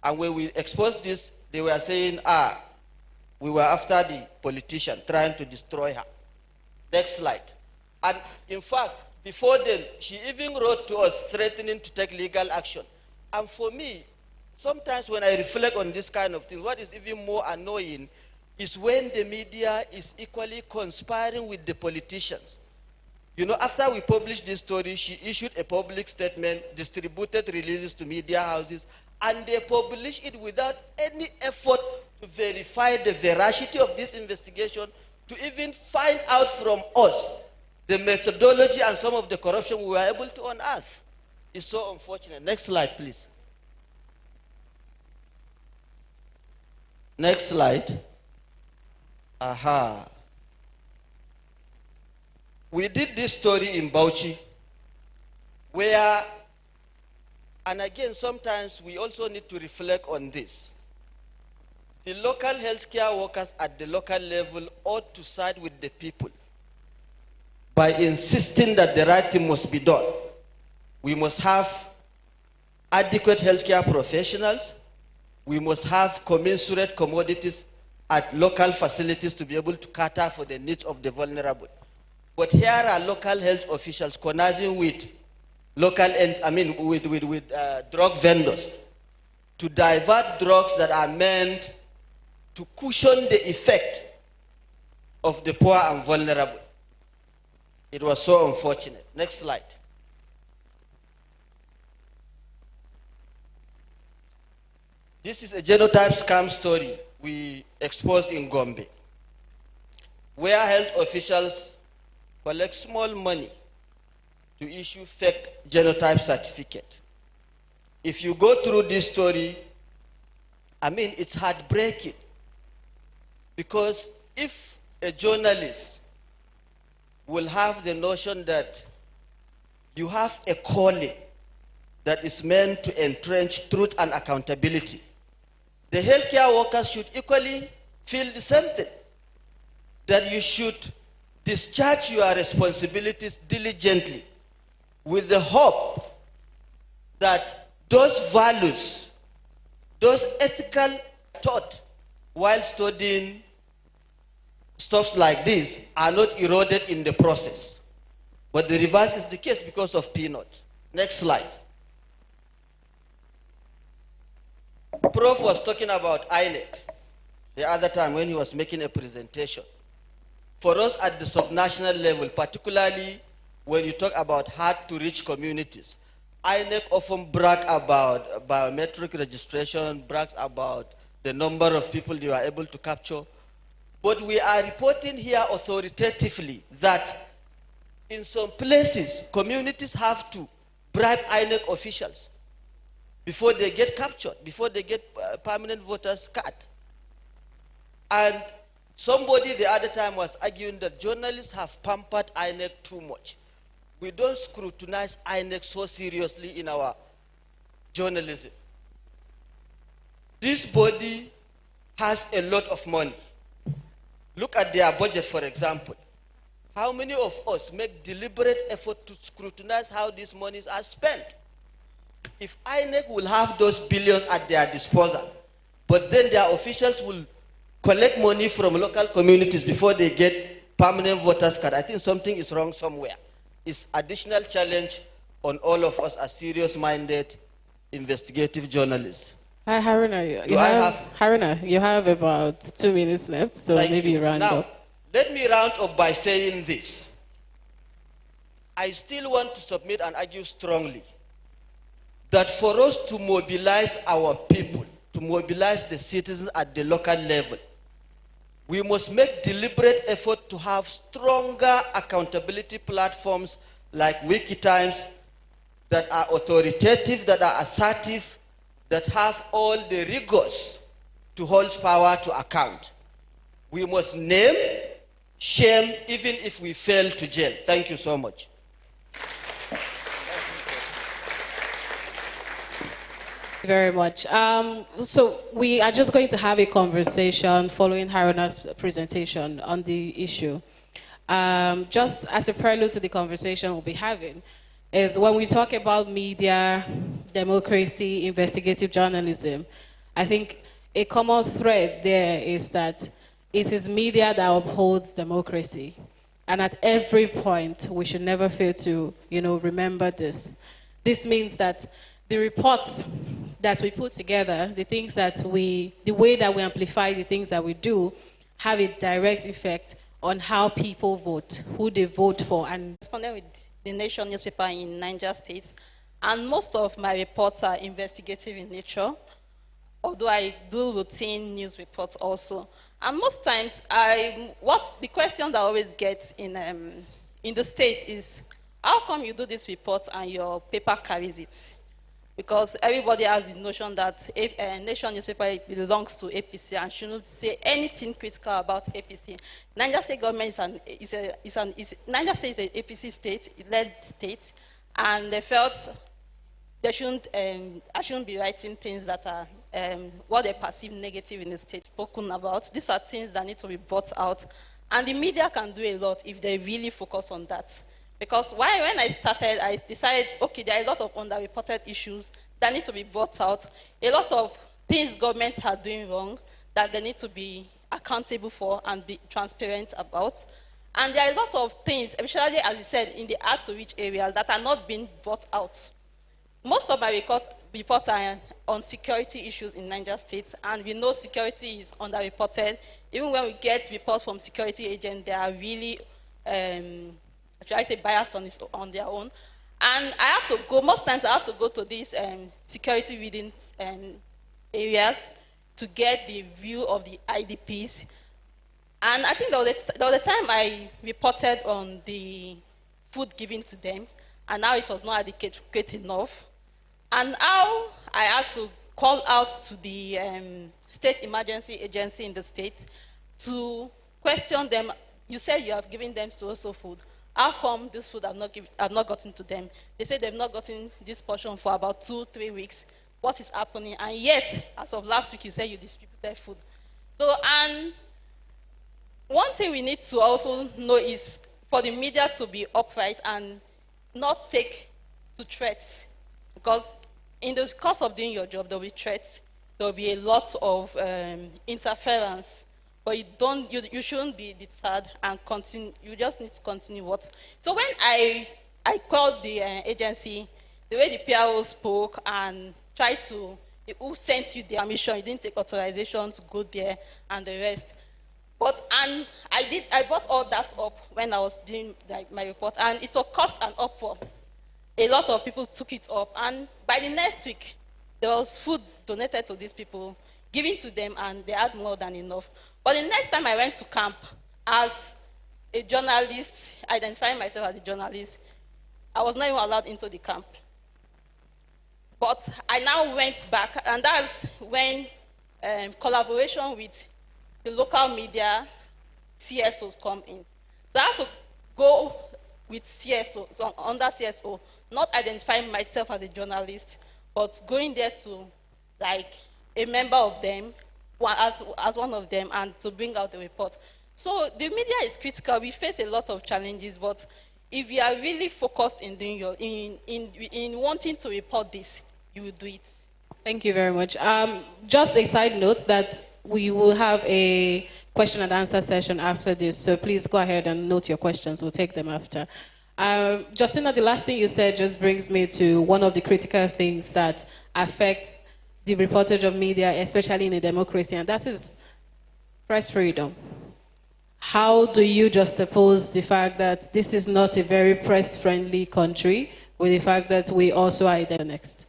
Speaker 17: And when we exposed this, they were saying, we were after the politician, trying to destroy her. Next slide. And in fact, before then, she even wrote to us threatening to take legal action. And for me, sometimes when I reflect on this kind of thing, what is even more annoying is when the media is equally conspiring with the politicians. You know, after we published this story, she issued a public statement, distributed releases to media houses, and they published it without any effort to verify the veracity of this investigation, to even find out from us the methodology and some of the corruption we were able to unearth. It's so unfortunate. Next slide, please. Next slide. Aha. We did this story in Bauchi, where, and again, sometimes we also need to reflect on this. The local healthcare workers at the local level ought to side with the people by insisting that the right thing must be done. We must have adequate healthcare professionals. We must have commensurate commodities at local facilities to be able to cater for the needs of the vulnerable. But here are local health officials conniving with local, with drug vendors to divert drugs that are meant to cushion the effect of the poor and vulnerable. It was so unfortunate. Next slide. This is a genotype scam story we exposed in Gombe, where health officials collect small money to issue fake genotype certificate. If you go through this story, it's heartbreaking. Because if a journalist will have the notion that you have a calling that is meant to entrench truth and accountability, the healthcare workers should equally feel the same thing, that you should discharge your responsibilities diligently with the hope that those values, those ethical thought while studying stuff like this are not eroded in the process. But the reverse is the case because of peanut. Next slide. Prof was talking about INEC the other time when he was making a presentation. For us at the subnational level, particularly when you talk about hard-to-reach communities, INEC often brag about biometric registration, brags about the number of people they were able to capture. But we are reporting here authoritatively that in some places, communities have to bribe INEC officials before they get captured, before they get permanent voters card. And somebody the other time was arguing that journalists have pampered INEC too much. We don't scrutinize INEC so seriously in our journalism. This body has a lot of money. Look at their budget, for example. How many of us make deliberate effort to scrutinize how these monies are spent? If INEC will have those billions at their disposal, but then their officials will collect money from local communities before they get permanent voters card, I think something is wrong somewhere. It's additional challenge on all of us as serious-minded investigative journalists.
Speaker 3: Hi, Haruna. You have about 2 minutes left, so maybe you round up.
Speaker 17: Let me round up by saying this. I still want to submit and argue strongly that for us to mobilize our people, to mobilize the citizens at the local level, we must make deliberate effort to have stronger accountability platforms like WikiTimes that are authoritative, that are assertive, that have all the rigors to hold power to account. We must name, shame, even if we fail to jail. Thank you so much.
Speaker 3: Very much. So we are just going to have a conversation following Haruna's presentation on the issue. Just as a prelude to the conversation we'll be having, is when we talk about media, democracy, investigative journalism, I think a common thread there is that it is media that upholds democracy. And at every point, we should never fail to, remember this. This means that the reports that we put together, the way that we amplify the things that we do, have a direct effect on how people vote, who they vote for. And
Speaker 19: responding with the Nation newspaper in Niger State, and most of my reports are investigative in nature, although I do routine news reports also. And most times, the questions I always get in in the state is, how come you do this report and your paper carries it? Because everybody has the notion that a Nation newspaper belongs to APC and shouldn't say anything critical about APC. Niger State government Niger State is an APC state-led state, and they felt they shouldn't, I shouldn't be writing things that are what they perceive negative in the state spoken about. These are things that need to be brought out, and the media can do a lot if they really focus on that. Because when I started, I decided, okay, there are a lot of underreported issues that need to be brought out, a lot of things governments are doing wrong that they need to be accountable for and be transparent about. And there are a lot of things, especially, as you said, in the hard-to-reach areas that are not being brought out. Most of my reports are on security issues in Niger State, and we know security is underreported. Even when we get reports from security agents, they are really, should I say, biased on their own. And I have to go, most times I have to go to these security reading areas to get the view of the IDPs. And I think there was a time I reported on the food given to them, and now it was not adequate enough. And how I had to call out to the state emergency agency in the state to question them. You said you have given them so-so food. How come this food have not gotten to them? They say they've not gotten this portion for about 2-3 weeks. What is happening? And yet, as of last week, you said you distributed food. So, and one thing we need to also know is for the media to be upright and not take to threats. Because in the course of doing your job, there will be threats. There will be a lot of interference. But you shouldn't be deterred and continue. You just need to continue what. So when I called the agency, the way the PRO spoke and tried to, who sent you the permission, you didn't take authorization to go there and the rest. But, and I brought all that up when I was doing my report, and it caused an uproar. A lot of people took it up, and by the next week, there was food donated to these people, given to them, and they had more than enough. But the next time I went to camp as a journalist, identifying myself as a journalist, I was not even allowed into the camp. But I now went back, and that's when collaboration with the local media, CSOs come in. So I had to go with CSO, so under CSO, not identifying myself as a journalist, but going there to, like, a member of them, as one of them, and to bring out the report. So the media is critical. We face a lot of challenges, but if you are really focused in doing in wanting to report this, you will do it.
Speaker 3: Thank you very much. Just a side note that we will have a question and answer session after this, so please go ahead and note your questions. We'll take them after. Justina, the last thing you said just brings me to one of the critical things that affect the reportage of media, especially in a democracy, and that is press freedom. How do you juxtapose the fact that this is not a very press-friendly country with the fact that we also are the next?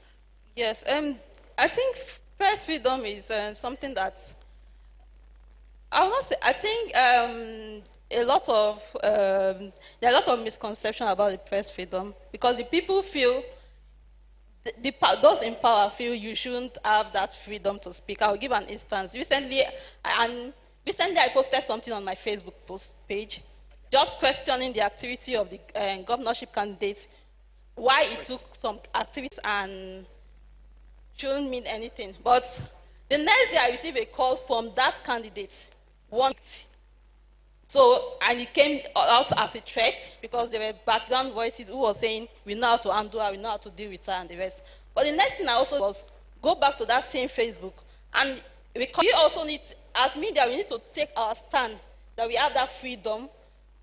Speaker 19: Yes, I think press freedom is something that I will not say. I think there are a lot of misconceptions about the press freedom, because the people feel. Those in power feel you shouldn't have that freedom to speak. I'll give an instance. Recently I posted something on my Facebook post page, just questioning the activity of the governorship candidates, why it took some activities and shouldn't mean anything. But the next day I received a call from that candidate, and it came out as a threat because there were background voices who were saying, we know how to handle her, we know how to deal with her and the rest. But the next thing I also was, go back to that same Facebook. And we also need, as media, we need to take our stand that we have that freedom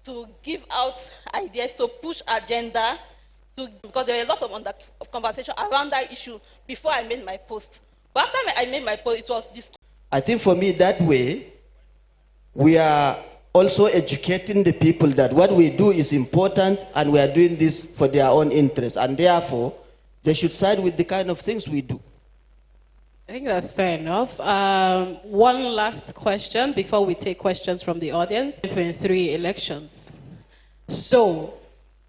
Speaker 19: to give out ideas, to push agenda, because there were a lot of conversation around that issue before I made my post. But after I made my post, it was this.
Speaker 17: I think for me, that way, we are also educating the people that what we do is important and we are doing this for their own interest, and therefore they should side with the kind of things we do.
Speaker 3: I think that's fair enough. One last question before we take questions from the audience. 2023 elections. So,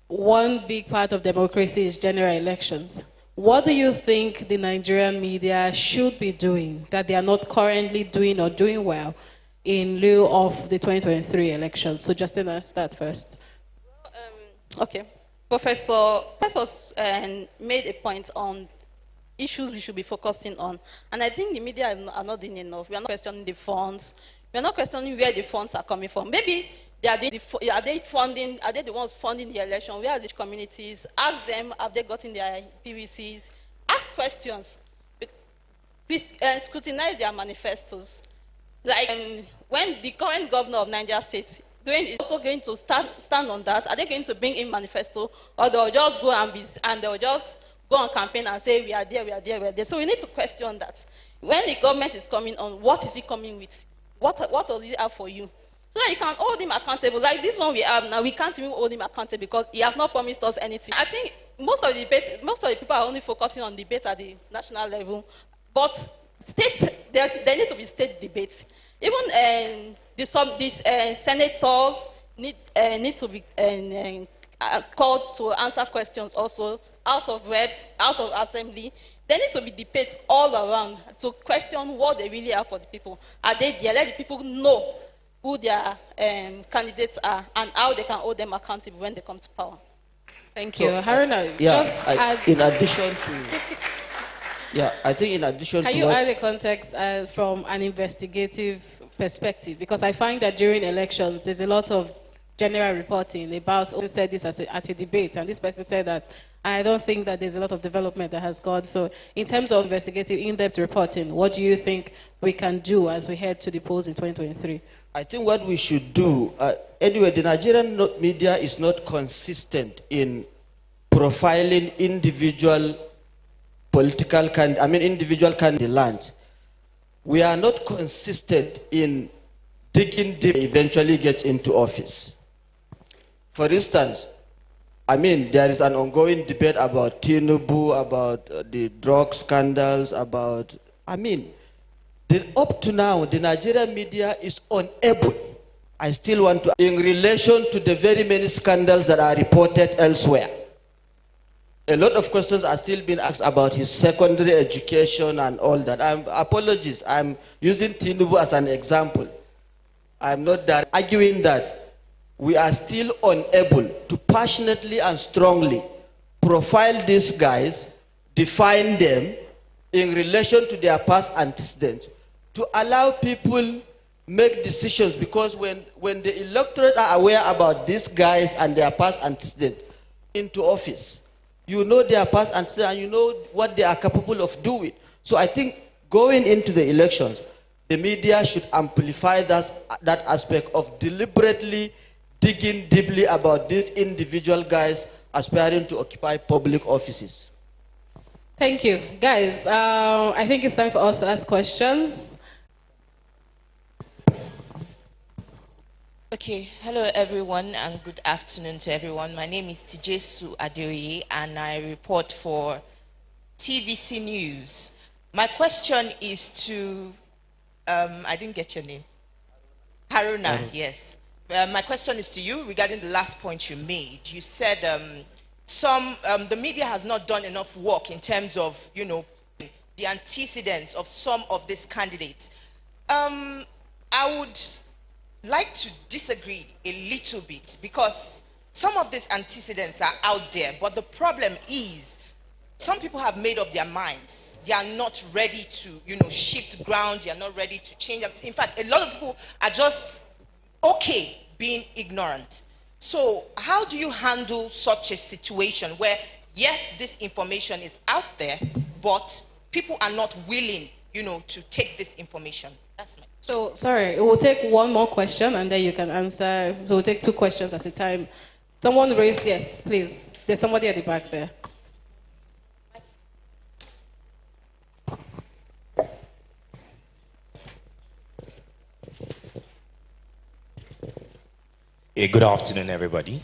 Speaker 3: one big part of democracy is general elections. What do you think the Nigerian media should be doing that they are not currently doing or doing well in lieu of the 2023 elections? So, Justina, start first.
Speaker 19: Okay. Professor made a point on issues we should be focusing on. And I think the media are not doing enough. We are not questioning the funds. We are not questioning where the funds are coming from. Maybe are they the ones funding the election? Where are the communities? Ask them, have they gotten their PVCs? Ask questions. Scrutinize their manifestos. Like when the current governor of Niger State is also going to stand on that, are they going to bring in manifesto, or they'll just go and they'll just go on campaign and say we are there, we are there, we are there? So we need to question that. When the government is coming on, what is he coming with? What does he have for you? So that you can hold him accountable. Like this one we have now, we can't even hold him accountable because he has not promised us anything. I think most of the people are only focusing on debate at the national level, but states, there need to be state debates. Even senators need to be called to answer questions also. House of Reps, House of Assembly, there needs to be debates all around to question what they really are for the people. Are they there? Let the people know who their candidates are and how they can hold them accountable when they come to power.
Speaker 3: Thank you. Haruna,
Speaker 17: in addition to... Yeah, I think in addition to...
Speaker 3: Can you add a context from an investigative perspective? Because I find that during elections, there's a lot of general reporting about who said this at a debate, and this person said that. I don't think that there's a lot of development that has gone. So in terms of investigative, in-depth reporting, what do you think we can do as we head to the polls in 2023?
Speaker 17: I think what we should do, anyway, the Nigerian media is not consistent in profiling individual individual candidates. We are not consistent in digging deep, eventually gets into office. For instance, there is an ongoing debate about Tinubu, about the drug scandals, up to now, the Nigerian media is unable, I still want to, in relation to the very many scandals that are reported elsewhere. A lot of questions are still being asked about his secondary education and all that. Apologies, I'm using Tinubu as an example. I'm not arguing that we are still unable to passionately and strongly profile these guys, define them in relation to their past antecedents, to allow people make decisions, because when the electorate are aware about these guys and their past antecedents into office, you know their past antecedents and you know what they are capable of doing. So I think going into the elections, the media should amplify that aspect of deliberately digging deeply about these individual guys aspiring to occupy public offices.
Speaker 3: Thank you. Guys, I think it's time for us to ask questions.
Speaker 20: Okay, hello everyone and good afternoon to everyone. My name is Tijesu Adeoye and I report for TVC News. My question is to, I didn't get your name. Haruna, yes. My question is to you regarding the last point you made. You said the media has not done enough work in terms of, the antecedents of some of these candidates. I would like to disagree a little bit because some of these antecedents are out there, but the problem is some people have made up their minds. They are not ready to, shift ground. They are not ready to change. In fact, a lot of people are just okay being ignorant. So how do you handle such a situation where, yes, this information is out there, but people are not willing, to take this information? That's my question.
Speaker 3: So, sorry, we'll take one more question and then you can answer. So we'll take 2 questions at a time. Someone raised, yes, please. There's somebody at the back there.
Speaker 21: Good afternoon, everybody.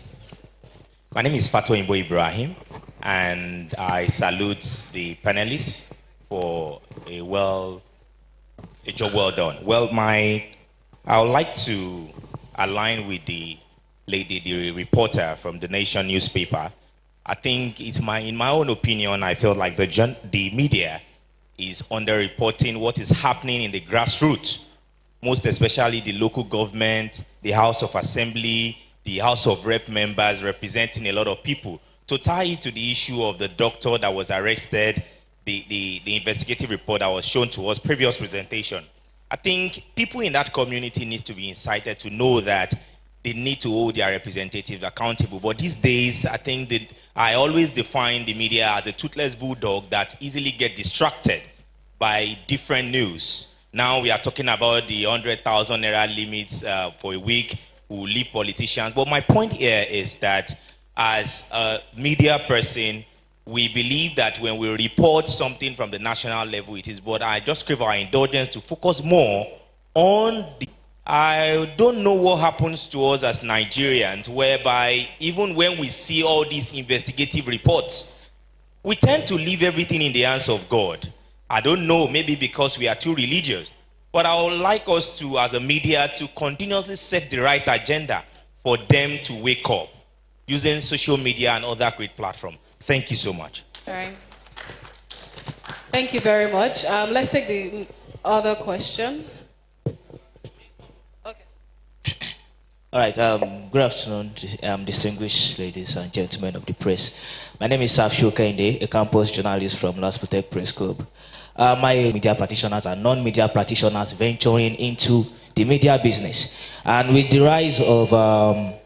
Speaker 21: My name is Fatou Imbo Ibrahim, and I salute the panelists for a job well done. Well, I would like to align with the lady, the reporter from the Nation newspaper, I think in my own opinion, I feel like the media is underreporting what is happening in the grassroots, most especially the local government, the House of Assembly, the House of Rep members representing a lot of people. To tie it to the issue of the doctor that was arrested, the investigative report that was shown to us, previous presentation, I think people in that community need to be incited to know that they need to hold their representatives accountable. But these days, I think that I always define the media as a toothless bulldog that easily get distracted by different news. Now we are talking about the 100,000 naira limits for a week who leave politicians. But my point here is that as a media person, we believe that when we report something from the national level, it is, but I just crave our indulgence to focus more on the... I don't know what happens to us as Nigerians, whereby even when we see all these investigative reports, we tend to leave everything in the hands of God. I don't know, maybe because we are too religious, but I would like us to, as a media, to continuously set the right agenda for them to wake up using social media and other great platforms. Thank you so much.
Speaker 3: All right. Thank you very much. Let's take the other question.
Speaker 2: All right, good afternoon, distinguished ladies and gentlemen of the press. My name is Saf Shokende, a campus journalist from Las Protect Press Club. My media practitioners and non-media practitioners venturing into the media business. And with the rise of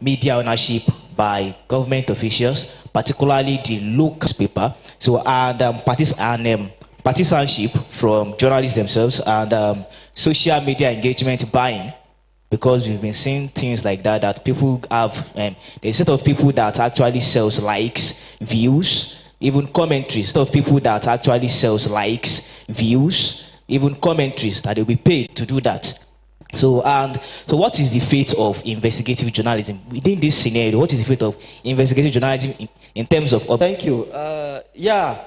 Speaker 2: media ownership by government officials, particularly the local paper, so and partisanship from journalists themselves and social media engagement buying, because we've been seeing things like that, that people have, there's a set of people that actually sells likes, views, even commentaries, set of people that actually sells likes, views, even commentaries, that they'll be paid to do that. So what is the fate of investigative journalism within this scenario? What is the fate of investigative journalism in terms of...
Speaker 17: Thank you. Yeah.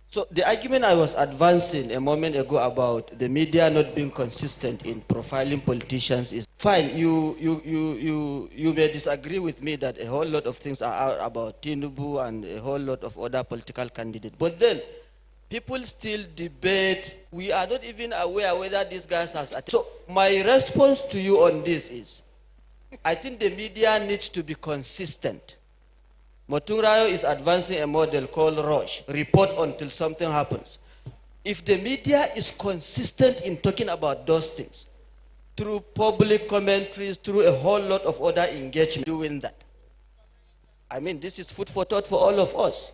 Speaker 17: So the argument I was advancing a moment ago about the media not being consistent in profiling politicians is fine. You may disagree with me that a whole lot of things are out about Tinubu and a whole lot of other political candidates. But then people still debate. We are not even aware whether these guys has... So my response to you on this is, I think the media needs to be consistent. Moturayo is advancing a model called ROSH, report until something happens. If the media is consistent in talking about those things, through public commentaries, through a whole lot of other engagement, doing that, I mean, this is food for thought for all of us.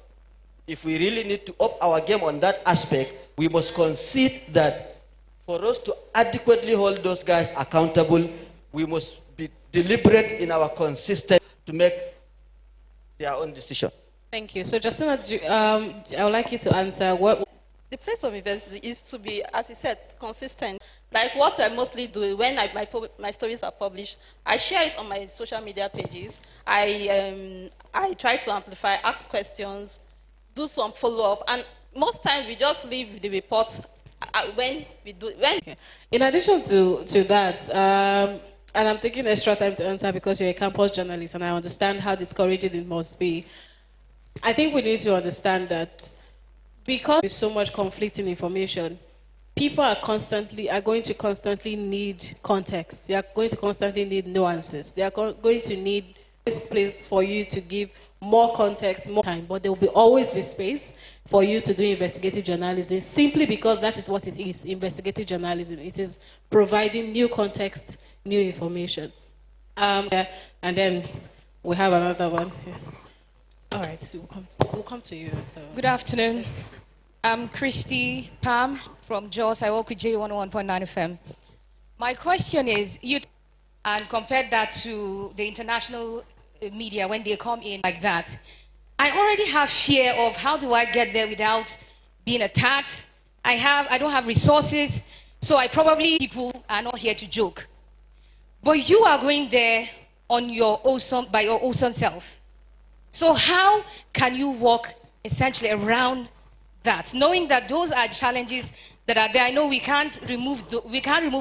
Speaker 17: If we really need to up our game on that aspect, we must concede that for us to adequately hold those guys accountable, we must be deliberate in our consistency to make their own decision.
Speaker 3: Thank you. So, Justina, I would like you to answer what...
Speaker 19: The place of university is to be, as you said, consistent. Like what I mostly do when my stories are published, I share it on my social media pages. I try to amplify, ask questions, do some follow-up, and most times we just leave the report when we do...
Speaker 3: Okay. In addition to that, and I'm taking extra time to answer because you're a campus journalist and I understand how discouraging it must be. I think we need to understand that because there's so much conflicting information, people are going to constantly need context. They are going to constantly need nuances. They are going to need this place for you to give more context, more time, but there will always be space for you to do investigative journalism simply because that is what it is, investigative journalism. It is providing new context, new information. And then we have another one. All right, so we'll come to you after.
Speaker 4: Good afternoon. I'm Christy Pam from Jos. I work with J101.9 FM. My question is, and compare that to the international media when they come in like that. I already have fear of how do I get there without being attacked. I don't have resources, so people are not here to joke. But you are going there on your by your awesome self. So how can you walk essentially around that, knowing that those are challenges that are there? I know we can't remove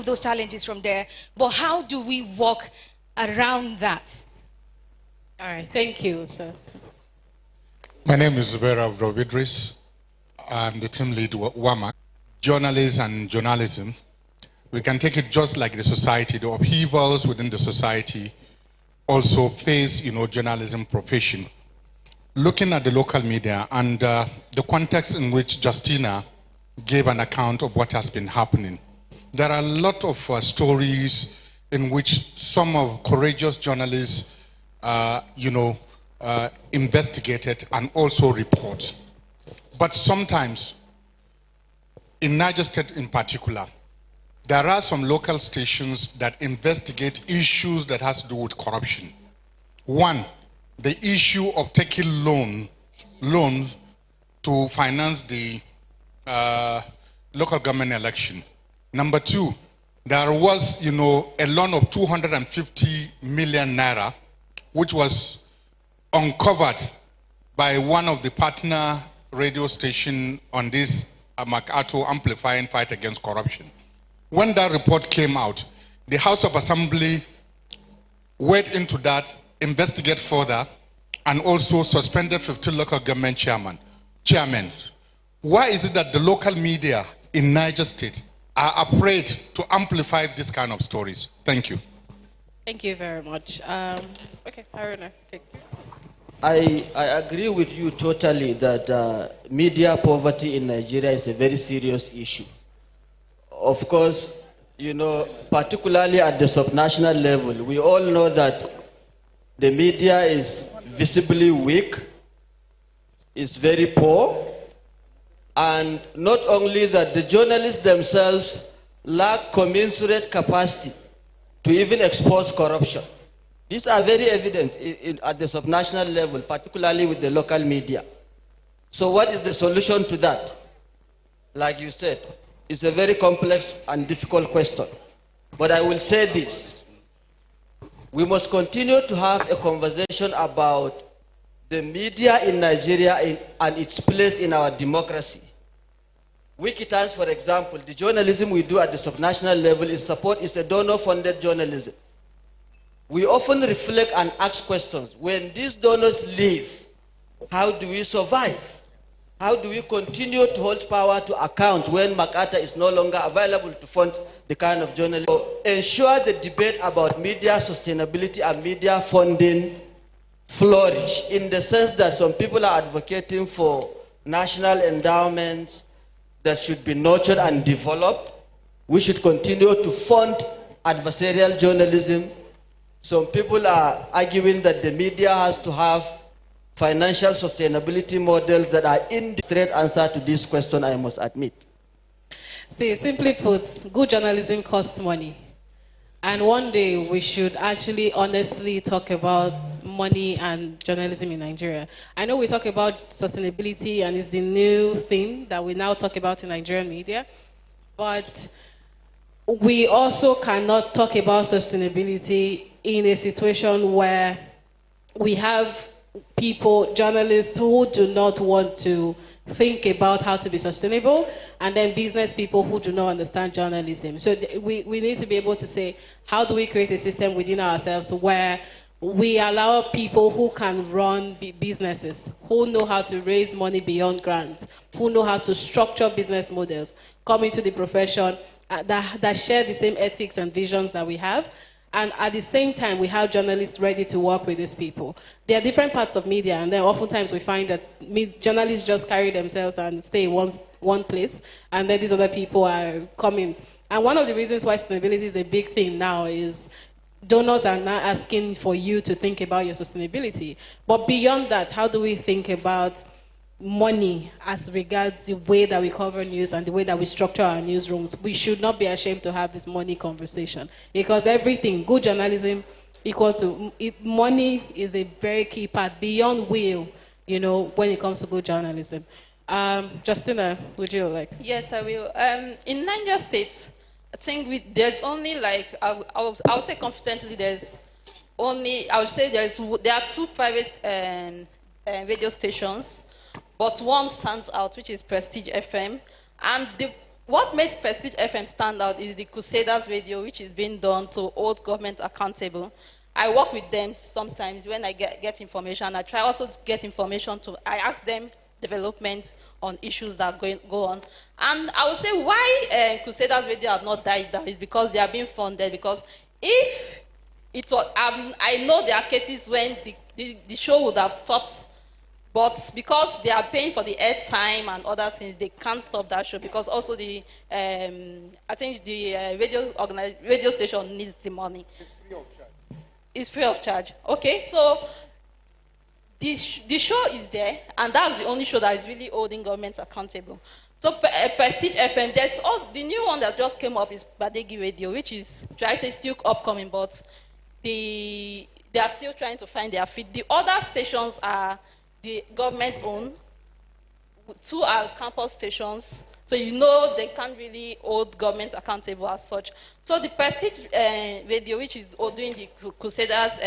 Speaker 4: those challenges from there, but how do we walk around that?
Speaker 3: All right, thank you, sir.
Speaker 6: My name is Zubair Abdul Idris. I'm the team lead WAMA. Journalism and journalism, we can take it just like the society, the upheavals within the society also face, journalism profession. Looking at the local media and the context in which Justina gave an account of what has been happening, there are a lot of stories in which some of courageous journalists, investigated and also report. But sometimes, in Niger State in particular, there are some local stations that investigate issues that has to do with corruption. One, the issue of taking loans to finance the local government election. Number two, there was, a loan of 250 million naira, which was uncovered by one of the partner radio station on this MacArthur Amplifying fight against corruption. When that report came out, the House of Assembly went into that, investigate further, and also suspended 15 local government chairmen. Why is it that the local media in Niger State are afraid to amplify this kind of stories? Thank you.
Speaker 3: Thank you very much. Okay, Haruna, take it.
Speaker 17: I agree with you totally that media poverty in Nigeria is a very serious issue. Of course, particularly at the subnational level, we all know that the media is visibly weak, is very poor, and not only that, the journalists themselves lack commensurate capacity to even expose corruption. These are very evident at the subnational level, particularly with the local media. So what is the solution to that? Like you said, it's a very complex and difficult question. But I will say this. We must continue to have a conversation about the media in Nigeria and its place in our democracy. Wikitans, for example, the journalism we do at the subnational level is a donor-funded journalism. We often reflect and ask questions. When these donors leave, how do we survive? How do we continue to hold power to account when MacArthur is no longer available to fund the kind of journalism? So ensure the debate about media sustainability and media funding flourish, in the sense that some people are advocating for national endowments that should be nurtured and developed. We should continue to fund adversarial journalism. Some people are arguing that the media has to have financial sustainability models that are in the straight answer to this question, I must admit.
Speaker 3: See, simply put, good journalism costs money. And one day we should actually honestly talk about money and journalism in Nigeria. I know we talk about sustainability and it's the new thing that we now talk about in Nigerian media, but we also cannot talk about sustainability in a situation where we have people, journalists, who do not want to think about how to be sustainable, and then business people who do not understand journalism. So we need to be able to say, how do we create a system within ourselves where we allow people who can run businesses, who know how to raise money beyond grants, who know how to structure business models, come into the profession that share the same ethics and visions that we have. And at the same time, we have journalists ready to work with these people. There are different parts of media, and then oftentimes we find that journalists just carry themselves and stay in one place, and then these other people are coming. And one of the reasons why sustainability is a big thing now is donors are not asking for you to think about your sustainability. But beyond that, how do we think about money as regards the way that we cover news and the way that we structure our newsrooms? We should not be ashamed to have this money conversation, because everything, good journalism equal to money is a very key part beyond will, when it comes to good journalism. Justina, would you like?
Speaker 19: Yes, I will. In Niger State, I think there's only I would say confidently there are two private radio stations. But one stands out, which is Prestige FM. And what made Prestige FM stand out is the Crusaders Radio, which is being done to hold government accountable. I work with them sometimes when I get information. I try also to get information I ask them developments on issues that go on. And I would say why Crusaders Radio have not died down is because they are being funded. Because if it was, I know there are cases when the show would have stopped, but because they are paying for the airtime and other things, they can't stop that show because also I think the radio station needs the money. It's free of charge. Okay, so the show is there, and that's the only show that is really holding governments accountable. So Prestige FM, there's also, the new one that just came up is Badegi Radio, which is, I say, still upcoming, but they are still trying to find their feet. The other stations are the government-owned. 2 are campus stations. So you know they can't really hold government accountable as such. So the Prestige Radio, which is doing the Crusaders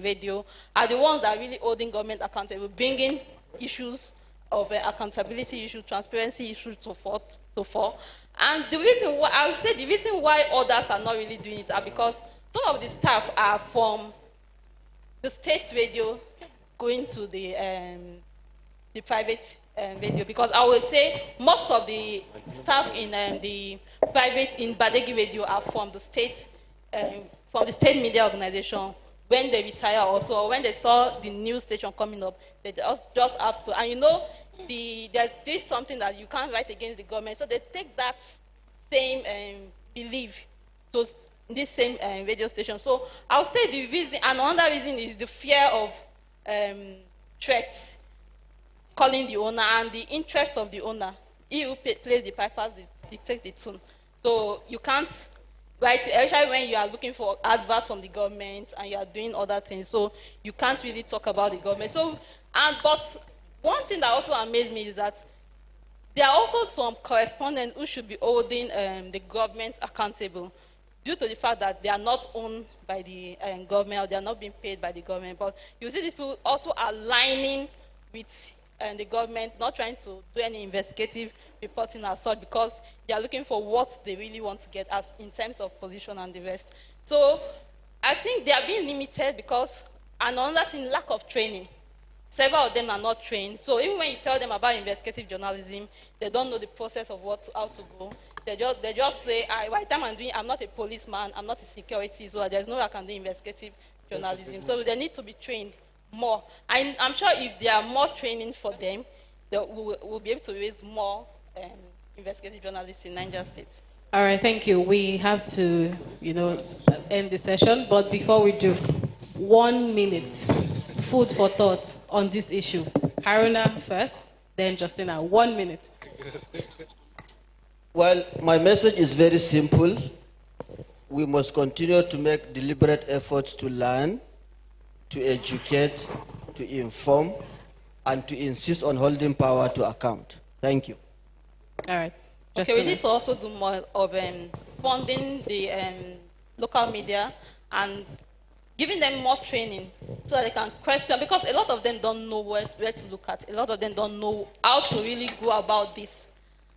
Speaker 19: Radio, are the ones that are really holding government accountable, bringing issues of accountability issues, transparency issues, so forth. And the reason why, I would say the reason why others are not really doing it are because some of the staff are from the state radio going to the private radio, because I would say most of the staff in the private in Badegi Radio are from the state media organization. When they retire also, or when they saw the news station coming up, they just have to. And you know, there's this something that you can't write against the government, so they take that same belief to this same radio station. So I would say the reason, and another reason is the fear of threats, calling the owner, and the interest of the owner. He who plays the pipers dictates the tune. So you can't write, especially when you are looking for advert from the government and you are doing other things. So you can't really talk about the government. So, but one thing that also amazed me is that there are also some correspondents who should be holding the government accountable due to the fact that they are not owned by the government, or they are not being paid by the government. But you see these people also aligning with the government, not trying to do any investigative reporting as such, because they are looking for what they really want to get as in terms of position and the rest. So I think they are being limited because, and another thing, lack of training. Several of them are not trained. So even when you tell them about investigative journalism, they don't know the process of how to go. They just say, by the time I'm not a policeman, I'm not a security, so there's no way I can do investigative journalism. So they need to be trained more. I'm sure if there are more training for them, we'll be able to raise more investigative journalists in Niger State.
Speaker 3: All right, thank you. We have to, end the session. But before we do, 1 minute, food for thought on this issue. Haruna first, then Justina. 1 minute.
Speaker 17: Well, my message is very simple. We must continue to make deliberate efforts to learn, to educate, to inform, and to insist on holding power to account. Thank you.
Speaker 3: All right.
Speaker 19: Okay, we need to also do more of funding the local media and giving them more training so that they can question, because a lot of them don't know where to look at. A lot of them don't know how to really go about this.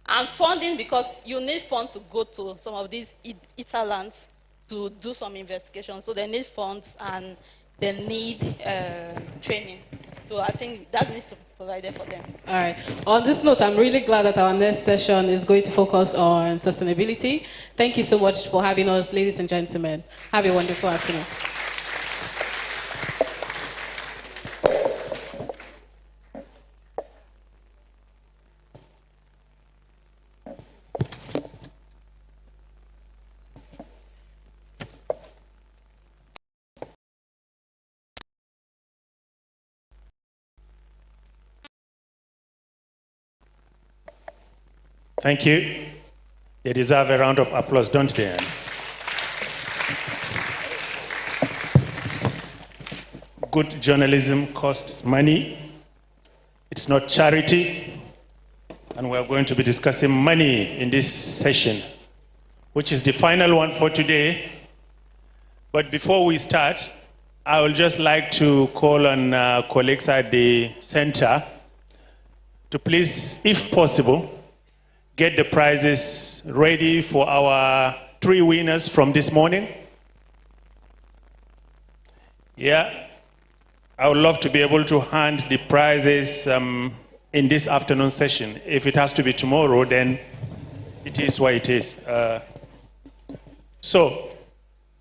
Speaker 19: And funding, because you need funds to go to some of these hinterlands to do some investigation. So they need funds and they need training. So I think that needs to be provided for them.
Speaker 3: All right. On this note, I'm really glad that our next session is going to focus on sustainability. Thank you so much for having us, ladies and gentlemen. Have a wonderful afternoon.
Speaker 1: Thank you. They deserve a round of applause, don't they? Good journalism costs money. It's not charity. And we're going to be discussing money in this session, which is the final one for today. But before we start, I would just like to call on colleagues at the center to please, if possible, get the prizes ready for our 3 winners from this morning. Yeah, I would love to be able to hand the prizes in this afternoon session. If it has to be tomorrow, then it is what it is. So,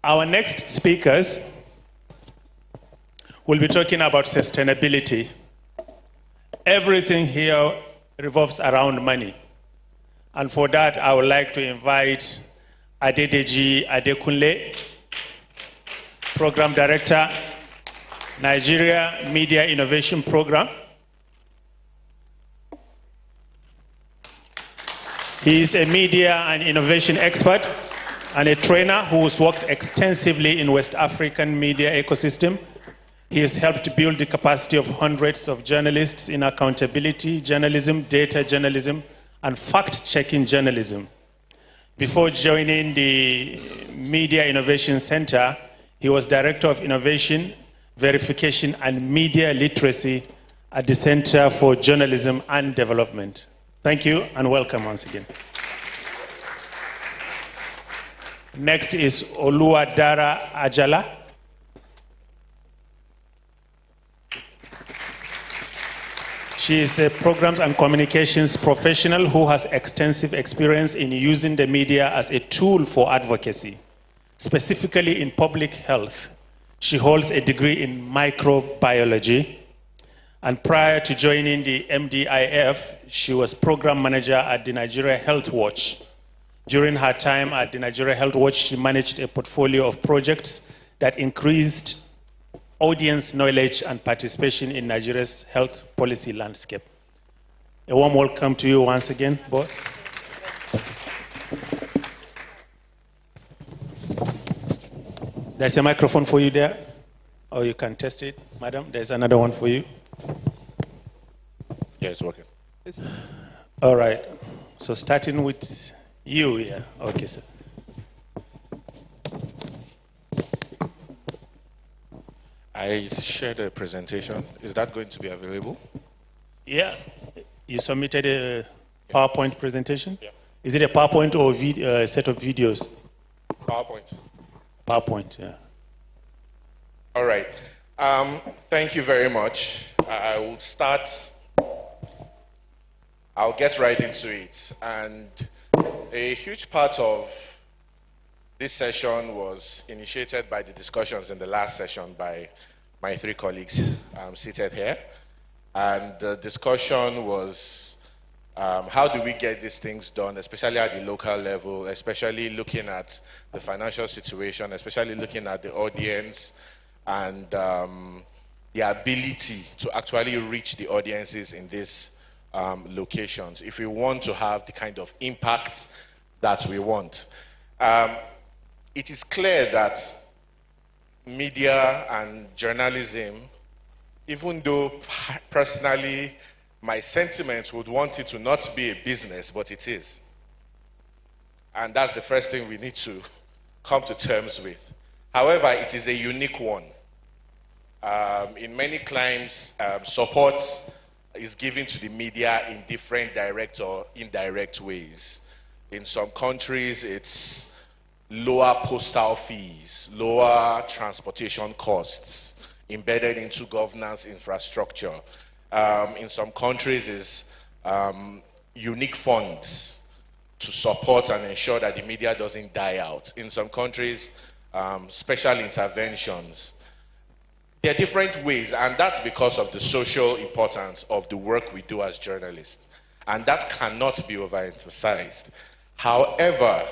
Speaker 1: our next speakers will be talking about sustainability. Everything here revolves around money. And for that, I would like to invite Adedeji Adekunle, Program Director, Nigeria Media Innovation Program. He is a media and innovation expert and a trainer who has worked extensively in West African media ecosystem. He has helped build the capacity of hundreds of journalists in accountability journalism, data journalism, and fact-checking journalism. Before joining the Media Innovation Center, he was Director of Innovation, Verification, and Media Literacy at the Center for Journalism and Development. Thank you, and welcome once again. Next is Oluwadara Ajala. She is a programs and communications professional who has extensive experience in using the media as a tool for advocacy, specifically in public health. She holds a degree in microbiology, and prior to joining the MDIF, she was program manager at the Nigeria Health Watch. During her time at the Nigeria Health Watch, she managed a portfolio of projects that increased audience knowledge and participation in Nigeria's health policy landscape. A warm welcome to you once again, both. There's a microphone for you there, or you can test it, madam. There's another one for you.
Speaker 13: Yeah, it's working.
Speaker 1: All right. So starting with you here. Okay, sir.
Speaker 13: I shared a presentation. Is that going to be available?
Speaker 1: Yeah. You submitted a PowerPoint presentation? Yeah. Is it a PowerPoint or a set of videos?
Speaker 13: PowerPoint.
Speaker 1: PowerPoint, yeah.
Speaker 13: All right. Thank you very much. I will start. I'll get right into it. And a huge part of this session was initiated by the discussions in the last session by my three colleagues seated here. And the discussion was how do we get these things done, especially at the local level, especially looking at the financial situation, especially looking at the audience and the ability to actually reach the audiences in these locations if we want to have the kind of impact that we want. It is clear that media and journalism, even though personally my sentiment would want it to not be a business, but it is. And that's the first thing we need to come to terms with. However, it is a unique one. In many climes, support is given to the media in different direct or indirect ways. In some countries, it's lower postal fees, lower transportation costs embedded into governance infrastructure. In some countries, is unique funds to support and ensure that the media doesn't die out. In some countries, special interventions. There are different ways, and that's because of the social importance of the work we do as journalists. And that cannot be overemphasized. However,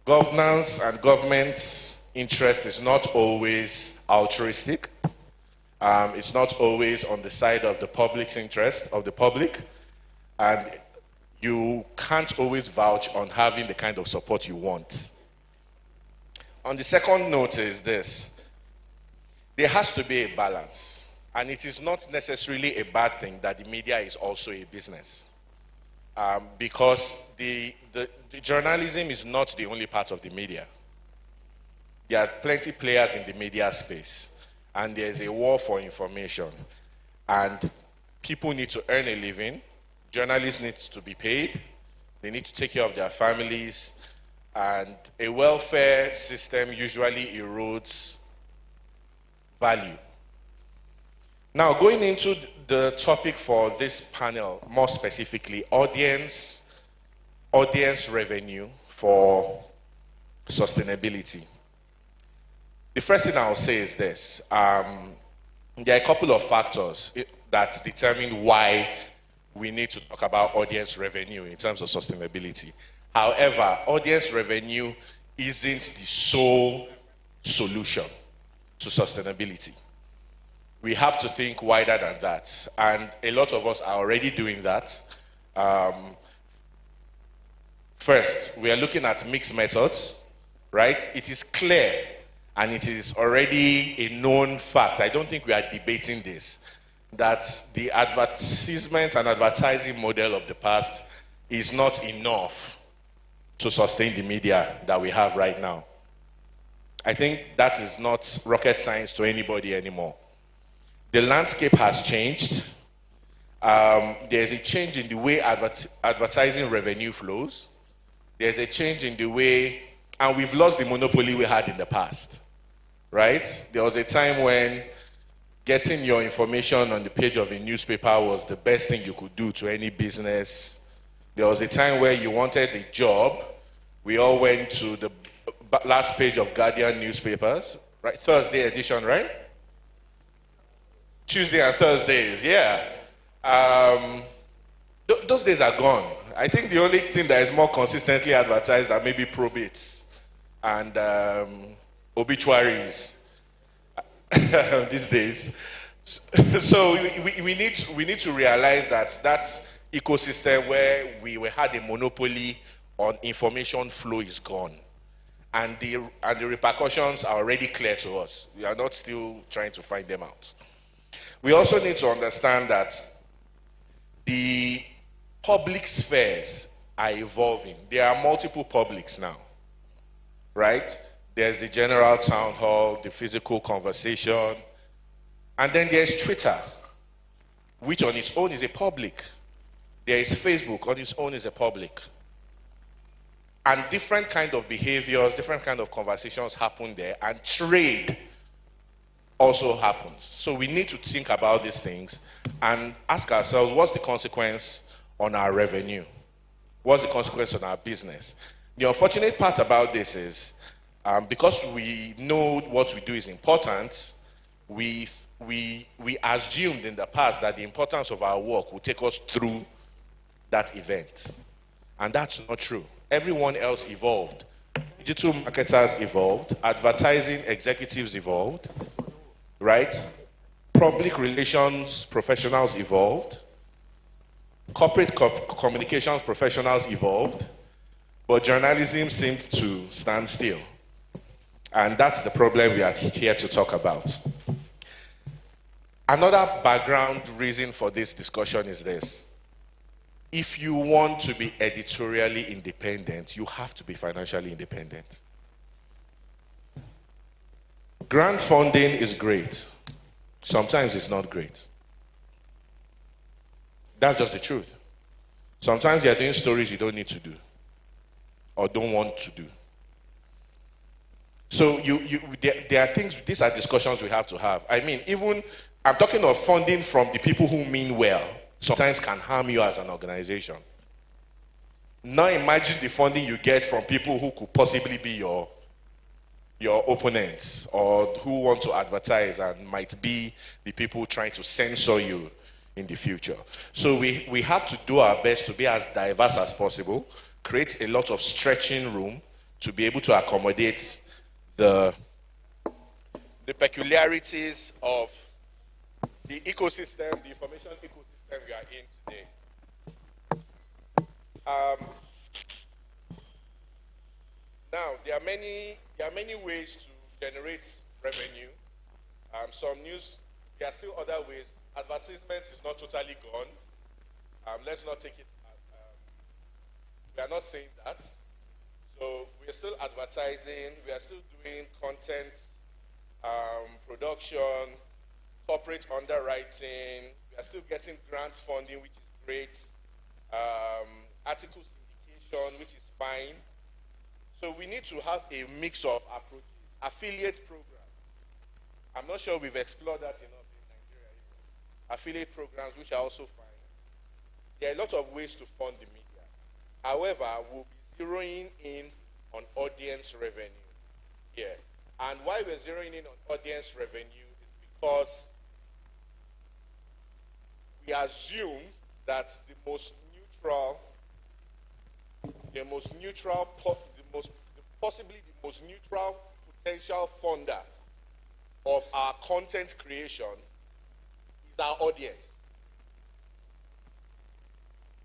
Speaker 13: governance and government's interest is not always altruistic. It's not always on the side of the public's interest, of the public. And you can't always vouch on having the kind of support you want. On the second note is this. There has to be a balance. And it is not necessarily a bad thing that the media is also a business. Because the journalism is not the only part of the media. There are plenty of players in the media space. And there's a war for information. And people need to earn a living. Journalists need to be paid. They need to take care of their families. And a welfare system usually erodes
Speaker 7: value. Now, going into the topic for this panel, more specifically, audience revenue for sustainability. The first thing I'll say is this. There are a couple of factors that determine why we need to talk about audience revenue in terms of sustainability. However, audience revenue isn't the sole solution to sustainability. We have to think wider than that, and a lot of us are already doing that. First, we are looking at mixed methods, right? It is clear, and it is already a known fact. I don't think we are debating this, that the advertisement and advertising model of the past is not enough to sustain the media that we have right now. I think that is not rocket science to anybody anymore. The landscape has changed. There's a change in the way advertising revenue flows. There's a change in the way, and we've lost the monopoly we had in the past, right? There was a time when getting your information on the page of a newspaper was the best thing you could do to any business. There was a time where you wanted a job. We all went to the last page of Guardian newspapers, right? Thursday edition, right? Tuesday and Thursdays, yeah. Those days are gone. I think the only thing that is more consistently advertised are maybe probates and obituaries these days. So we need to realize that that ecosystem where we had a monopoly on information flow is gone. And the repercussions are already clear to us. We are not still trying to find them out. We also need to understand that the public spheres are evolving. There are multiple publics now, right? There's the general town hall, the physical conversation, and then there's Twitter, which on its own is a public. There is Facebook, on its own is a public. And different kind of behaviors, different kind of conversations happen there, and trade also happens. So we need to think about these things and ask ourselves, what's the consequence on our revenue? What's the consequence on our business? The unfortunate part about this is, because we know what we do is important, we assumed in the past that the importance of our work will take us through that event. And that's not true. Everyone else evolved. Digital marketers evolved. Advertising executives evolved. Right? Public relations professionals evolved. Corporate communications professionals evolved. But journalism seemed to stand still. And that's the problem we are here to talk about. Another background reason for this discussion is this. If you want to be editorially independent, you have to be financially independent. Grant funding is great. Sometimes it's not great. That's just the truth. Sometimes you're doing stories you don't need to do or don't want to do. So there are things, these are discussions we have to have. I mean, even, I'm talking of funding from the people who mean well, sometimes can harm you as an organization. Now imagine the funding you get from people who could possibly be your opponents or who want to advertise and might be the people trying to censor you in the future. So we have to do our best to be as diverse as possible, create a lot of stretching room to be able to accommodate the peculiarities of the ecosystem, the information ecosystem we are in today. Now, there are many ways to generate revenue. There are still other ways. Advertisement is not totally gone. Let's not take it as, we are not saying that. So we are still advertising, we are still doing content, production, corporate underwriting, we are still getting grant funding, which is great, article syndication, which is fine. So we need to have a mix of approaches. Affiliate programs. I'm not sure we've explored that enough in Nigeria. Affiliate programs, which are also fine. There are a lot of ways to fund the media. However, we'll be zeroing in on audience revenue here. And why we're zeroing in on audience revenue is because we assume that possibly the most neutral potential funder of our content creation is our audience.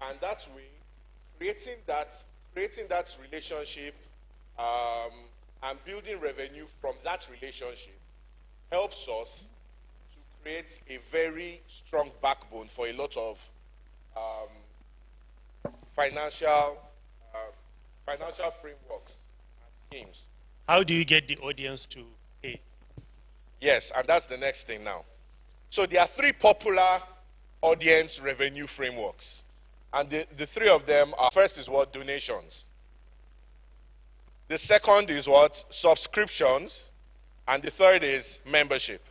Speaker 7: And that way, creating that relationship and building revenue from that relationship helps us to create a very strong backbone for a lot of financial frameworks and schemes.
Speaker 1: How do you get the audience to pay?
Speaker 7: Yes, and that's the next thing now. So there are three popular audience revenue frameworks. And the three of them are, first is what? Donations. The second is what? Subscriptions. And the third is membership.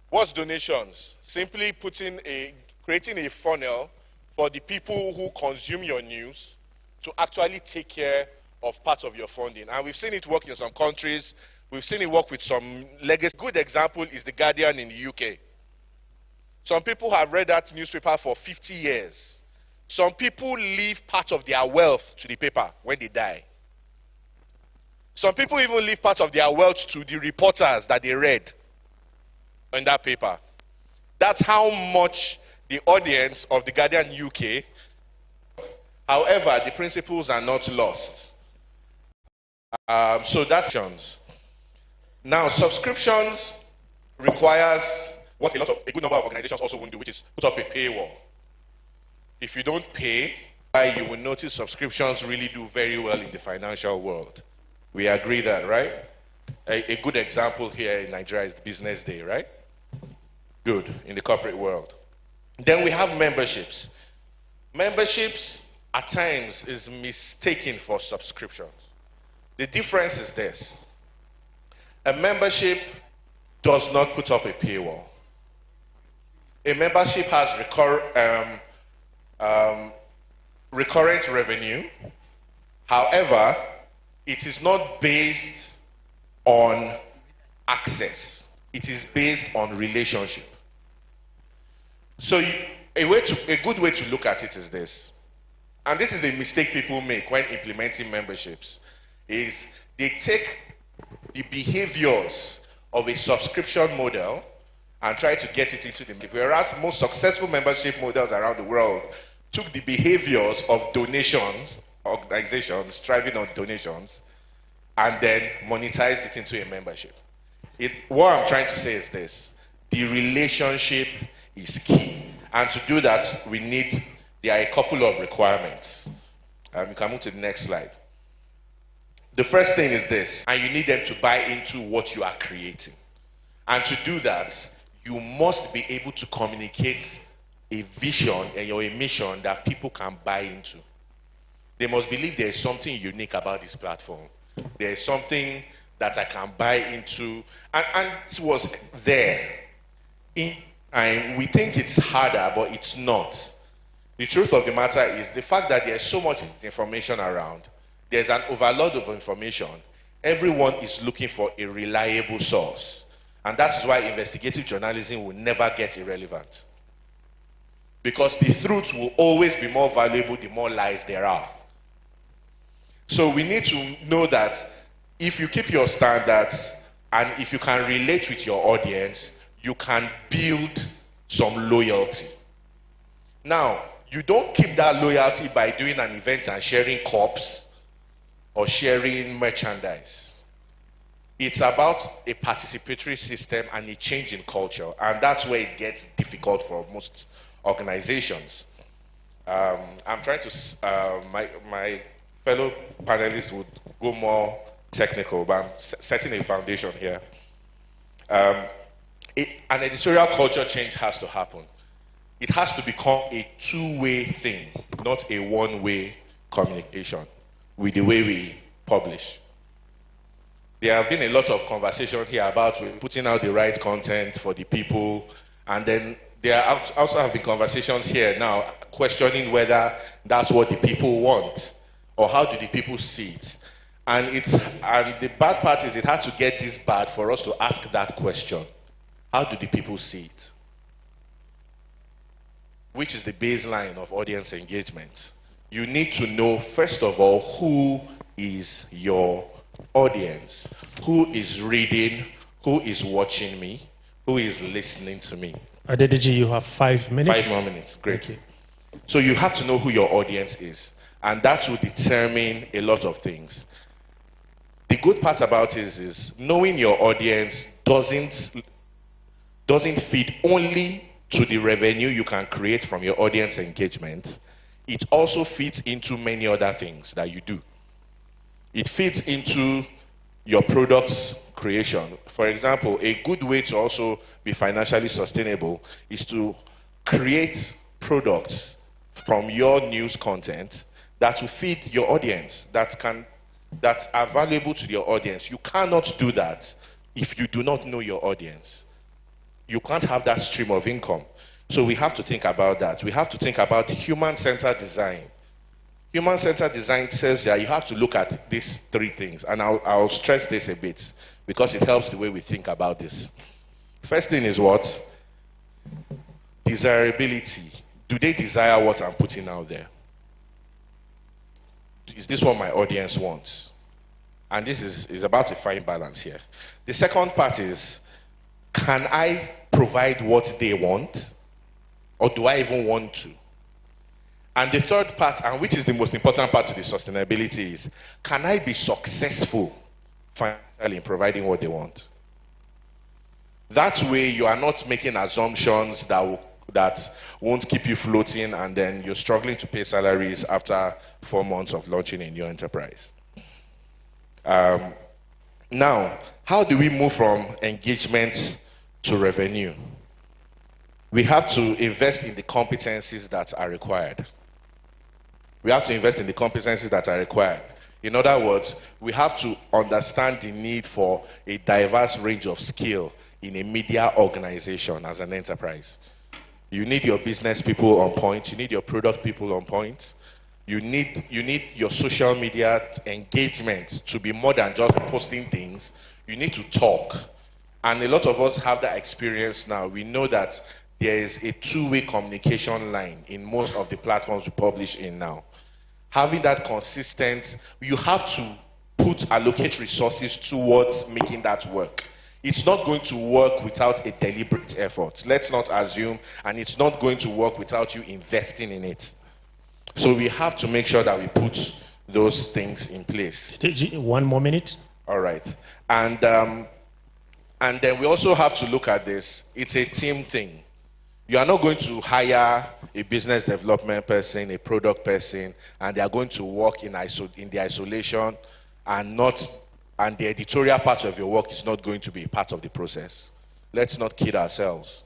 Speaker 7: What's donations? Simply creating a funnel for the people who consume your news to actually take care of parts of your funding. And we've seen it work in some countries. We've seen it work with some legacy. Good example is The Guardian in the UK. Some people have read that newspaper for 50 years. Some people leave part of their wealth to the paper when they die. Some people even leave part of their wealth to the reporters that they read in that paper. That's how much the audience of The Guardian UK. However, the principles are not lost. So that's now subscriptions requires what a good number of organizations also won't do, which is put up a paywall. If you don't pay, you will notice subscriptions really do very well in the financial world. We agree that, right? A good example here in Nigeria is Business Day, right? Good, in the corporate world. Then we have memberships. Memberships, at times, is mistaken for subscriptions. The difference is this. A membership does not put up a paywall. A membership has recurrent revenue. However, it is not based on access. It is based on relationship. So a good way to look at it is this. And this is a mistake people make when implementing memberships, is they take the behaviors of a subscription model and try to get it into the membership. Whereas most successful membership models around the world took the behaviors of donations, organizations thriving on donations, and then monetized it into a membership. What I'm trying to say is this. The relationship is key. And to do that, there are a couple of requirements. You can move to the next slide. The first thing is this, and you need them to buy into what you are creating. And to do that, you must be able to communicate a vision and a mission that people can buy into. They must believe there is something unique about this platform. There is something that I can buy into. And it was there. And we think it's harder, but it's not. The truth of the matter is the fact that there's so much information around. There's an overload of information. Everyone is looking for a reliable source. And that's why investigative journalism will never get irrelevant. Because the truth will always be more valuable the more lies there are. So we need to know that if you keep your standards and if you can relate with your audience, you can build some loyalty. Now, you don't keep that loyalty by doing an event and sharing cups or sharing merchandise. It's about a participatory system and a change in culture, and that's where it gets difficult for most organizations. I'm trying to, my fellow panelists would go more technical, but I'm setting a foundation here. An editorial culture change has to happen. It has to become a two-way thing, not a one-way communication with the way we publish. there have been a lot of conversation here about putting out the right content for the people, and then there also have been conversations here now questioning whether that's what the people want, or how do the people see it. And the bad part is it had to get this bad for us to ask that question. How do the people see it? Which is the baseline of audience engagement. You need to know, first of all, who is your audience? Who is reading? Who is watching me? Who is listening to me?
Speaker 1: Adedeji, you have 5 minutes.
Speaker 7: 5 more minutes, great. So you have to know who your audience is, and that will determine a lot of things. The good part about it is knowing your audience doesn't feed only to the revenue you can create from your audience engagement. It also feeds into many other things that you do. It feeds into your product creation. For example, a good way to also be financially sustainable is to create products from your news content that will feed your audience, that are valuable to your audience. You cannot do that if you do not know your audience. You can't have that stream of income. So we have to think about that. We have to think about human-centered design. Human-centered design says that you have to look at these 3 things, and I'll stress this a bit because it helps the way we think about this. First thing is what? Desirability. Do they desire what I'm putting out there? Is this what my audience wants? And this is about a fine balance here. The second part is, can I provide what they want? Or do I even want to? And the third part, and which is the most important part to the sustainability, is, can I be successful financially in providing what they want? That way you are not making assumptions that won't keep you floating, and then you're struggling to pay salaries after 4 months of launching a new enterprise. Now, how do we move from engagement to revenue? We have to invest in the competencies that are required. We have to invest in the competencies that are required. In other words, we have to understand the need for a diverse range of skill in a media organization as an enterprise. You need your business people on point. You need your product people on point. You need your social media engagement to be more than just posting things. You need to talk. And a lot of us have that experience now. We know that there is a 2-way communication line in most of the platforms we publish in now. Having that consistent, you have to allocate resources towards making that work. It's not going to work without a deliberate effort. Let's not assume, and it's not going to work without you investing in it. So we have to make sure that we put those things in place.
Speaker 1: 1 more minute.
Speaker 7: All right. And then we also have to look at this. It's a team thing. You are not going to hire a business development person, a product person, and they are going to work in the isolation, and the editorial part of your work is not going to be part of the process. Let's not kid ourselves.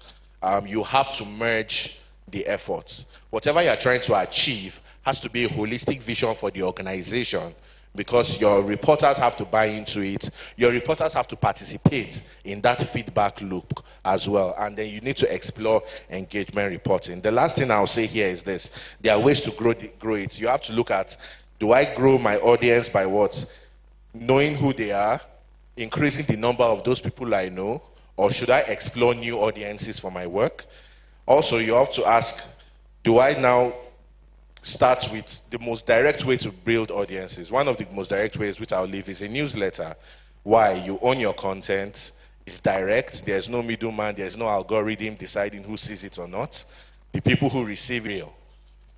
Speaker 7: You have to merge the efforts. Whatever you are trying to achieve has to be a holistic vision for the organization, because your reporters have to buy into it. Your reporters have to participate in that feedback loop as well. And then you need to explore engagement reporting. The last thing I'll say here is this. There are ways to grow it. You have to look at, do I grow my audience by what? Knowing who they are, increasing the number of those people I know, or should I explore new audiences for my work? Also, you have to ask, do I now start with the most direct way to build audiences? One of the most direct ways, which I'll leave, is a newsletter. Why? You own your content. It's direct. There's no middleman. There's no algorithm deciding who sees it or not. The people who receive it.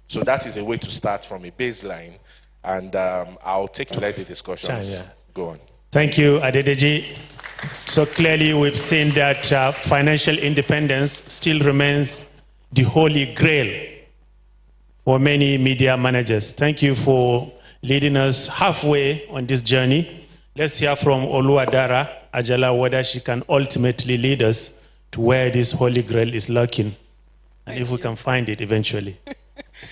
Speaker 7: So that is a way to start from a baseline. And I'll let the discussions go on.
Speaker 1: Thank you, Adedeji. So clearly we've seen that financial independence still remains the holy grail for many media managers. Thank you for leading us halfway on this journey. Let's hear from Oluwadara Ajala whether she can ultimately lead us to where this holy grail is lurking, and if we can find it eventually.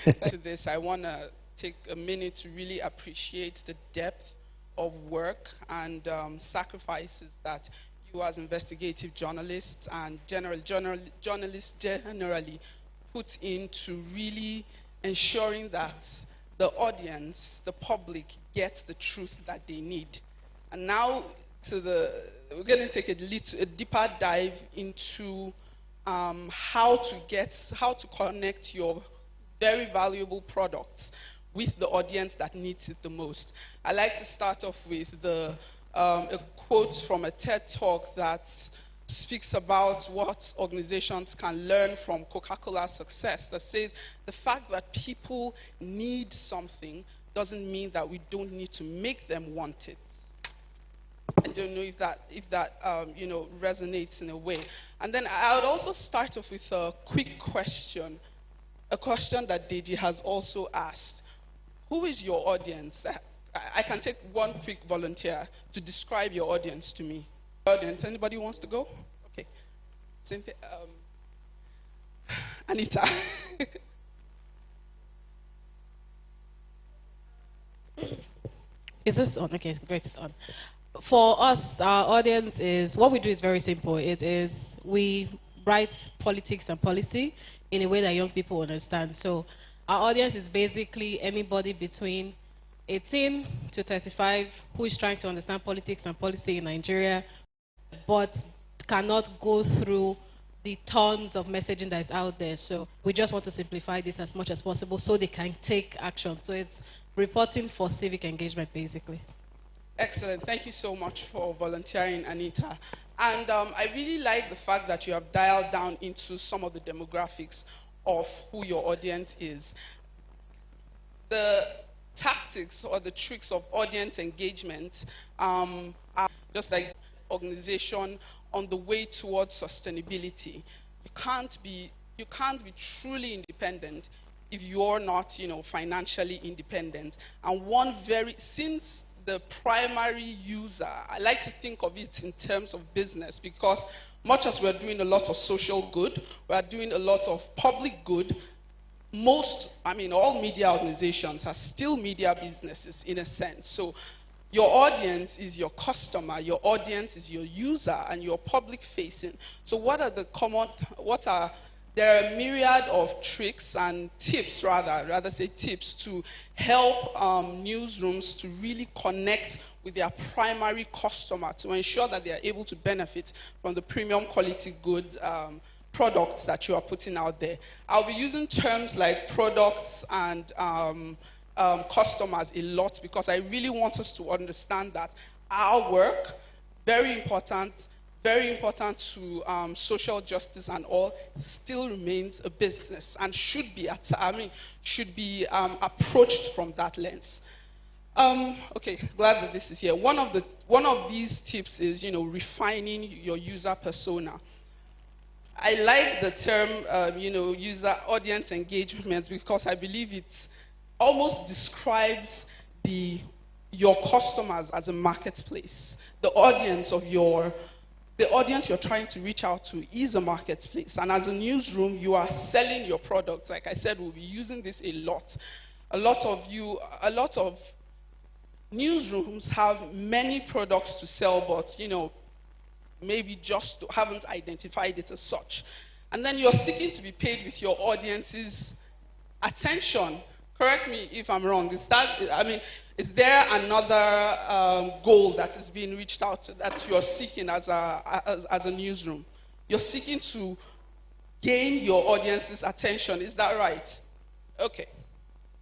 Speaker 5: To this, I want to take a minute to really appreciate the depth
Speaker 14: of work and sacrifices that you as investigative journalists and journalists generally put into really ensuring that the audience, the public, gets the truth that they need. And now we're going to take a deeper dive into how to connect your very valuable products with the audience that needs it the most. I like to start off with a quote from a TED Talk that speaks about what organizations can learn from Coca-Cola's success, that says the fact that people need something doesn't mean that we don't need to make them want it. I don't know if that resonates in a way. And then I would also start off with a quick question, a question that Deji has also asked. Who is your audience? I can take one quick volunteer to describe your audience to me. Audience, anybody wants to go? Okay. Cynthia, Anita.
Speaker 3: Is this on? Okay, great, it's on. For us, our audience is, what we do is very simple. It is, we write politics and policy in a way that young people understand. So our audience is basically anybody between 18 to 35 who is trying to understand politics and policy in Nigeria, but cannot go through the tons of messaging that is out there. So we just want to simplify this as much as possible so they can take action. So it's reporting for civic engagement, basically.
Speaker 14: Excellent. Thank you so much for volunteering, Anita. And I really like the fact that you have dialed down into some of the demographics of who your audience is. The tactics or the tricks of audience engagement are just like organization on the way towards sustainability. You can't be truly independent if you're not, financially independent. And since the primary user, I like to think of it in terms of business, because much as we're doing a lot of social good, we're doing a lot of public good. All media organizations are still media businesses in a sense. So your audience is your customer, your audience is your user, and you're public facing. So there are a myriad of tricks and tips, rather say tips, to help newsrooms to really connect with their primary customer to ensure that they are able to benefit from the premium quality goods products that you are putting out there. I'll be using terms like products and customers a lot because I really want us to understand that our work, very important to social justice and all, still remains a business and should be approached from that lens. Okay, glad that this is here. One of these tips is refining your user persona. I like the term user audience engagement because I believe it almost describes your customers as a marketplace. The audience you're trying to reach out to is a marketplace. And as a newsroom, you are selling your products. Like I said, we'll be using this a lot. A lot of newsrooms have many products to sell, but maybe just haven't identified it as such. And then you're seeking to be paid with your audience's attention. Correct me if I'm wrong. Is there another goal that is being reached out to, that you're seeking as a newsroom? You're seeking to gain your audience's attention. Is that right? Okay.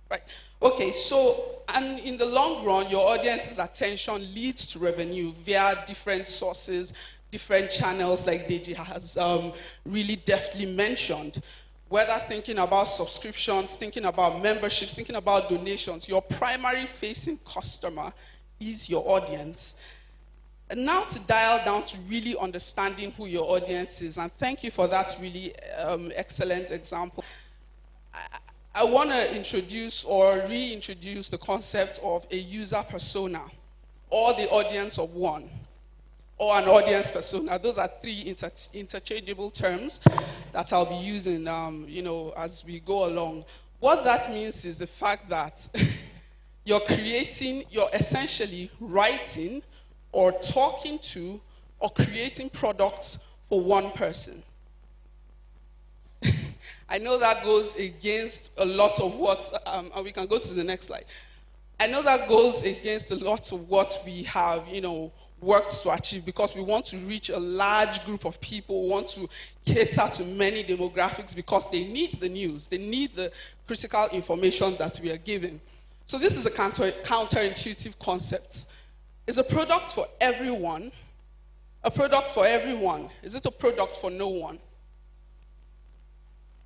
Speaker 14: Right. Okay, so, and in the long run, your audience's attention leads to revenue via different sources, different channels, like Deji has really deftly mentioned. Whether thinking about subscriptions, thinking about memberships, thinking about donations, your primary facing customer is your audience. And now to dial down to really understanding who your audience is, and thank you for that really excellent example. I want to introduce or reintroduce the concept of a user persona, or the audience of one, or an audience persona. Those are three interchangeable terms that I'll be using as we go along. What that means is the fact that you're essentially writing or talking to or creating products for one person. I know that goes against a lot of what, and we can go to the next slide. I know that goes against a lot of what we have, worked to achieve, because we want to reach a large group of people, we want to cater to many demographics because they need the news, they need the critical information that we are giving. So this is a counterintuitive concept. Is a product for everyone a product for everyone? Is it a product for no one?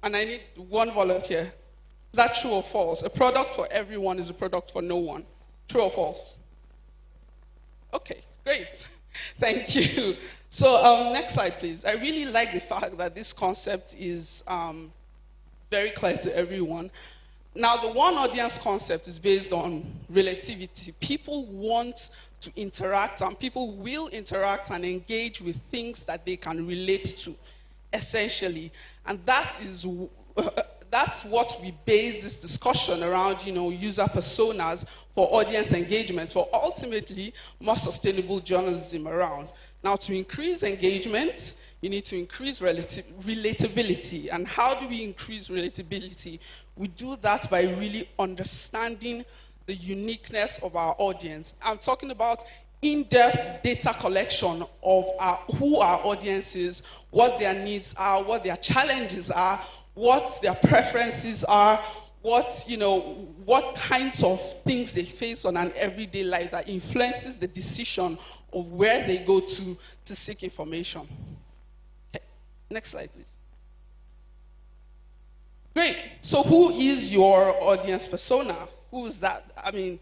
Speaker 14: And I need one volunteer. Is that true or false? A product for everyone is a product for no one. True or false? Okay, great. Thank you. So next slide, please. I really like the fact that this concept is very clear to everyone. Now, the one audience concept is based on relativity. People want to interact, and people will interact and engage with things that they can relate to, essentially. And that is that's what we base this discussion around, user personas for audience engagement, for ultimately more sustainable journalism around. Now, to increase engagement, you need to increase relatability. And how do we increase relatability? We do that by really understanding the uniqueness of our audience. I'm talking about in-depth data collection of who our audience is, what their needs are, what their challenges are, what their preferences are, what kinds of things they face on an everyday life that influences the decision of where they go to seek information. Okay. Next slide, please. Great. So who is your audience persona? Who is that? I mean,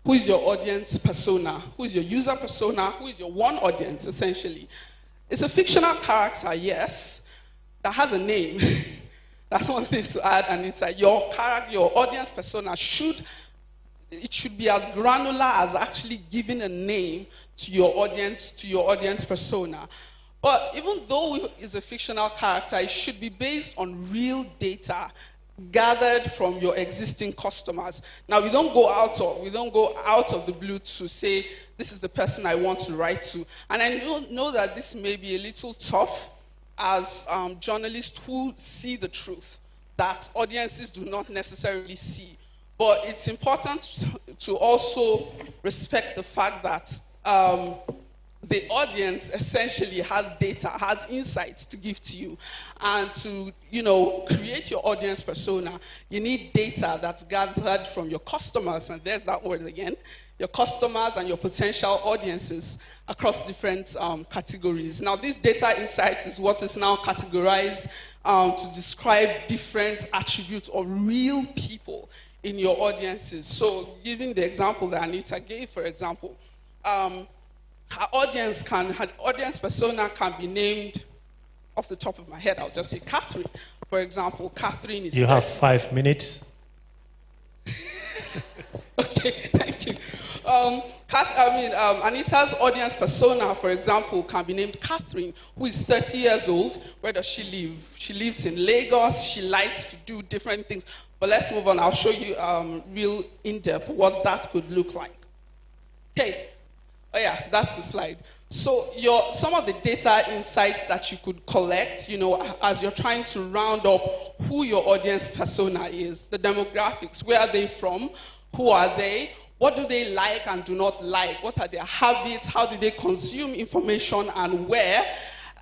Speaker 14: who is your audience persona? Who is your user persona? Who is your one audience, essentially? It's a fictional character, yes, that has a name. That's one thing to add, and it's like your audience persona should be as granular as actually giving a name to your audience persona. But even though it's a fictional character, it should be based on real data gathered from your existing customers. Now, we don't go out of the blue to say, this is the person I want to write to. And I know that this may be a little tough as journalists who see the truth that audiences do not necessarily see. But it's important to also respect the fact that the audience essentially has data, has insights to give to you. And to, create your audience persona, you need data that's gathered from your customers, and there's that word again, your customers and your potential audiences across different categories. Now, this data insight is what is now categorized to describe different attributes of real people in your audiences. So, giving the example that Anita gave, for example, her audience persona can be named, off the top of my head, I'll just say Catherine. For example, Catherine is...
Speaker 5: You have 5 minutes.
Speaker 14: Okay, thank you. Anita's audience persona, for example, can be named Catherine, who is 30 years old. Where does she live? She lives in Lagos. She likes to do different things. But let's move on. I'll show you real in-depth what that could look like. Okay. Oh yeah, that's the slide. So some of the data insights that you could collect, as you're trying to round up who your audience persona is, the demographics, where are they from, who are they, what do they like and do not like, what are their habits, how do they consume information and where,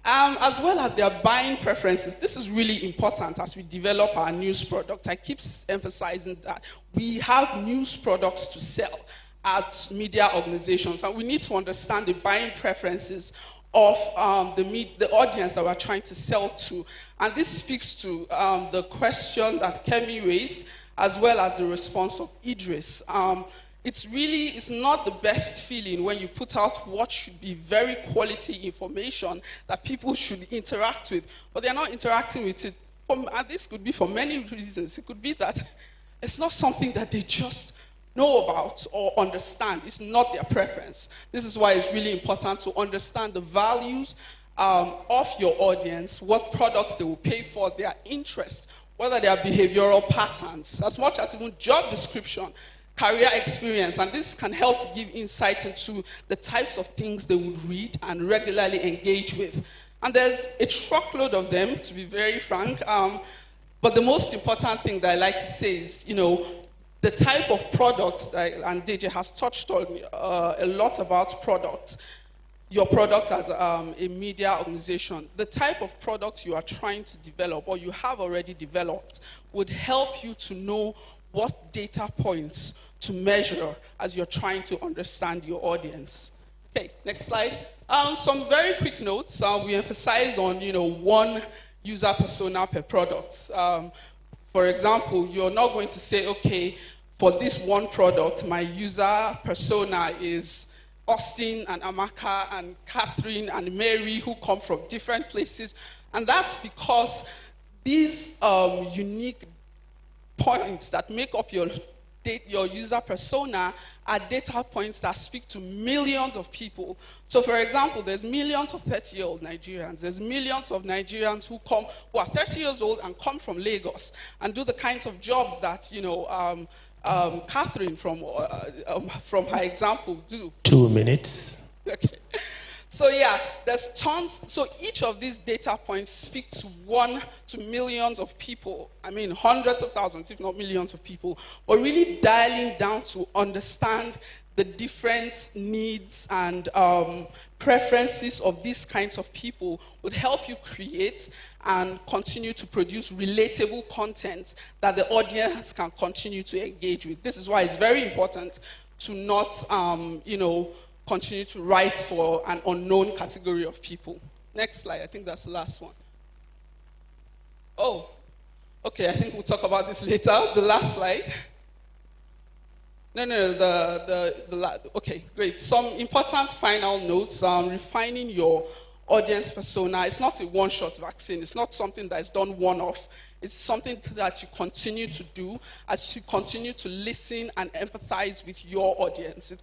Speaker 14: as well as their buying preferences. This is really important as we develop our news products. I keep emphasizing that we have news products to sell as media organizations, and we need to understand the buying preferences of the audience that we're trying to sell to. And this speaks to the question that Kemi raised, as well as the response of Idris. It's not the best feeling when you put out what should be very quality information that people should interact with, but they're not interacting with it. And this could be for many reasons. It could be that it's not something that they just know about or understand. It's not their preference. This is why it's really important to understand the values of your audience, what products they will pay for, their interests, whether they are behavioral patterns, as much as even job description
Speaker 5: career experience, and this can help to give insight into the types of things they would read and regularly engage with. And there's a truckload of them, to be very frank, but the most important thing that I like to say is, the type of product, and DJ has touched on a lot about products, your product as a media organization, the type of product you are trying to develop or you have already developed would help you to know what data points to measure as you're trying to understand your audience. Okay, next slide. Some very quick notes. We emphasize on, one user persona per product. For example, you're not going to say, okay, for this one product, my user persona is Austin and Amaka and Catherine and Mary, who come from different places. And that's because these unique points that make up your user persona are data points that speak to millions of people. So for example, there's millions of 30-year-old Nigerians. There's millions of Nigerians who are 30 years old and come from Lagos and do the kinds of jobs that, Catherine from her example do.
Speaker 1: 2 minutes.
Speaker 5: Okay. So yeah, there's tons. So each of these data points speak to millions of people. I mean, hundreds of thousands, if not millions of people. But really dialing down to understand the different needs and preferences of these kinds of people would help you create and continue to produce relatable content that the audience can continue to engage with. This is why it's very important to not, continue to write for an unknown category of people. Next slide, I think that's the last one. Oh, okay, I think we'll talk about this later. The last slide. Okay, great. Some important final notes. Refining your audience persona. It's not a one-shot vaccine. It's not something that's done one-off. It's something that you continue to do as you continue to listen and empathize with your audience.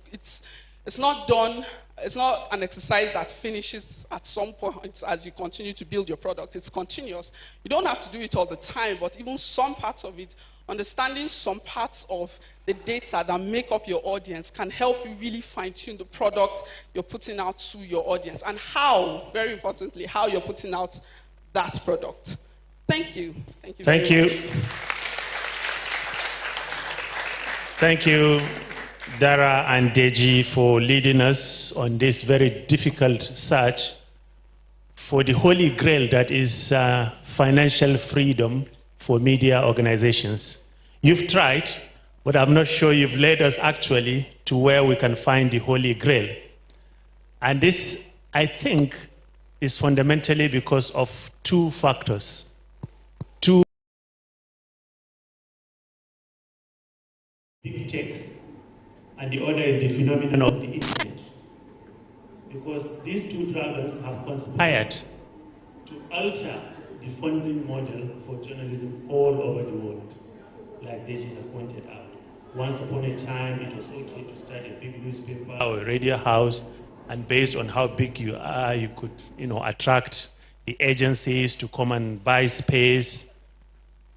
Speaker 5: It's not done, it's not an exercise that finishes at some point as you continue to build your product. It's continuous. You don't have to do it all the time, but even some parts of it, understanding some parts of the data that make up your audience can help you really fine-tune the product you're putting out to your audience and how, very importantly, how you're putting out that product. Thank you. Thank you very much.
Speaker 1: Thank you, Dara and Deji, for leading us on this very difficult search for the holy grail that is financial freedom for media organizations. You've tried, but I'm not sure you've led us actually to where we can find the holy grail. And this, I think, is fundamentally because of two factors. Two big takes. And the other is the phenomenon of the internet. Because these two dragons have conspired to alter the funding model for journalism all over the world, like Deji has pointed out. Once upon a time, it was okay to start a big newspaper or a radio house, and based on how big you are, you could, attract the agencies to come and buy space.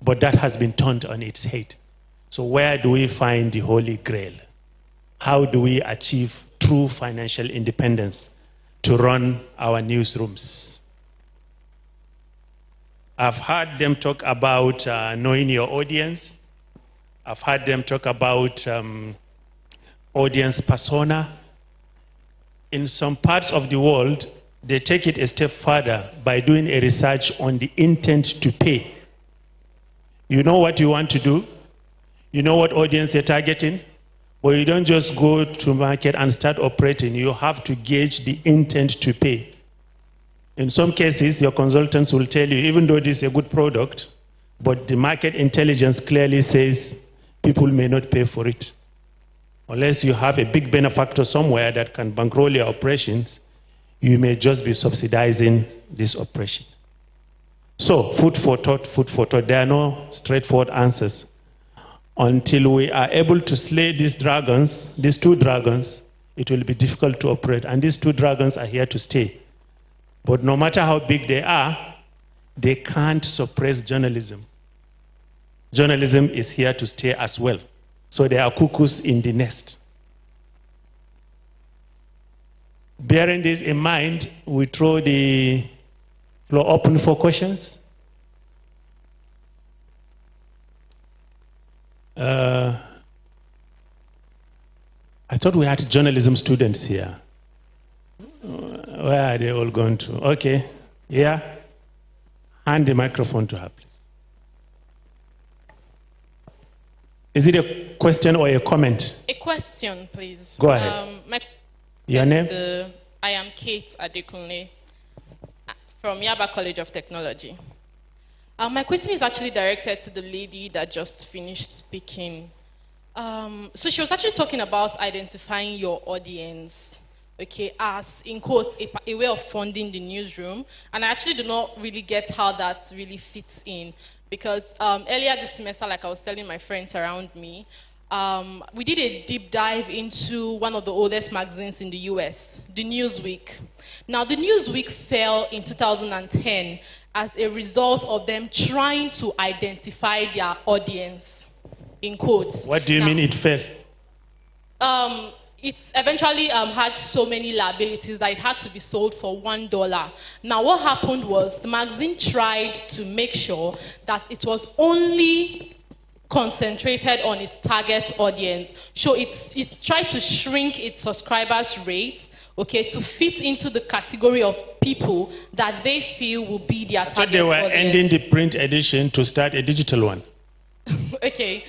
Speaker 1: But that has been turned on its head. So where do we find the Holy Grail? How do we achieve true financial independence to run our newsrooms? I've heard them talk about knowing your audience. I've heard them talk about audience persona. In some parts of the world, they take it a step further by doing a research on the intent to pay. You know what you want to do? You know what audience you're targeting? But you don't just go to market and start operating. You have to gauge the intent to pay. In some cases, your consultants will tell you, even though this is a good product, but the market intelligence clearly says people may not pay for it. Unless you have a big benefactor somewhere that can bankroll your operations, you may just be subsidizing this operation. So, food for thought. There are no straightforward answers. Until we are able to slay these dragons, these two dragons, it will be difficult to operate. And these two dragons are here to stay. But no matter how big they are, they can't suppress journalism. Journalism is here to stay as well. So there are cuckoos in the nest. Bearing this in mind, we throw the floor open for questions. I thought we had journalism students here. Where are they all going to? Okay, yeah. Hand the microphone to her, please. Is it a question or a comment?
Speaker 9: A question, please.
Speaker 1: Go ahead. Your name?
Speaker 9: I am Kate Adekunle from Yaba College of Technology. My question is actually directed to the lady that just finished speaking. So she was actually talking about identifying your audience, okay, as, in quotes, a way of funding the newsroom. And I actually do not really get how that really fits in. Because earlier this semester, like I was telling my friends around me, we did a deep dive into one of the oldest magazines in the US, the Newsweek. Now, the Newsweek fell in 2010 as a result of them trying to identify their audience, in quotes.
Speaker 1: What do you mean it fell?
Speaker 9: It eventually had so many liabilities that it had to be sold for $1. Now, what happened was the magazine tried to make sure that it was only concentrated on its target audience. So it's tried to shrink its subscribers' rate, okay, to fit into the category of people that they feel will be their target audience.
Speaker 1: So they were ending the print edition to start a digital one.
Speaker 9: Okay.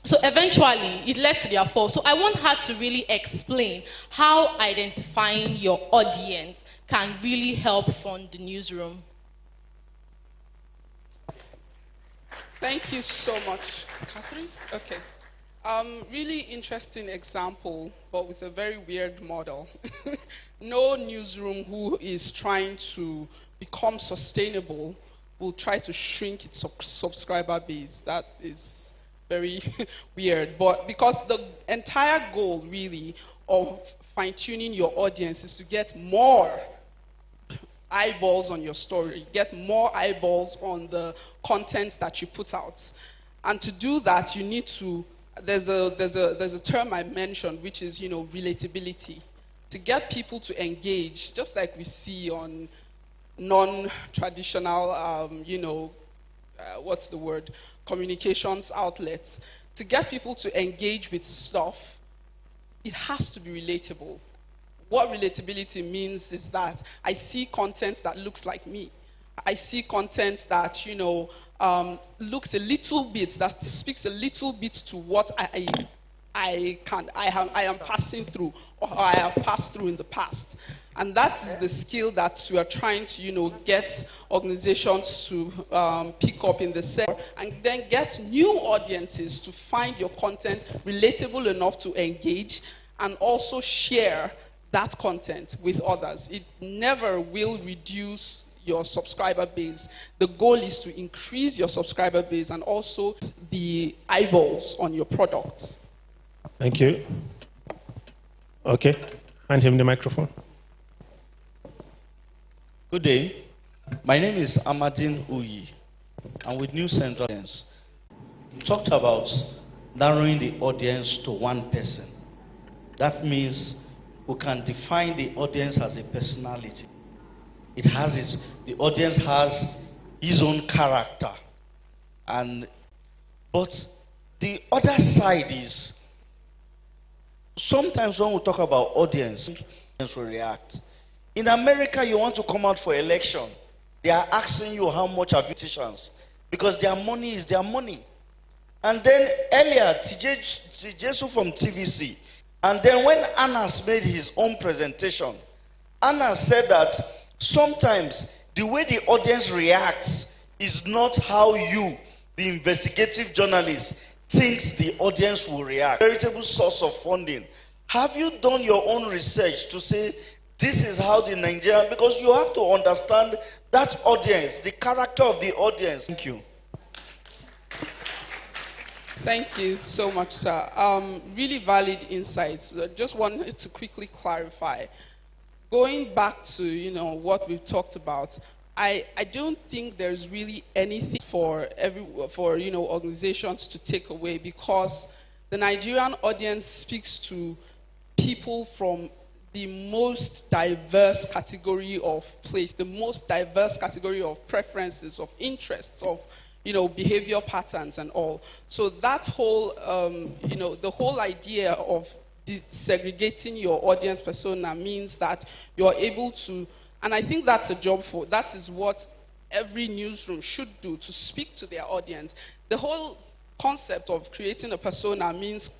Speaker 9: So eventually, it led to their fall. So I want her to really explain how identifying your audience can really help fund the newsroom.
Speaker 5: Thank you so much, Catherine. Okay. Really interesting example, but with a very weird model. No newsroom who is trying to become sustainable will try to shrink its subscriber base. That is very weird. But because the entire goal, really, of fine-tuning your audience is to get more eyeballs on your story, get more eyeballs on the content that you put out. And to do that, you need to, there's a term I mentioned, which is, relatability. To get people to engage, just like we see on non-traditional, what's the word, communications outlets. To get people to engage with stuff, it has to be relatable. What relatability means is that I see content that looks like me. I see content that, looks a little bit, that speaks a little bit to what I am passing through, or I have passed through in the past. And that is the skill that we are trying to, get organizations to pick up in the sector, and then get new audiences to find your content relatable enough to engage and also share that content with others. It never will reduce your subscriber base. The goal is to increase your subscriber base and also the eyeballs on your products.
Speaker 1: Thank you. Okay, hand him the microphone.
Speaker 10: Good day. My name is Amadine Uyi. I'm with New Central Audience. You talked about narrowing the audience to one person. That means we can define the audience as a personality. The audience has his own character. But the other side is, sometimes when we talk about audience will react. In America, you want to come out for election, they are asking you how much have you politicians, because their money is their money. And then earlier, Tijesu from TVC, and then when Anas made his own presentation, Anas said that sometimes the way the audience reacts is not how you, the investigative journalist, thinks the audience will react. Veritable source of funding. Have you done your own research to say this is how the Nigerian, because you have to understand that audience, the character of the audience. Thank you.
Speaker 5: Thank you so much, sir. Really valid insights. I just wanted to quickly clarify. Going back to, what we've talked about, I don't think there's really anything for organizations to take away, because the Nigerian audience speaks to people from the most diverse category of place, the most diverse category of preferences, of interests, of behavior patterns and all. So that whole, the whole idea of segregating your audience persona means that you're able to, and I think that's a job that is what every newsroom should do, to speak to their audience. The whole concept of creating a persona means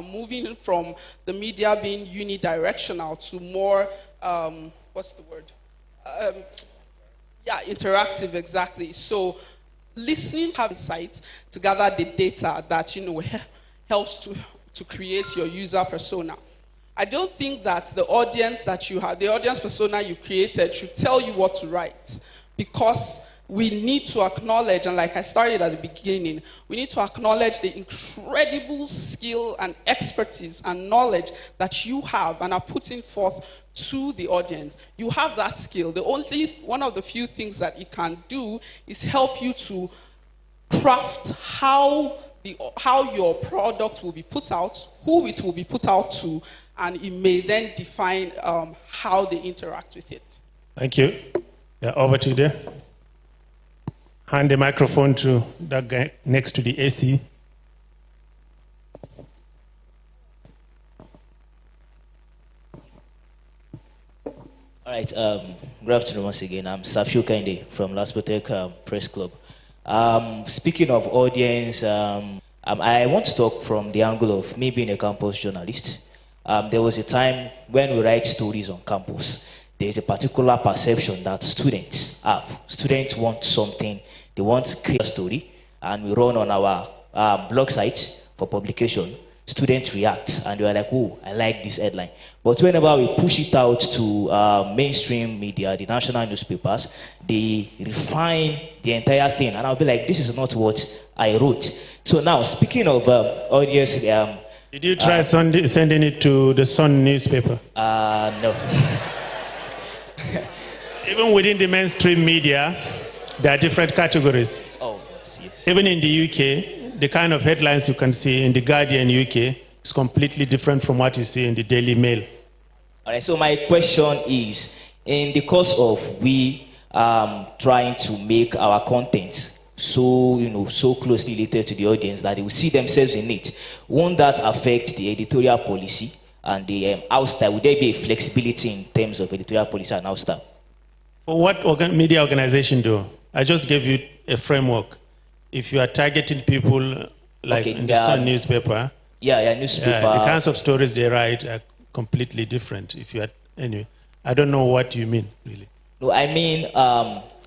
Speaker 5: moving from the media being unidirectional to more, what's the word? Interactive, exactly. So listening, have insights to gather the data that helps to create your user persona. I don't think that the audience that you have, the audience persona you've created, should tell you what to write, because we need to acknowledge, and like I started at the beginning, we need to acknowledge the incredible skill and expertise and knowledge that you have and are putting forth to the audience. You have that skill. One of the few things that it can do is help you to craft how your product will be put out, who it will be put out to, and it may then define how they interact with it.
Speaker 1: Thank you. Yeah, over to you there. Hand the microphone to that guy next to the AC.
Speaker 2: All right, good afternoon once again. I'm Safio Kainde from Laspotec Press Club. Speaking of audience, I want to talk from the angle of me being a campus journalist. There was a time when we write stories on campus, there's a particular perception that students have. Students want something, they want to create a story, and we run on our blog site for publication. Students react, and they are like, oh, I like this headline. But whenever we push it out to mainstream media, the national newspapers, they refine the entire thing. And I'll be like, this is not what I wrote. So now, speaking of audience...
Speaker 1: did you try sending it to the Sun newspaper?
Speaker 2: No.
Speaker 1: Even within the mainstream media, there are different categories.
Speaker 2: Oh, yes.
Speaker 1: Even in the UK, the kind of headlines you can see in the Guardian UK is completely different from what you see in the Daily Mail.
Speaker 2: All right, so my question is, in the course of we trying to make our content so closely related to the audience that they will see themselves in it, won't that affect the editorial policy and the house style? Would there be a flexibility in terms of editorial policy and house style?
Speaker 1: For what media organization do? I just gave you a framework. If you are targeting people like in the Sun newspaper,
Speaker 2: newspaper,
Speaker 1: the kinds of stories they write are completely different. If you are, anyway, I don't know what you mean really.
Speaker 2: No, I mean,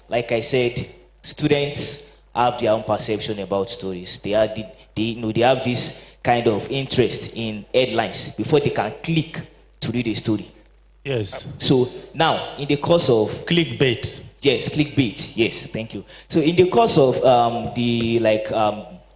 Speaker 2: like I said, students have their own perception about stories. They have this kind of interest in headlines before they can click to read a story.
Speaker 1: Yes.
Speaker 2: So now, in the course of
Speaker 1: clickbait.
Speaker 2: Yes, clickbait. Yes, thank you. So in the course of the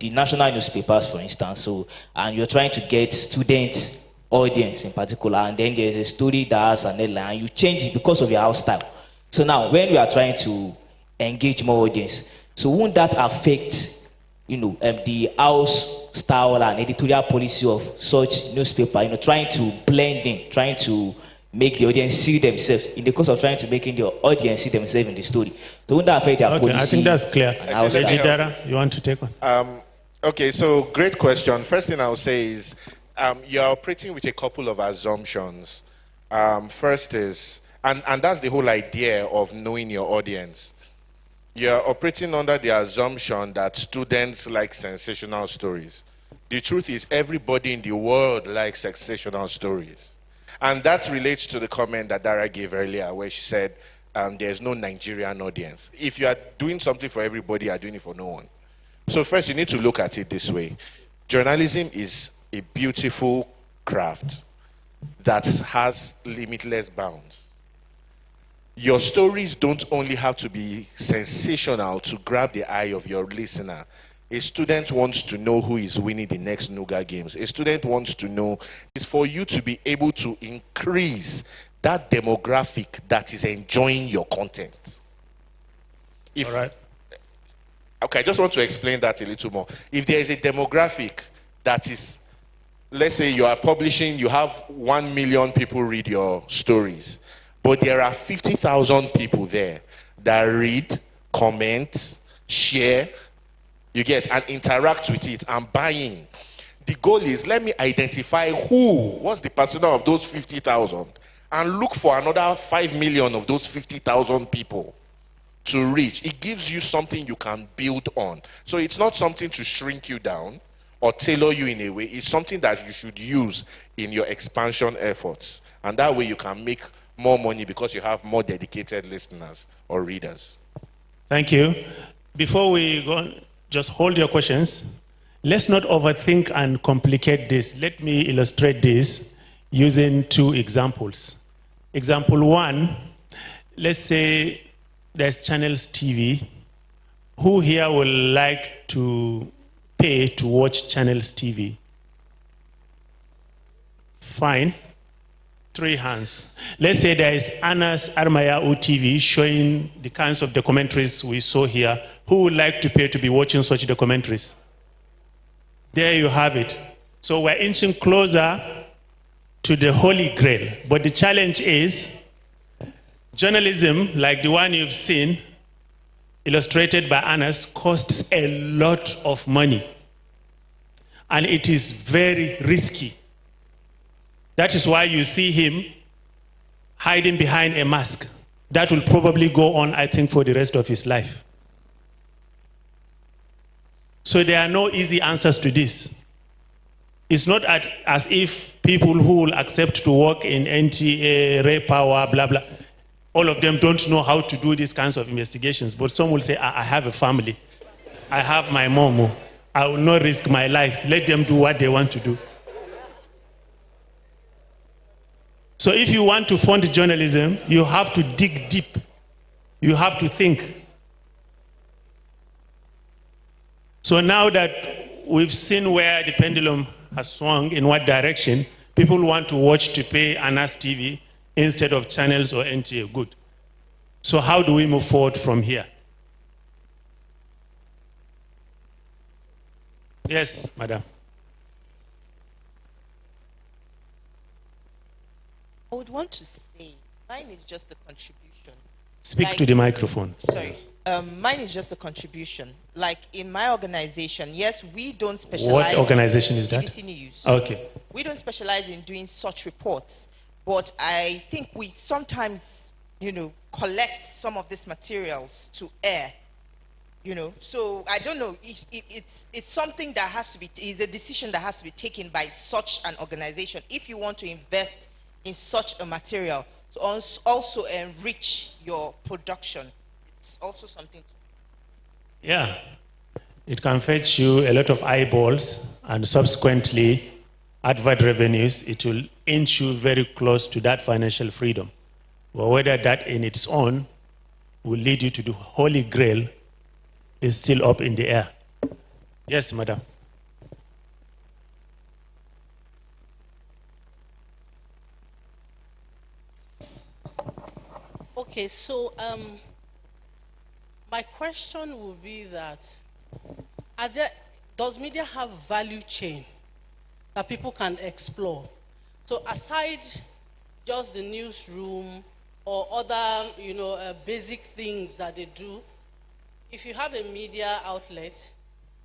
Speaker 2: national newspapers, for instance, and you're trying to get student audience in particular, and then there's a story that has an headline, and you change it because of your house style. So now, when we are trying to engage more audience, so won't that affect, the house style and editorial policy of such newspaper? Trying to blend in, trying to make the audience see themselves in the course of trying to making the audience see themselves in the story. So won't that affect their policy?
Speaker 1: I think that's clear. Ejidara, you want to take one?
Speaker 7: Okay, so great question. First thing I'll say is you're operating with a couple of assumptions. First is, and that's the whole idea of knowing your audience. You're operating under the assumption that students like sensational stories. The truth is everybody in the world likes sensational stories. And that relates to the comment that Dara gave earlier where she said there's no Nigerian audience. If you are doing something for everybody, you are doing it for no one. So first you need to look at it this way. Journalism is a beautiful craft that has limitless bounds. Your stories don't only have to be sensational to grab the eye of your listener. A student wants to know who is winning the next Nougat games. A student wants to know, it's for you to be able to increase that demographic that is enjoying your content. If,
Speaker 1: All right.
Speaker 7: Okay, I just want to explain that a little more. If there is a demographic that is, let's say you are publishing, you have 1 million people read your stories, but there are 50,000 people there that read, comment, share, you get, and interact with it and buying. The goal is, let me identify what's the persona of those 50,000 and look for another 5 million of those 50,000 people to reach. It gives you something you can build on. So it's not something to shrink you down or tailor you in a way. It's something that you should use in your expansion efforts. And that way you can make more money because you have more dedicated listeners or readers.
Speaker 1: Thank you. Before we go on, just hold your questions. Let's not overthink and complicate this. Let me illustrate this using 2 examples. Example 1, let's say there's Channels TV. Who here would like to pay to watch Channels TV? Fine. 3 hands. Let's say there is Anas Armayau TV showing the kinds of documentaries we saw here. Who would like to pay to be watching such documentaries? There you have it. So we're inching closer to the Holy Grail. But the challenge is journalism, like the one you've seen, illustrated by Anas, costs a lot of money. And it is very risky. That is why you see him hiding behind a mask. That will probably go on, I think, for the rest of his life. So there are no easy answers to this. It's not as if people who will accept to work in NTA, Ray Power, blah, blah, all of them don't know how to do these kinds of investigations. But some will say, I have a family. I have my mom. I will not risk my life. Let them do what they want to do. So if you want to fund journalism, you have to dig deep. You have to think. So now that we've seen where the pendulum has swung, in what direction, people want to watch to pay Anas TV instead of Channels or NTA. Good. So how do we move forward from here? Yes, madam.
Speaker 20: I would want to say, mine is just a contribution.
Speaker 1: Speak to the microphone.
Speaker 20: Sorry. Mine is just a contribution. Like in my organization, yes, we don't specialize.
Speaker 1: What organization is that?
Speaker 20: TVC News.
Speaker 1: Okay.
Speaker 20: We don't specialize in doing such reports, but I think we sometimes, collect some of these materials to air. So I don't know. It's something that has to be. Is a decision that has to be taken by such an organization if you want to invest in such a material to also enrich your production. It's also something to...
Speaker 1: Yeah. It can fetch you a lot of eyeballs and subsequently advert revenues. It will inch you very close to that financial freedom. But whether that in its own will lead you to the Holy Grail is still up in the air. Yes, madam.
Speaker 12: Okay, so my question would be that, does media have value chain that people can explore? So aside just the newsroom or other, basic things that they do, if you have a media outlet,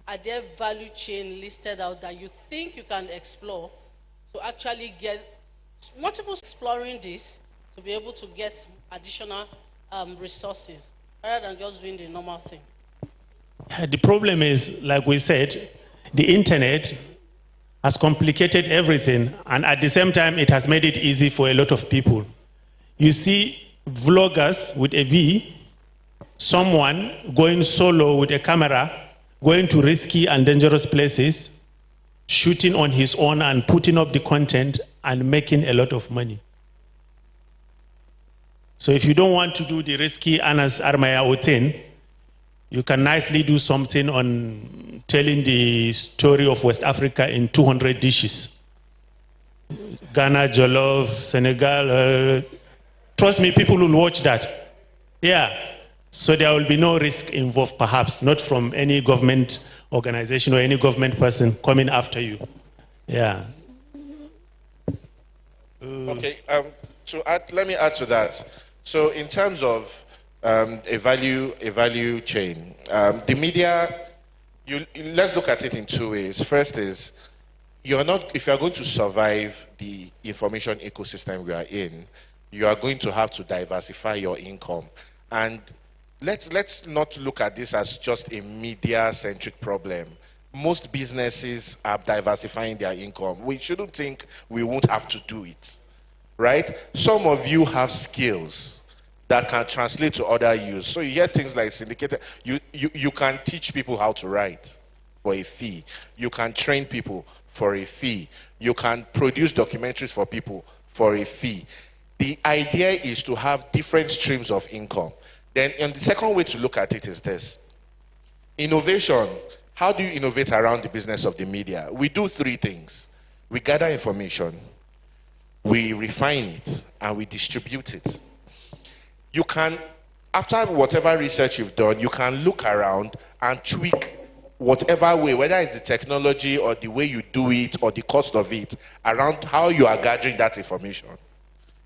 Speaker 12: are there value chain listed out that you think you can explore to actually get multiple exploring this to be able to get additional resources rather than just doing the normal thing?
Speaker 1: The problem is, like we said, the internet has complicated everything, and at the same time, it has made it easy for a lot of people. You see vloggers with a V, someone going solo with a camera, going to risky and dangerous places, shooting on his own and putting up the content and making a lot of money. So if you don't want to do the risky Anas Armayau thing, you can nicely do something on telling the story of West Africa in 200 dishes. Ghana, Jollof, Senegal. Trust me, people will watch that. Yeah. So there will be no risk involved, perhaps, not from any government organization or any government person coming after you. Yeah.
Speaker 7: Okay, let me add to that. So in terms of a value chain, the media, let's look at it in two ways. First is, if you're going to survive the information ecosystem we are in, you are going to have to diversify your income. And let's not look at this as just a media-centric problem. Most businesses are diversifying their income. We shouldn't think we won't have to do it, right? Some of you have skills that can translate to other use. So you hear things like syndicated. You can teach people how to write for a fee. You can train people for a fee. You can produce documentaries for people for a fee. The idea is to have different streams of income. Then, and the second way to look at it is this. Innovation. How do you innovate around the business of the media? We do three things. We gather information, we refine it, and we distribute it. You can, after whatever research you've done, you can look around and tweak whatever way, whether it's the technology or the way you do it or the cost of it, around how you are gathering that information.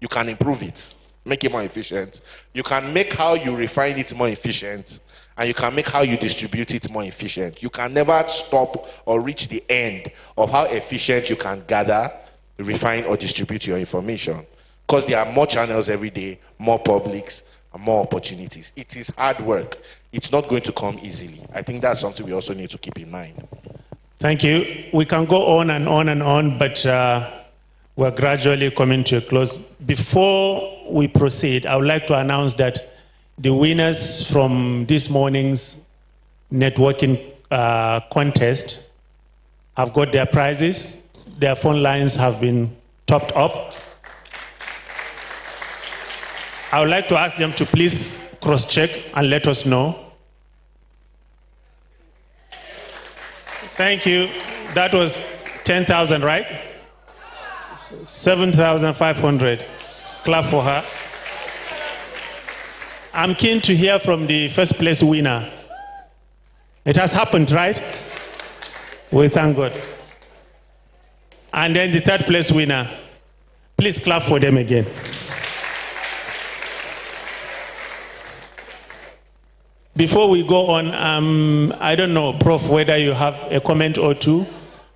Speaker 7: You can improve it, make it more efficient. You can make how you refine it more efficient, and you can make how you distribute it more efficient. You can never stop or reach the end of how efficient you can gather, refine, or distribute your information. Because there are more channels every day, more publics, and more opportunities. It is hard work. It's not going to come easily. I think that's something we also need to keep in mind.
Speaker 1: Thank you. We can go on and on and on, but we're gradually coming to a close. Before we proceed, I would like to announce that the winners from this morning's networking contest have got their prizes. Their phone lines have been topped up. I would like to ask them to please cross-check and let us know. Thank you. That was 10,000, right? 7,500. Clap for her. I'm keen to hear from the first place winner. It has happened, right? We thank God. And then the third place winner. Please clap for them again. Before we go on, I don't know, Prof, whether you have a comment or two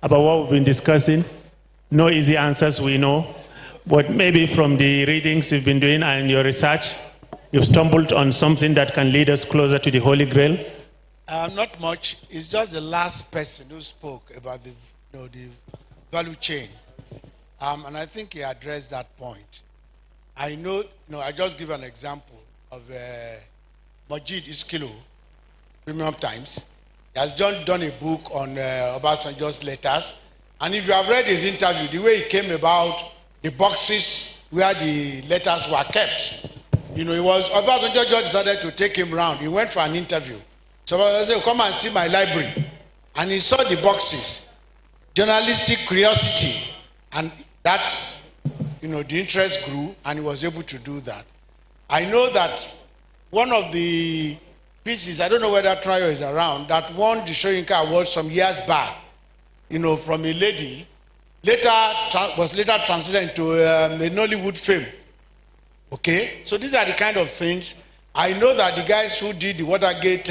Speaker 1: about what we've been discussing. No easy answers, we know. But maybe from the readings you've been doing and your research, you've stumbled on something that can lead us closer to the Holy Grail?
Speaker 11: Not much. It's just the last person who spoke about the value chain. And I think he addressed that point. I know, I just give an example of Majid Iskilo, Premium Times. He has done a book on Obasanjo's letters. And if you have read his interview, the way he came about the boxes where the letters were kept, Obasanjo just decided to take him round. He went for an interview. So I said, come and see my library. And he saw the boxes. Journalistic curiosity. And that, the interest grew, and he was able to do that. I know that one of the pieces, I don't know whether Trial is around, that won the Shoyinka Award some years back, from a lady, was later translated into a Nollywood film. Okay? So these are the kind of things. I know that the guys who did the Watergate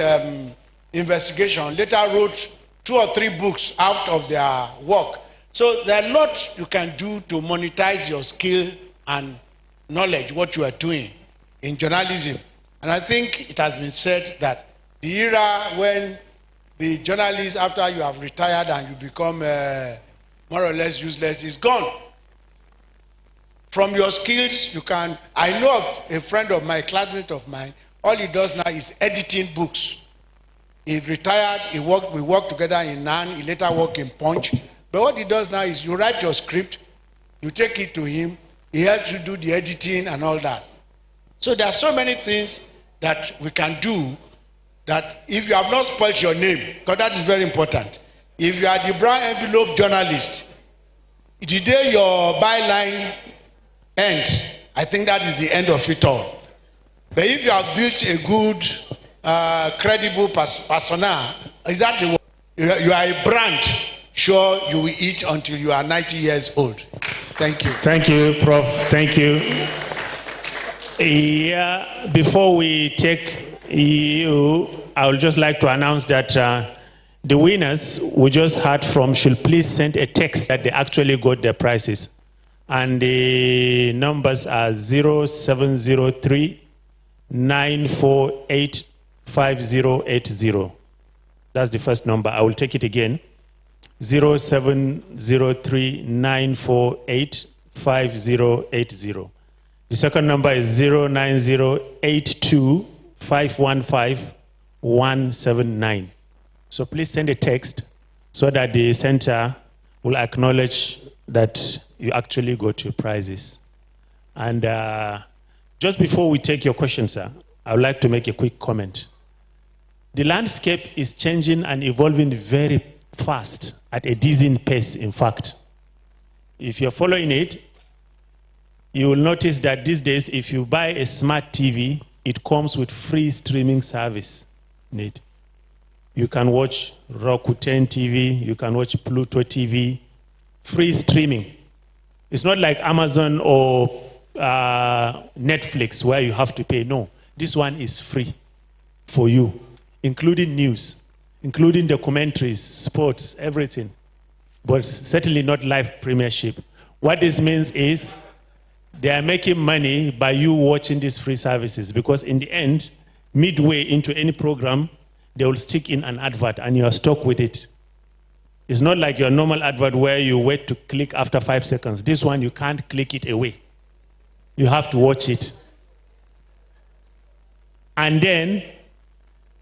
Speaker 11: investigation later wrote 2 or 3 books out of their work. So there are lots you can do to monetize your skill and knowledge, what you are doing in journalism. And I think it has been said that the era when the journalist, after you have retired and you become more or less useless, is gone. From your skills, you can. I know of a friend of mine, classmate of mine, all he does now is editing books. He retired, we worked together in NAN, he later worked in Punch. But what he does now is you write your script, you take it to him, he helps you do the editing and all that. So there are so many things that we can do that if you have not spoiled your name, because that is very important. If you are the brown envelope journalist, the day your byline ends, I think that is the end of it all. But if you have built a good, credible persona, is that the word? You are a brand. Sure, you will eat until you are 90 years old. Thank you.
Speaker 1: Thank you, Prof. Thank you. Yeah, before we take you, I would just like to announce that the winners we just heard from should please send a text that they actually got their prizes. And the numbers are 0703 948 5080. That's the first number. I will take it again. 0703 948 5080. The second number is 09082 515 179. So please send a text so that the center will acknowledge that you actually got your prizes. And just before we take your questions, sir, I would like to make a quick comment. The landscape is changing and evolving very fast, at a dizzying pace, in fact. If you're following it, you will notice that these days, if you buy a smart TV, it comes with free streaming service in it. You can watch Roku 10 TV, you can watch Pluto TV, free streaming. It's not like Amazon or Netflix where you have to pay. No, this one is free for you, including news, including documentaries, sports, everything. But certainly not live premiership. What this means is they are making money by you watching these free services, because in the end, midway into any program, they will stick in an advert and you are stuck with it. It's not like your normal advert where you wait to click after 5 seconds. This one, you can't click it away. You have to watch it. And then,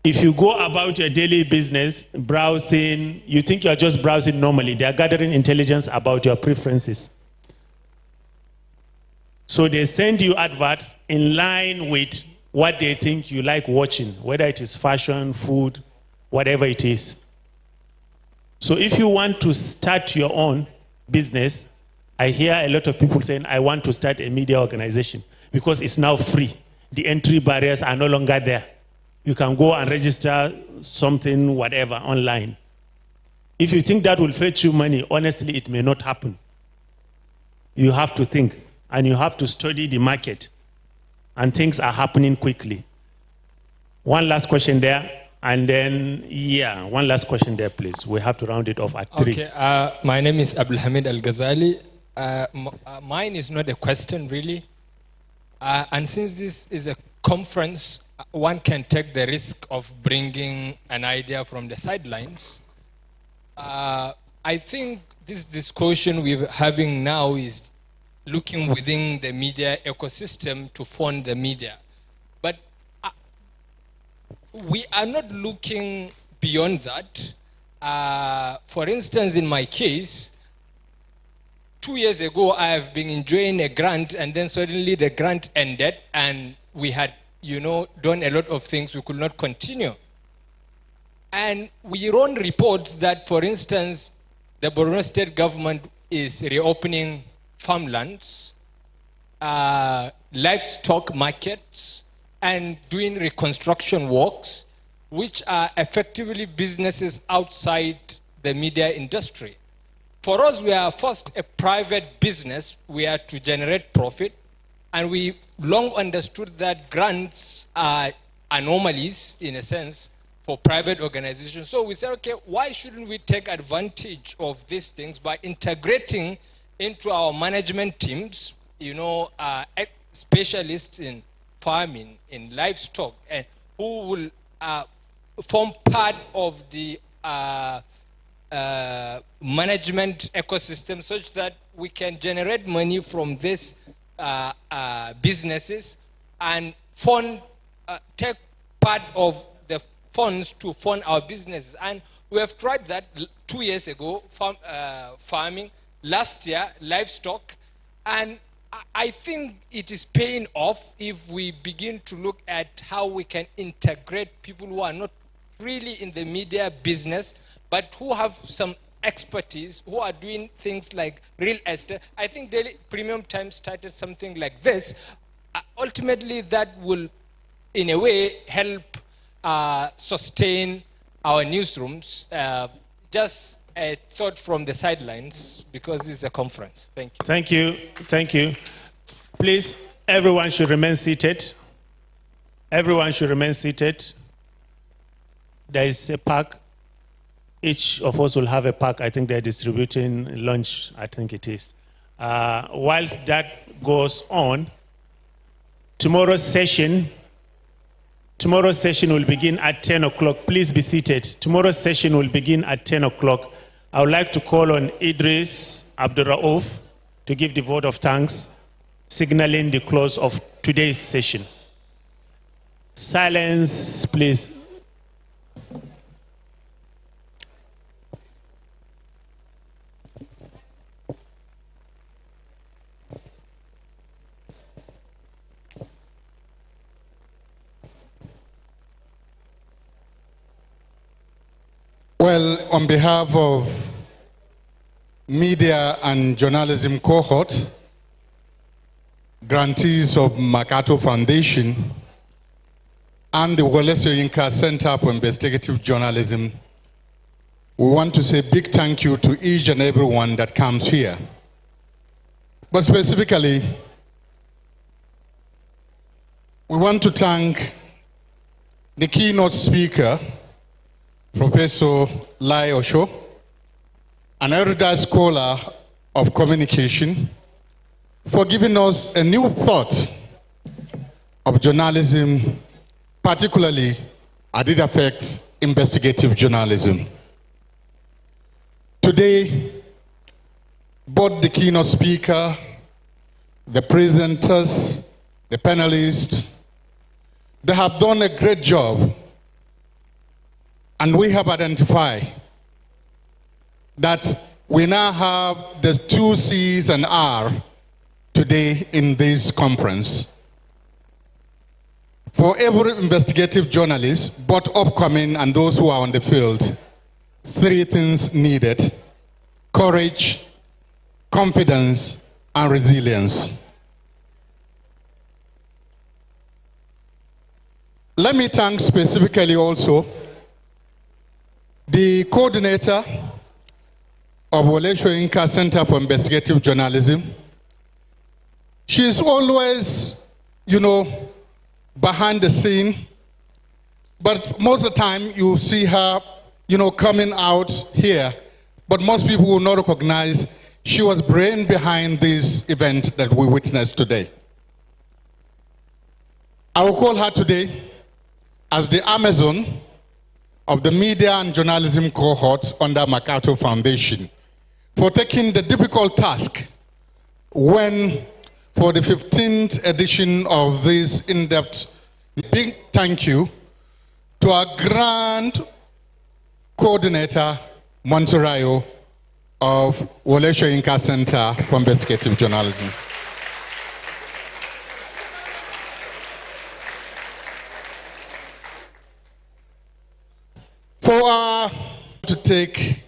Speaker 1: if you go about your daily business, browsing, you think you're just browsing normally. They are gathering intelligence about your preferences. So they send you adverts in line with what they think you like watching, whether it is fashion, food, whatever it is. So if you want to start your own business, I hear a lot of people saying, I want to start a media organization because it's now free. The entry barriers are no longer there. You can go and register something, whatever, online. If you think that will fetch you money, honestly, it may not happen. You have to think, and you have to study the market, and things are happening quickly. One last question there, and then, yeah, one last question there, please. We have to round it off at 3.
Speaker 15: Okay, my name is Abdulhamid Al-Ghazali. Mine is not a question, really. And since this is a conference, one can take the risk of bringing an idea from the sidelines. I think this discussion we're having now is looking within the media ecosystem to fund the media. But we are not looking beyond that. For instance, in my case, 2 years ago, I have been enjoying a grant, and then suddenly the grant ended, and we had, done a lot of things we could not continue. And we run reports that, for instance, the Borno state government is reopening farmlands, livestock markets, and doing reconstruction works, which are effectively businesses outside the media industry. For us, we are first a private business. We are to generate profit. And we long understood that grants are anomalies, in a sense, for private organizations. So we said, okay, why shouldn't we take advantage of these things by integrating into our management teams, specialists in farming, in livestock, and who will form part of the management ecosystem, such that we can generate money from these businesses and fund, take part of the funds to fund our businesses. And we have tried that 2 years ago, farming, last year, livestock, and I think it is paying off if we begin to look at how we can integrate people who are not really in the media business, but who have some expertise, who are doing things like real estate. I think Daily Premium Times started something like this. Ultimately, that will in a way, help sustain our newsrooms. Just a thought from the sidelines, because this is a conference. Thank you.
Speaker 1: Thank you. Thank you. Please, everyone should remain seated. Everyone should remain seated. There is a pack. Each of us will have a pack. I think they're distributing lunch, I think it is. Whilst that goes on, tomorrow's session will begin at 10 o'clock. Please be seated. Tomorrow's session will begin at 10 o'clock. I would like to call on Idris Abdurraouf to give the vote of thanks, signaling the close of today's session. Silence, please.
Speaker 6: Well, on behalf of media and journalism cohort, grantees of Makato Foundation, and the Wole Soyinka Center for Investigative Journalism, we want to say a big thank you to each and everyone that comes here. But specifically, we want to thank the keynote speaker, Professor Lai Osho, an erudite scholar of communication, for giving us a new thought of journalism, particularly as it affects investigative journalism. Today, both the keynote speaker, the presenters, the panelists, they have done a great job. And we have identified that we now have the 2 C's and R today in this conference. For every investigative journalist, both upcoming and those who are on the field, 3 things needed: courage, confidence, and resilience. Let me thank specifically also the coordinator of Wole Soyinka Center for Investigative Journalism. She is always, behind the scene, but most of the time you see her, coming out here, but most people will not recognize she was brain behind this event that we witnessed today. I will call her today as the Amazon of the media and journalism cohort under Makato Foundation for taking the difficult task when, for the 15th edition of this in-depth, big thank you to our grand coordinator, Monterayo, of Wole Soyinka Center for Investigative Journalism. To take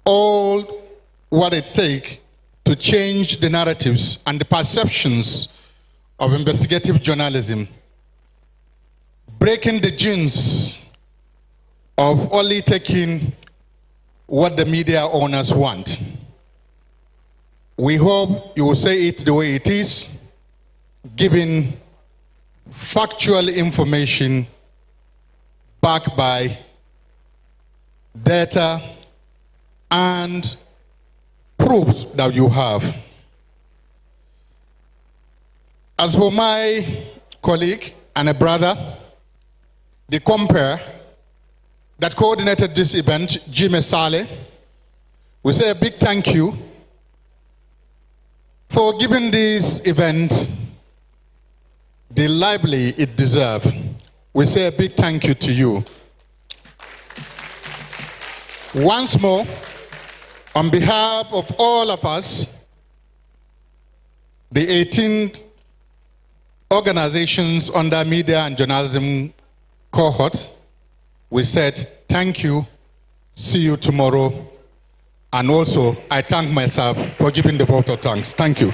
Speaker 6: all what it takes to change the narratives and the perceptions of investigative journalism, breaking the genes of only taking what the media owners want. We hope you will say it the way it is, giving factual information backed by data and proofs that you have. As for my colleague and a brother, the compere that coordinated this event, Jimmy Saleh, we say a big thank you for giving this event the lively it deserves. We say a big thank you to you. Once more, on behalf of all of us, the 18 organizations under media and journalism cohort, we said thank you, see you tomorrow, and also I thank myself for giving the vote of thanks. Thank you.